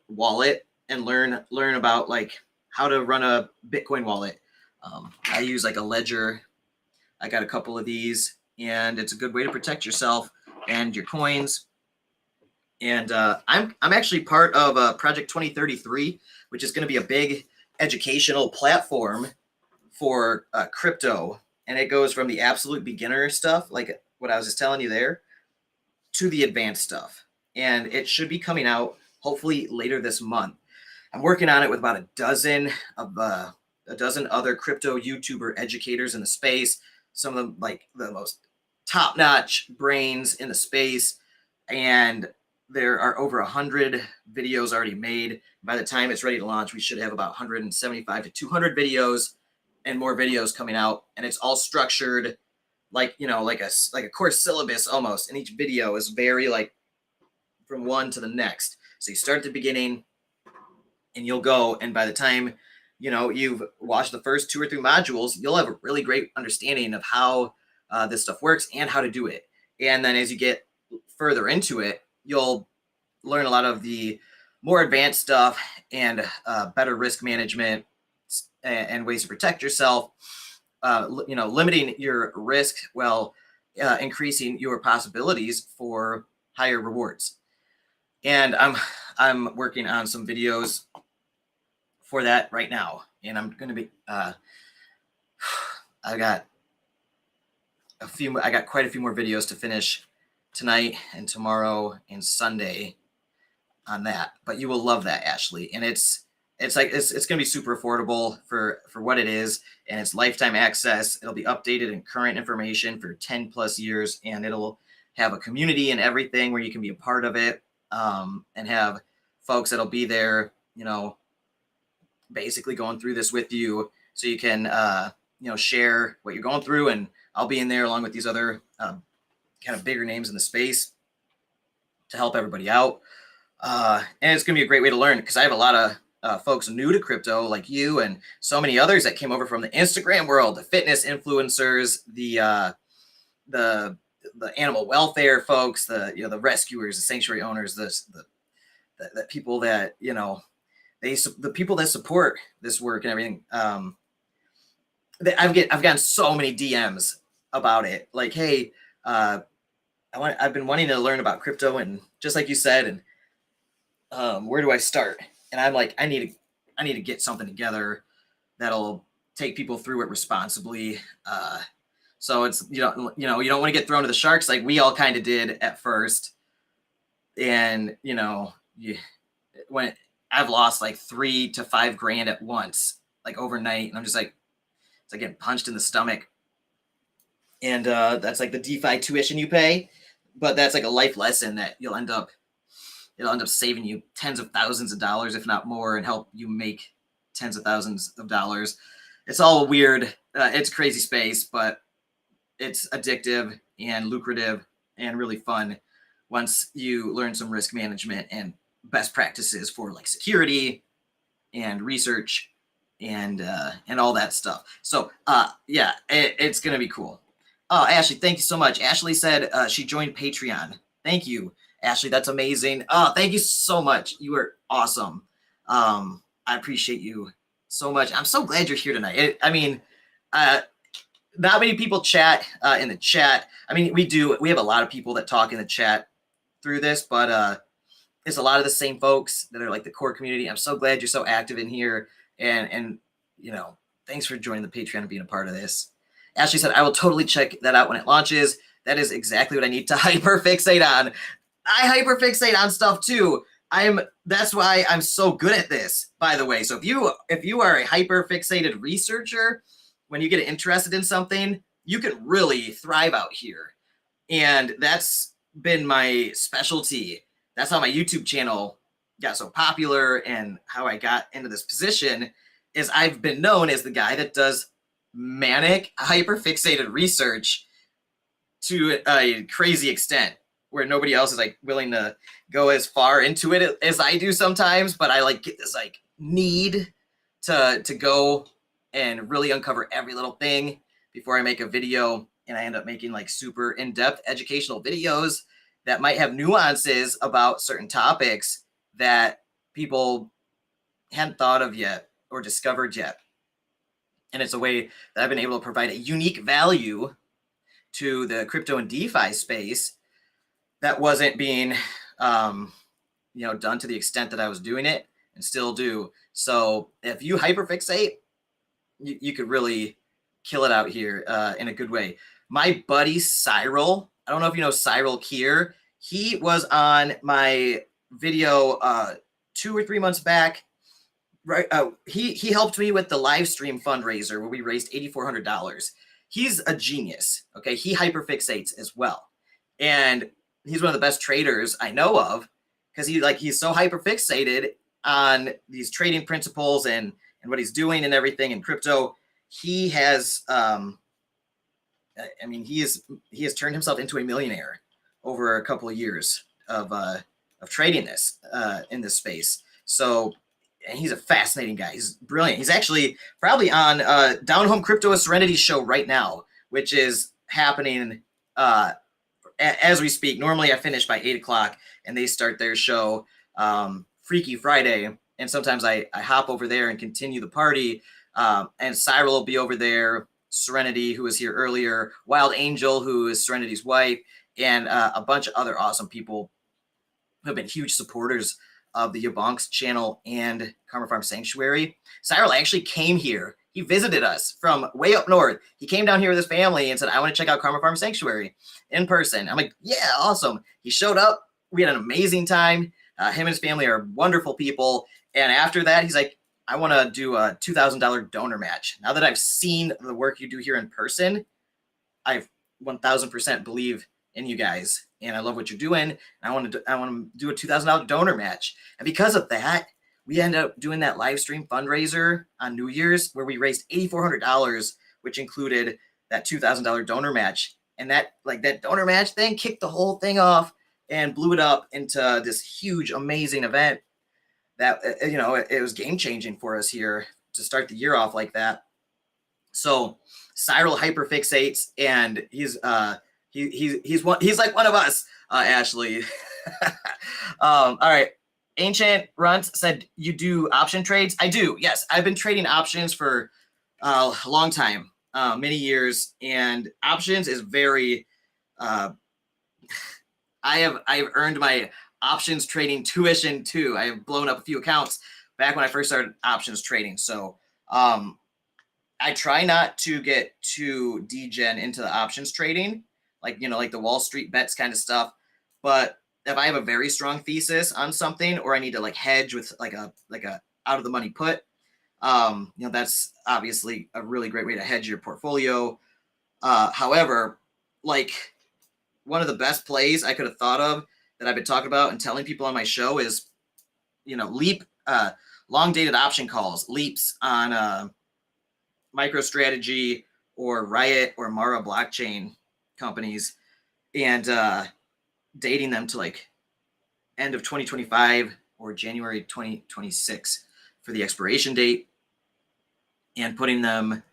wallet and learn about like how to run a Bitcoin wallet. I use like a ledger. I got a couple of these, and it's a good way to protect yourself and your coins. And I'm actually part of Project 2033, which is going to be a big educational platform for crypto. And it goes from the absolute beginner stuff, like what I was just telling you there, to the advanced stuff. And it should be coming out hopefully later this month. I'm working on it with about a dozen other crypto YouTuber educators in the space. Some of them like the most top-notch brains in the space. And there are over 100 videos already made. By the time it's ready to launch, we should have about 175 to 200 videos and more videos coming out. And it's all structured like a course syllabus almost. And each video is very like from one to the next. So you start at the beginning and you'll go. And by the time, you've watched the first 2 or 3 modules, you'll have a really great understanding of how this stuff works and how to do it. And then as you get further into it, you'll learn a lot of the more advanced stuff and better risk management and ways to protect yourself, limiting your risk while increasing your possibilities for higher rewards. And I'm working on some videos for that right now, and I'm going to be I got quite a few more videos to finish tonight and tomorrow and Sunday on that. But you will love that, Ashley. And it's going to be super affordable for what it is, and it's lifetime access. It'll be updated and current information for 10 plus years, and it'll have a community and everything where you can be a part of it, and have folks that'll be there, basically going through this with you, so you can share what you're going through, and I'll be in there along with these other kind of bigger names in the space to help everybody out. And it's going to be a great way to learn, because I have a lot of folks new to crypto like you and so many others that came over from the Instagram world, the fitness influencers, the animal welfare folks, the rescuers, the sanctuary owners, the people that, the people that support this work and everything. I've gotten so many DMs about it. Like, hey, I've been wanting to learn about crypto, and just like you said, and where do I start? And I'm like, I need to get something together that'll take people through it responsibly. So it's, you don't want to get thrown to the sharks like we all kind of did at first. And, when I've lost like $3,000 to $5,000 at once, like overnight, and I'm just like, it's like getting punched in the stomach. And that's like the DeFi tuition you pay, but that's like a life lesson that it'll end up saving you tens of thousands of dollars, if not more, and help you make tens of thousands of dollars. It's all weird. It's crazy space, but it's addictive and lucrative and really fun once you learn some risk management and best practices for like security and research and all that stuff. So it's gonna be cool. Oh, Ashley, thank you so much. Ashley said she joined Patreon. Thank you, Ashley. That's amazing. Oh, thank you so much. You are awesome. I appreciate you so much. I'm so glad you're here tonight. Not many people chat in the chat. I mean, we have a lot of people that talk in the chat through this, but it's a lot of the same folks that are like the core community. I'm so glad you're so active in here, and thanks for joining the Patreon and being a part of this. Ashley said, I will totally check that out when it launches. That is exactly what I need to hyperfixate on. I hyperfixate on stuff too. That's why I'm so good at this, by the way. So if you are a hyperfixated researcher, when you get interested in something, you can really thrive out here. And that's been my specialty. That's how my YouTube channel got so popular, and how I got into this position is I've been known as the guy that does manic hyperfixated research to a crazy extent where nobody else is like willing to go as far into it as I do sometimes. But I like get this like need to go and really uncover every little thing before I make a video. And I end up making like super in-depth educational videos that might have nuances about certain topics that people hadn't thought of yet or discovered yet. And it's a way that I've been able to provide a unique value to the crypto and DeFi space that wasn't being, done to the extent that I was doing it and still do. So if you hyperfixate, you could really kill it out here in a good way. My buddy Cyril, I don't know if you know Cyril Kier. He was on my video 2 or 3 months back. Right, he helped me with the Livestream fundraiser where we raised $8,400. He's a genius. Okay, he hyperfixates as well, and he's one of the best traders I know of because he's so hyperfixated on these trading principles and what he's doing and everything in crypto. He has, he has turned himself into a millionaire over a couple of years of trading this in this space. So. And he's a fascinating guy. He's brilliant. He's actually probably on Down Home Crypto Serenity show right now, which is happening as we speak. Normally I finish by 8 o'clock and they start their show Freaky Friday. And sometimes I hop over there and continue the party. And Cyril will be over there, Serenity, who was here earlier, Wild Angel, who is Serenity's wife, and a bunch of other awesome people who have been huge supporters of the YaBonks channel and Karma Farm Sanctuary. Cyril actually came here. He visited us from way up north. He came down here with his family and said, I want to check out Karma Farm Sanctuary in person. I'm like, yeah, awesome. He showed up. We had an amazing time. Him and his family are wonderful people. And after that, he's like, I want to do a $2,000 donor match. Now that I've seen the work you do here in person, I 1000% believe in you guys, and I love what you're doing. And I want to do a $2,000 donor match. And because of that, we ended up doing that live stream fundraiser on New Year's where we raised $8,400, which included that $2,000 donor match. And that donor match thing kicked the whole thing off and blew it up into this huge, amazing event that, it was game changing for us here to start the year off like that. So Cyril hyperfixates, and he's like one of us, Ashley. All right. Ancient Runt said, you do option trades? I do. Yes. I've been trading options for a long time, many years, and options is very, I've earned my options trading tuition too. I have blown up a few accounts back when I first started options trading. So, I try not to get too degen into the options trading, like the Wall Street bets kind of stuff. But if I have a very strong thesis on something, or I need to like hedge with like a out of the money put, that's obviously a really great way to hedge your portfolio. However, like one of the best plays I could have thought of that I've been talking about and telling people on my show is, leap, long dated option calls, leaps on MicroStrategy or Riot or Mara blockchain companies, and dating them to like end of 2025 or January 2026 for the expiration date, and putting them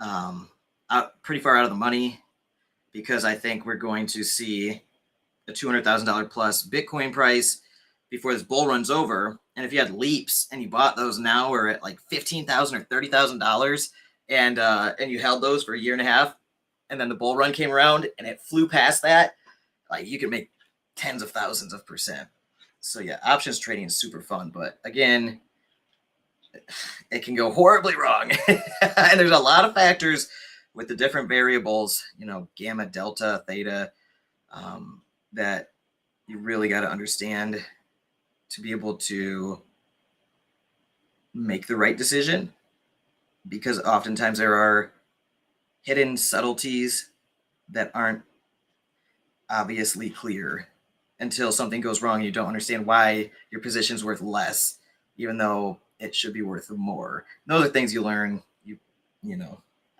out pretty far out of the money, because I think we're going to see a $200,000 plus Bitcoin price before this bull runs over. And if you had leaps and you bought those now, or at like $15,000 or $30,000, and you held those for a year and a half, and then the bull run came around and it flew past that, like you could make tens of thousands of %. So yeah, options trading is super fun, but again, it can go horribly wrong. And there's a lot of factors with the different variables, gamma, delta, theta, that you really got to understand to be able to make the right decision, because oftentimes there are hidden subtleties that aren't obviously clear until something goes wrong. You don't understand why your position's worth less, even though it should be worth more. And those are things you learn.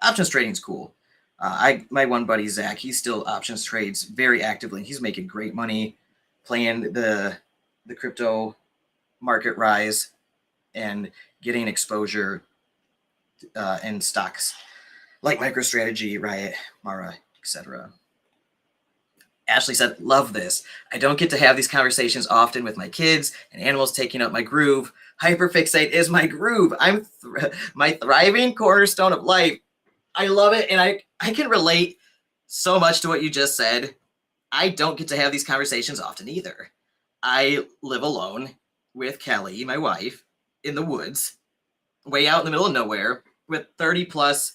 Options trading is cool. My one buddy, Zach, he still options trades very actively. He's making great money playing the crypto market rise and getting exposure in stocks like MicroStrategy, Riot, Mara, etc. Ashley said, love this. I don't get to have these conversations often with my kids and animals taking up my groove. Hyperfixate is my groove. I'm my thriving cornerstone of life. I love it. And I can relate so much to what you just said. I don't get to have these conversations often either. I live alone with Kelly, my wife, in the woods, way out in the middle of nowhere, with 30 plus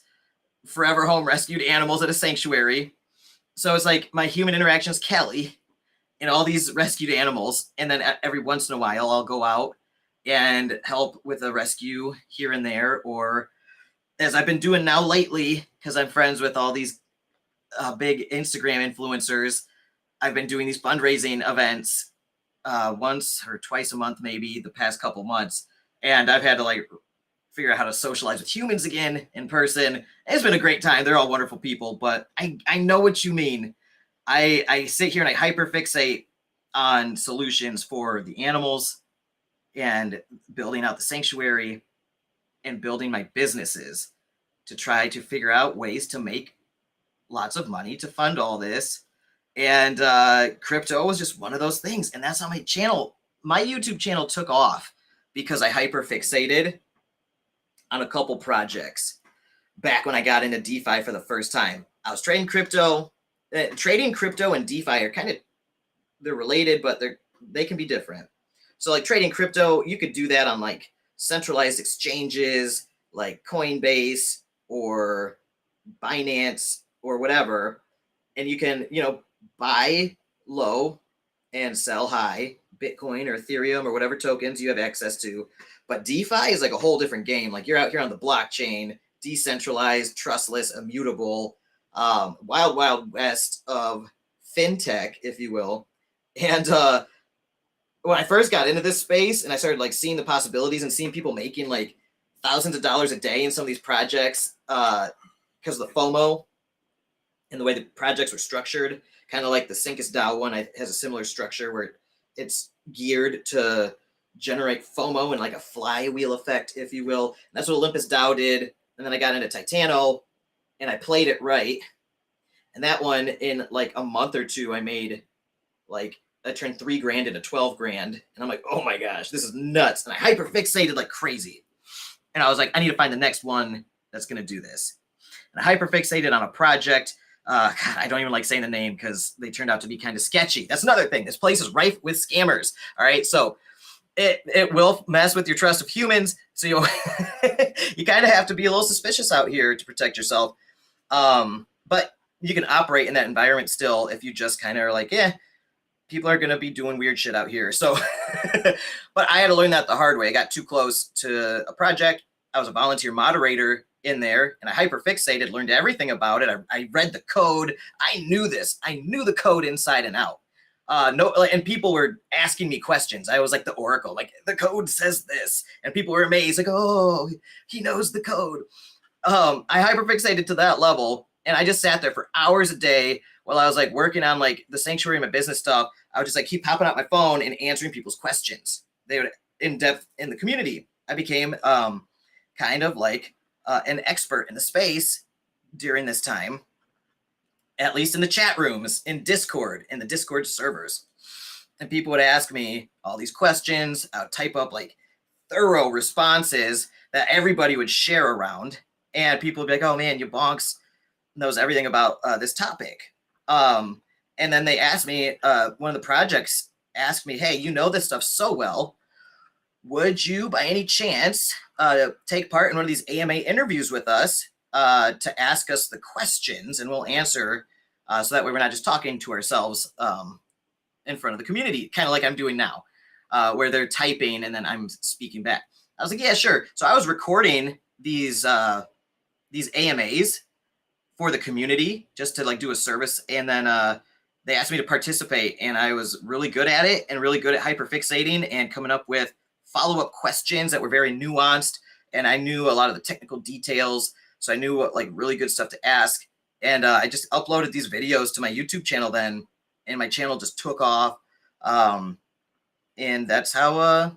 forever home rescued animals at a sanctuary. So it's like my human interaction is Kelly and all these rescued animals. And then every once in a while, I'll go out and help with a rescue here and there. Or as I've been doing now lately, because I'm friends with all these big Instagram influencers, I've been doing these fundraising events once or twice a month, maybe the past couple months. And I've had to figure out how to socialize with humans again in person. It's been a great time. They're all wonderful people, but I know what you mean. I sit here and I hyperfixate on solutions for the animals and building out the sanctuary and building my businesses to try to figure out ways to make lots of money to fund all this. And crypto was just one of those things. And that's how my YouTube channel took off, because I hyper fixated on a couple projects back when I got into DeFi for the first time. I was trading crypto. Trading crypto and DeFi are they're related, but they can be different. So like trading crypto, you could do that on like centralized exchanges like Coinbase or Binance or whatever. And you can, buy low and sell high Bitcoin or Ethereum or whatever tokens you have access to. But DeFi is like a whole different game. Like you're out here on the blockchain, decentralized, trustless, immutable, wild, wild west of fintech, if you will. And when I first got into this space and I started like seeing the possibilities and seeing people making like thousands of dollars a day in some of these projects because of the FOMO and the way the projects were structured, kind of like the Syncus DAO one has a similar structure where it's geared to generate FOMO and like a flywheel effect, if you will. And that's what Olympus DAO did. And then I got into Titano and I played it right. And that one, in like a month or two, I turned $3,000 into 12 grand. And I'm like, oh my gosh, this is nuts. And I hyper fixated like crazy. And I was like, I need to find the next one that's going to do this. And I hyper fixated on a project. God, I don't even like saying the name because they turned out to be kind of sketchy. That's another thing. This place is rife with scammers. All right. So it will mess with your trust of humans. So you kind of have to be a little suspicious out here to protect yourself. But you can operate in that environment still if you just kind of are like, yeah, people are going to be doing weird shit out here. So, but I had to learn that the hard way. I got too close to a project. I was a volunteer moderator in there and I hyper fixated, learned everything about it. I read the code. I knew this. I knew the code inside and out. And people were asking me questions. I was like the oracle, like the code says this, and people were amazed, like, oh, he knows the code. I hyper fixated to that level, and I just sat there for hours a day while I was like working on like the sanctuary and my business stuff. I would just like keep popping out my phone and answering people's questions. They would in depth in the community. I became kind of like an expert in the space during this time, at least in the chat rooms, in Discord, in the Discord servers. And people would ask me all these questions. I would type up like thorough responses that everybody would share around. And people would be like, oh man, YaBonks knows everything about this topic. And then they asked me, one of the projects asked me, hey, you know this stuff so well. Would you, by any chance, take part in one of these AMA interviews with us to ask us the questions, and we'll answer so that way we're not just talking to ourselves in front of the community, kind of like I'm doing now, where they're typing and then I'm speaking back. I was like, yeah, sure. So I was recording these AMAs for the community just to like do a service, and then they asked me to participate, and I was really good at it and really good at hyperfixating and coming up with follow-up questions that were very nuanced, and I knew a lot of the technical details, so I knew what like really good stuff to ask. And I just uploaded these videos to my YouTube channel then, and my channel just took off. And that's how I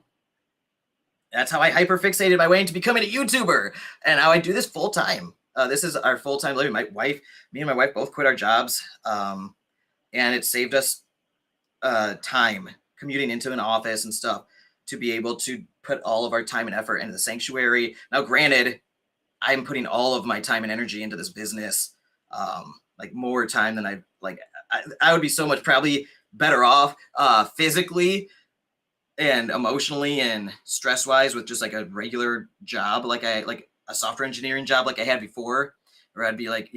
hyperfixated my way into becoming a YouTuber, and how I do this full time. This is our full-time living. Me and my wife both quit our jobs, and it saved us time commuting into an office and stuff to be able to put all of our time and effort into the sanctuary. Now, granted, I'm putting all of my time and energy into this business, like more time than I would be so much probably better off physically and emotionally and stress wise with just like a regular job, like a software engineering job like I had before, where I'd be like,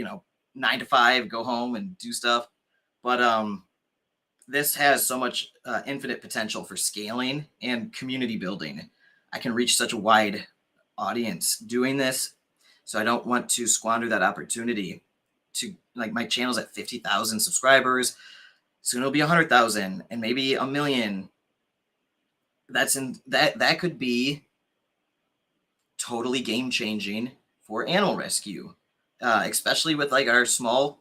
9 to 5, go home and do stuff. But this has so much infinite potential for scaling and community building. I can reach such a wide audience doing this. So I don't want to squander that opportunity to, like, my channel's at 50,000 subscribers. Soon it'll be 100,000 and maybe 1 million. That could be totally game changing for animal rescue, especially with like our small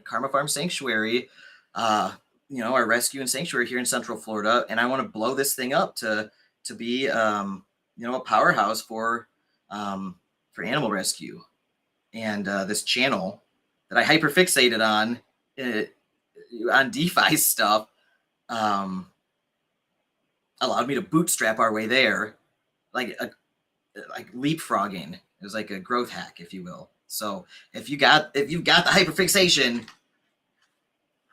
Karma Farm Sanctuary, our rescue and sanctuary here in Central Florida. And I want to blow this thing up to be, a powerhouse for animal rescue. And this channel that I hyperfixated on, on DeFi stuff allowed me to bootstrap our way there, like leapfrogging. It was like a growth hack, if you will. So if you've got the hyperfixation,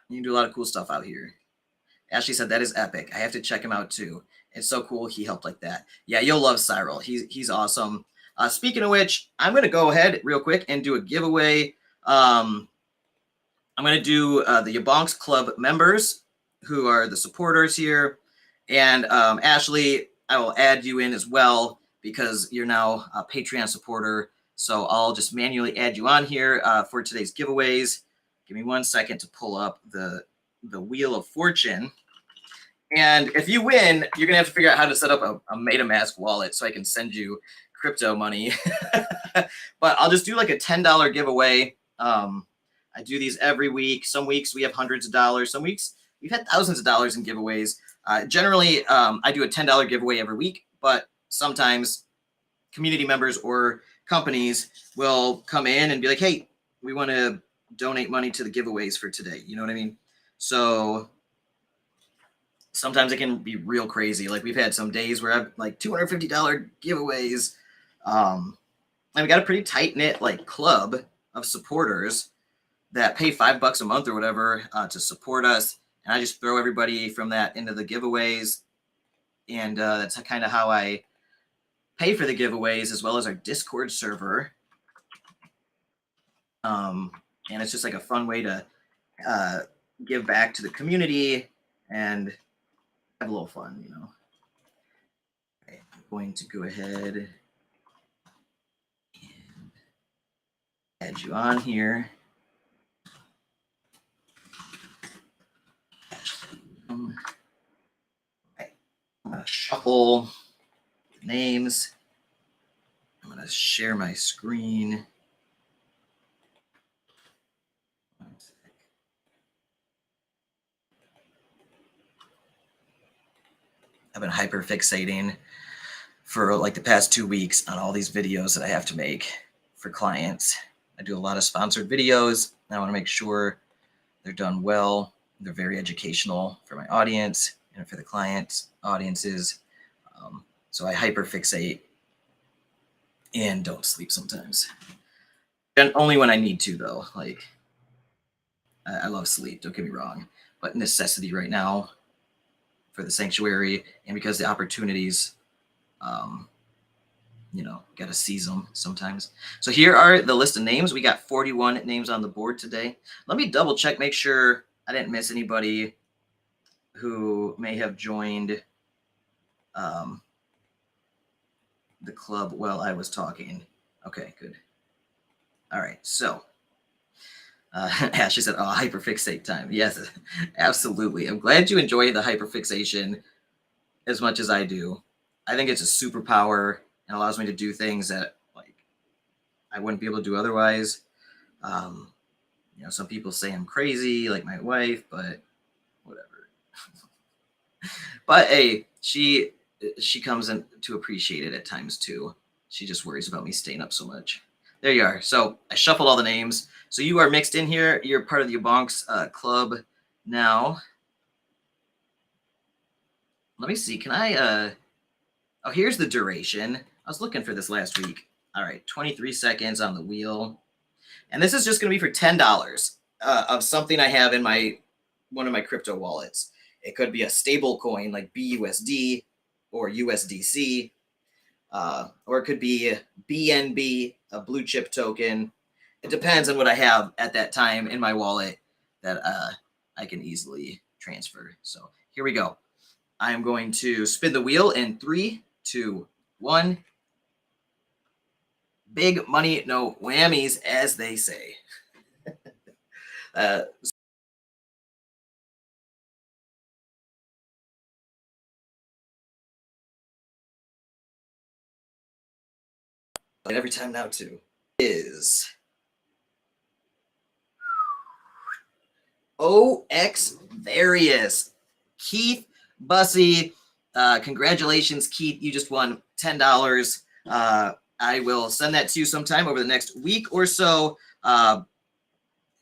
you can do a lot of cool stuff out here. Ashley said that is epic. I have to check him out too. It's so cool he helped like that. Yeah, you'll love Cyril. He's awesome. Speaking of which, I'm going to go ahead real quick and do a giveaway. I'm going to do the YaBonks Club members who are the supporters here. And Ashley, I will add you in as well because you're now a Patreon supporter. So I'll just manually add you on here for today's giveaways. Give me 1 second to pull up the Wheel of Fortune. And if you win, you're going to have to figure out how to set up a MetaMask wallet so I can send you crypto money. But I'll just do like a $10 giveaway. I do these every week. Some weeks we have hundreds of dollars. Some weeks we've had thousands of dollars in giveaways. Generally, I do a $10 giveaway every week, but sometimes community members or companies will come in and be like, hey, we want to donate money to the giveaways for today. You know what I mean? So sometimes it can be real crazy. Like we've had some days where I've like $250 giveaways. And we got a pretty tight knit like club of supporters that pay $5 a month or whatever to support us. And I just throw everybody from that into the giveaways. And that's kind of how I pay for the giveaways, as well as our Discord server. And it's just like a fun way to give back to the community and have a little fun, you know. Okay, I'm going to go ahead and add you on here. Okay. I'm going to shuffle names. I'm going to share my screen. I've been hyperfixating for like the past 2 weeks on all these videos that I have to make for clients. I do a lot of sponsored videos. I want to make sure they're done well. They're very educational for my audience and for the clients' audiences. So I hyperfixate and don't sleep sometimes. And only when I need to, though. Like, I love sleep, don't get me wrong. But necessity right now for the sanctuary, and because the opportunities, you know, got to seize them sometimes. So here are the list of names. We got 41 names on the board today. Let me double check, make sure I didn't miss anybody who may have joined the club while I was talking. Okay, good. All right, so Ashley said, oh, hyperfixate time. Yes, absolutely. I'm glad you enjoy the hyperfixation as much as I do. I think it's a superpower and allows me to do things that like I wouldn't be able to do otherwise. You know, some people say I'm crazy, like my wife, but whatever. But hey, she comes in to appreciate it at times too. She just worries about me staying up so much. There you are. So I shuffled all the names. So you are mixed in here. You're part of the YaBonks club now. Let me see. Can I? Oh, here's the duration. I was looking for this last week. All right, 23 seconds on the wheel. And this is just going to be for $10 of something I have in one of my crypto wallets. It could be a stable coin like BUSD or USDC, or it could be BNB, a blue chip token. It depends on what I have at that time in my wallet that I can easily transfer. So here we go. I'm going to spin the wheel in 3, 2, 1. Big money, no whammies, as they say. Every time now too is OX Various. Keith Bussey, congratulations, Keith. You just won $10. I will send that to you sometime over the next week or so.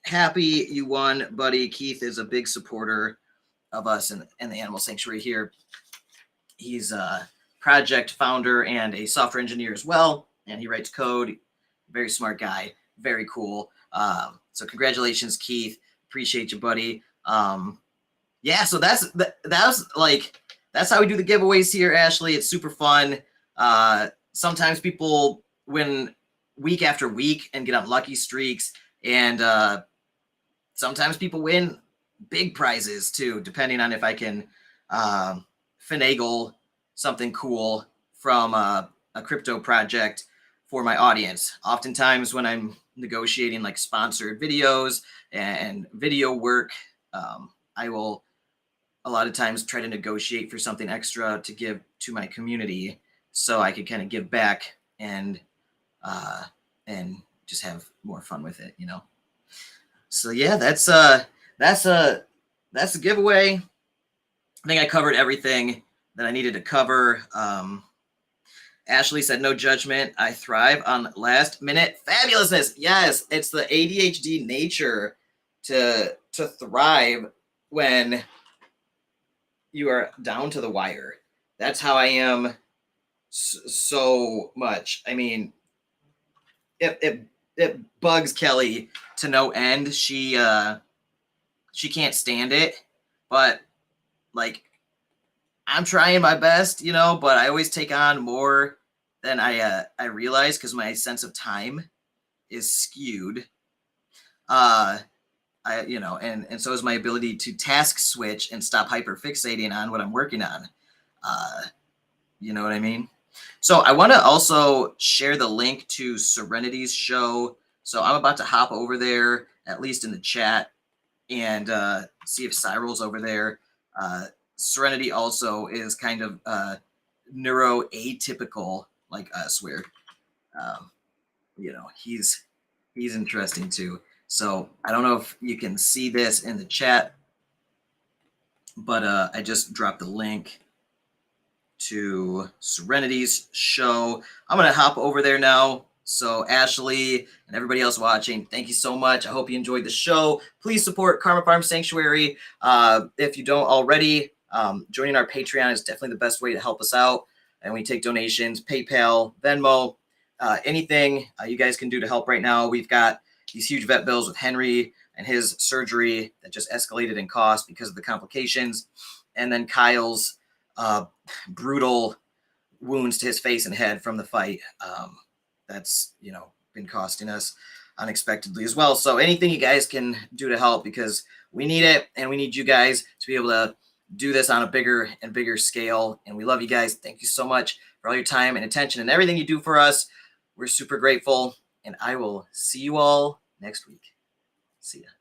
happy you won, buddy. Keith is a big supporter of us and the Animal Sanctuary here. He's a project founder and a software engineer as well, and he writes code. Very smart guy. Very cool. So congratulations, Keith. Appreciate you, buddy. Yeah, so that's how we do the giveaways here, Ashley. It's super fun. Sometimes people win week after week and get on lucky streaks, and sometimes people win big prizes too, depending on if I can finagle something cool from a crypto project for my audience. Oftentimes when I'm negotiating like sponsored videos and video work, I will a lot of times try to negotiate for something extra to give to my community so I could kind of give back and just have more fun with it, you know? So yeah, that's a giveaway. I think I covered everything that I needed to cover. Ashley said, no judgment. I thrive on last minute fabulousness. Yes, it's the ADHD nature to thrive when you are down to the wire. That's how I am so much. I mean, it bugs Kelly to no end. She can't stand it, but like I'm trying my best, you know, but I always take on more than I realize because my sense of time is skewed. And so is my ability to task switch and stop hyper fixating on what I'm working on. You know what I mean? So I want to also share the link to Serenity's show. So I'm about to hop over there, at least in the chat, and see if Cyril's over there. Serenity also is kind of neuroatypical like us, where you know, he's interesting too. So I don't know if you can see this in the chat, but I just dropped the link to Serenity's show. I'm going to hop over there now. So Ashley and everybody else watching, thank you so much. I hope you enjoyed the show. Please support Karma Farm Sanctuary. If you don't already, joining our Patreon is definitely the best way to help us out. And we take donations, PayPal, Venmo, anything you guys can do to help right now. We've got these huge vet bills with Henry and his surgery that just escalated in cost because of the complications. And then Kyle's brutal wounds to his face and head from the fight. That's, you know, been costing us unexpectedly as well. So anything you guys can do to help, because we need it and we need you guys to be able to do this on a bigger and bigger scale. And we love you guys. Thank you so much for all your time and attention and everything you do for us. We're super grateful, and I will see you all next week. See ya.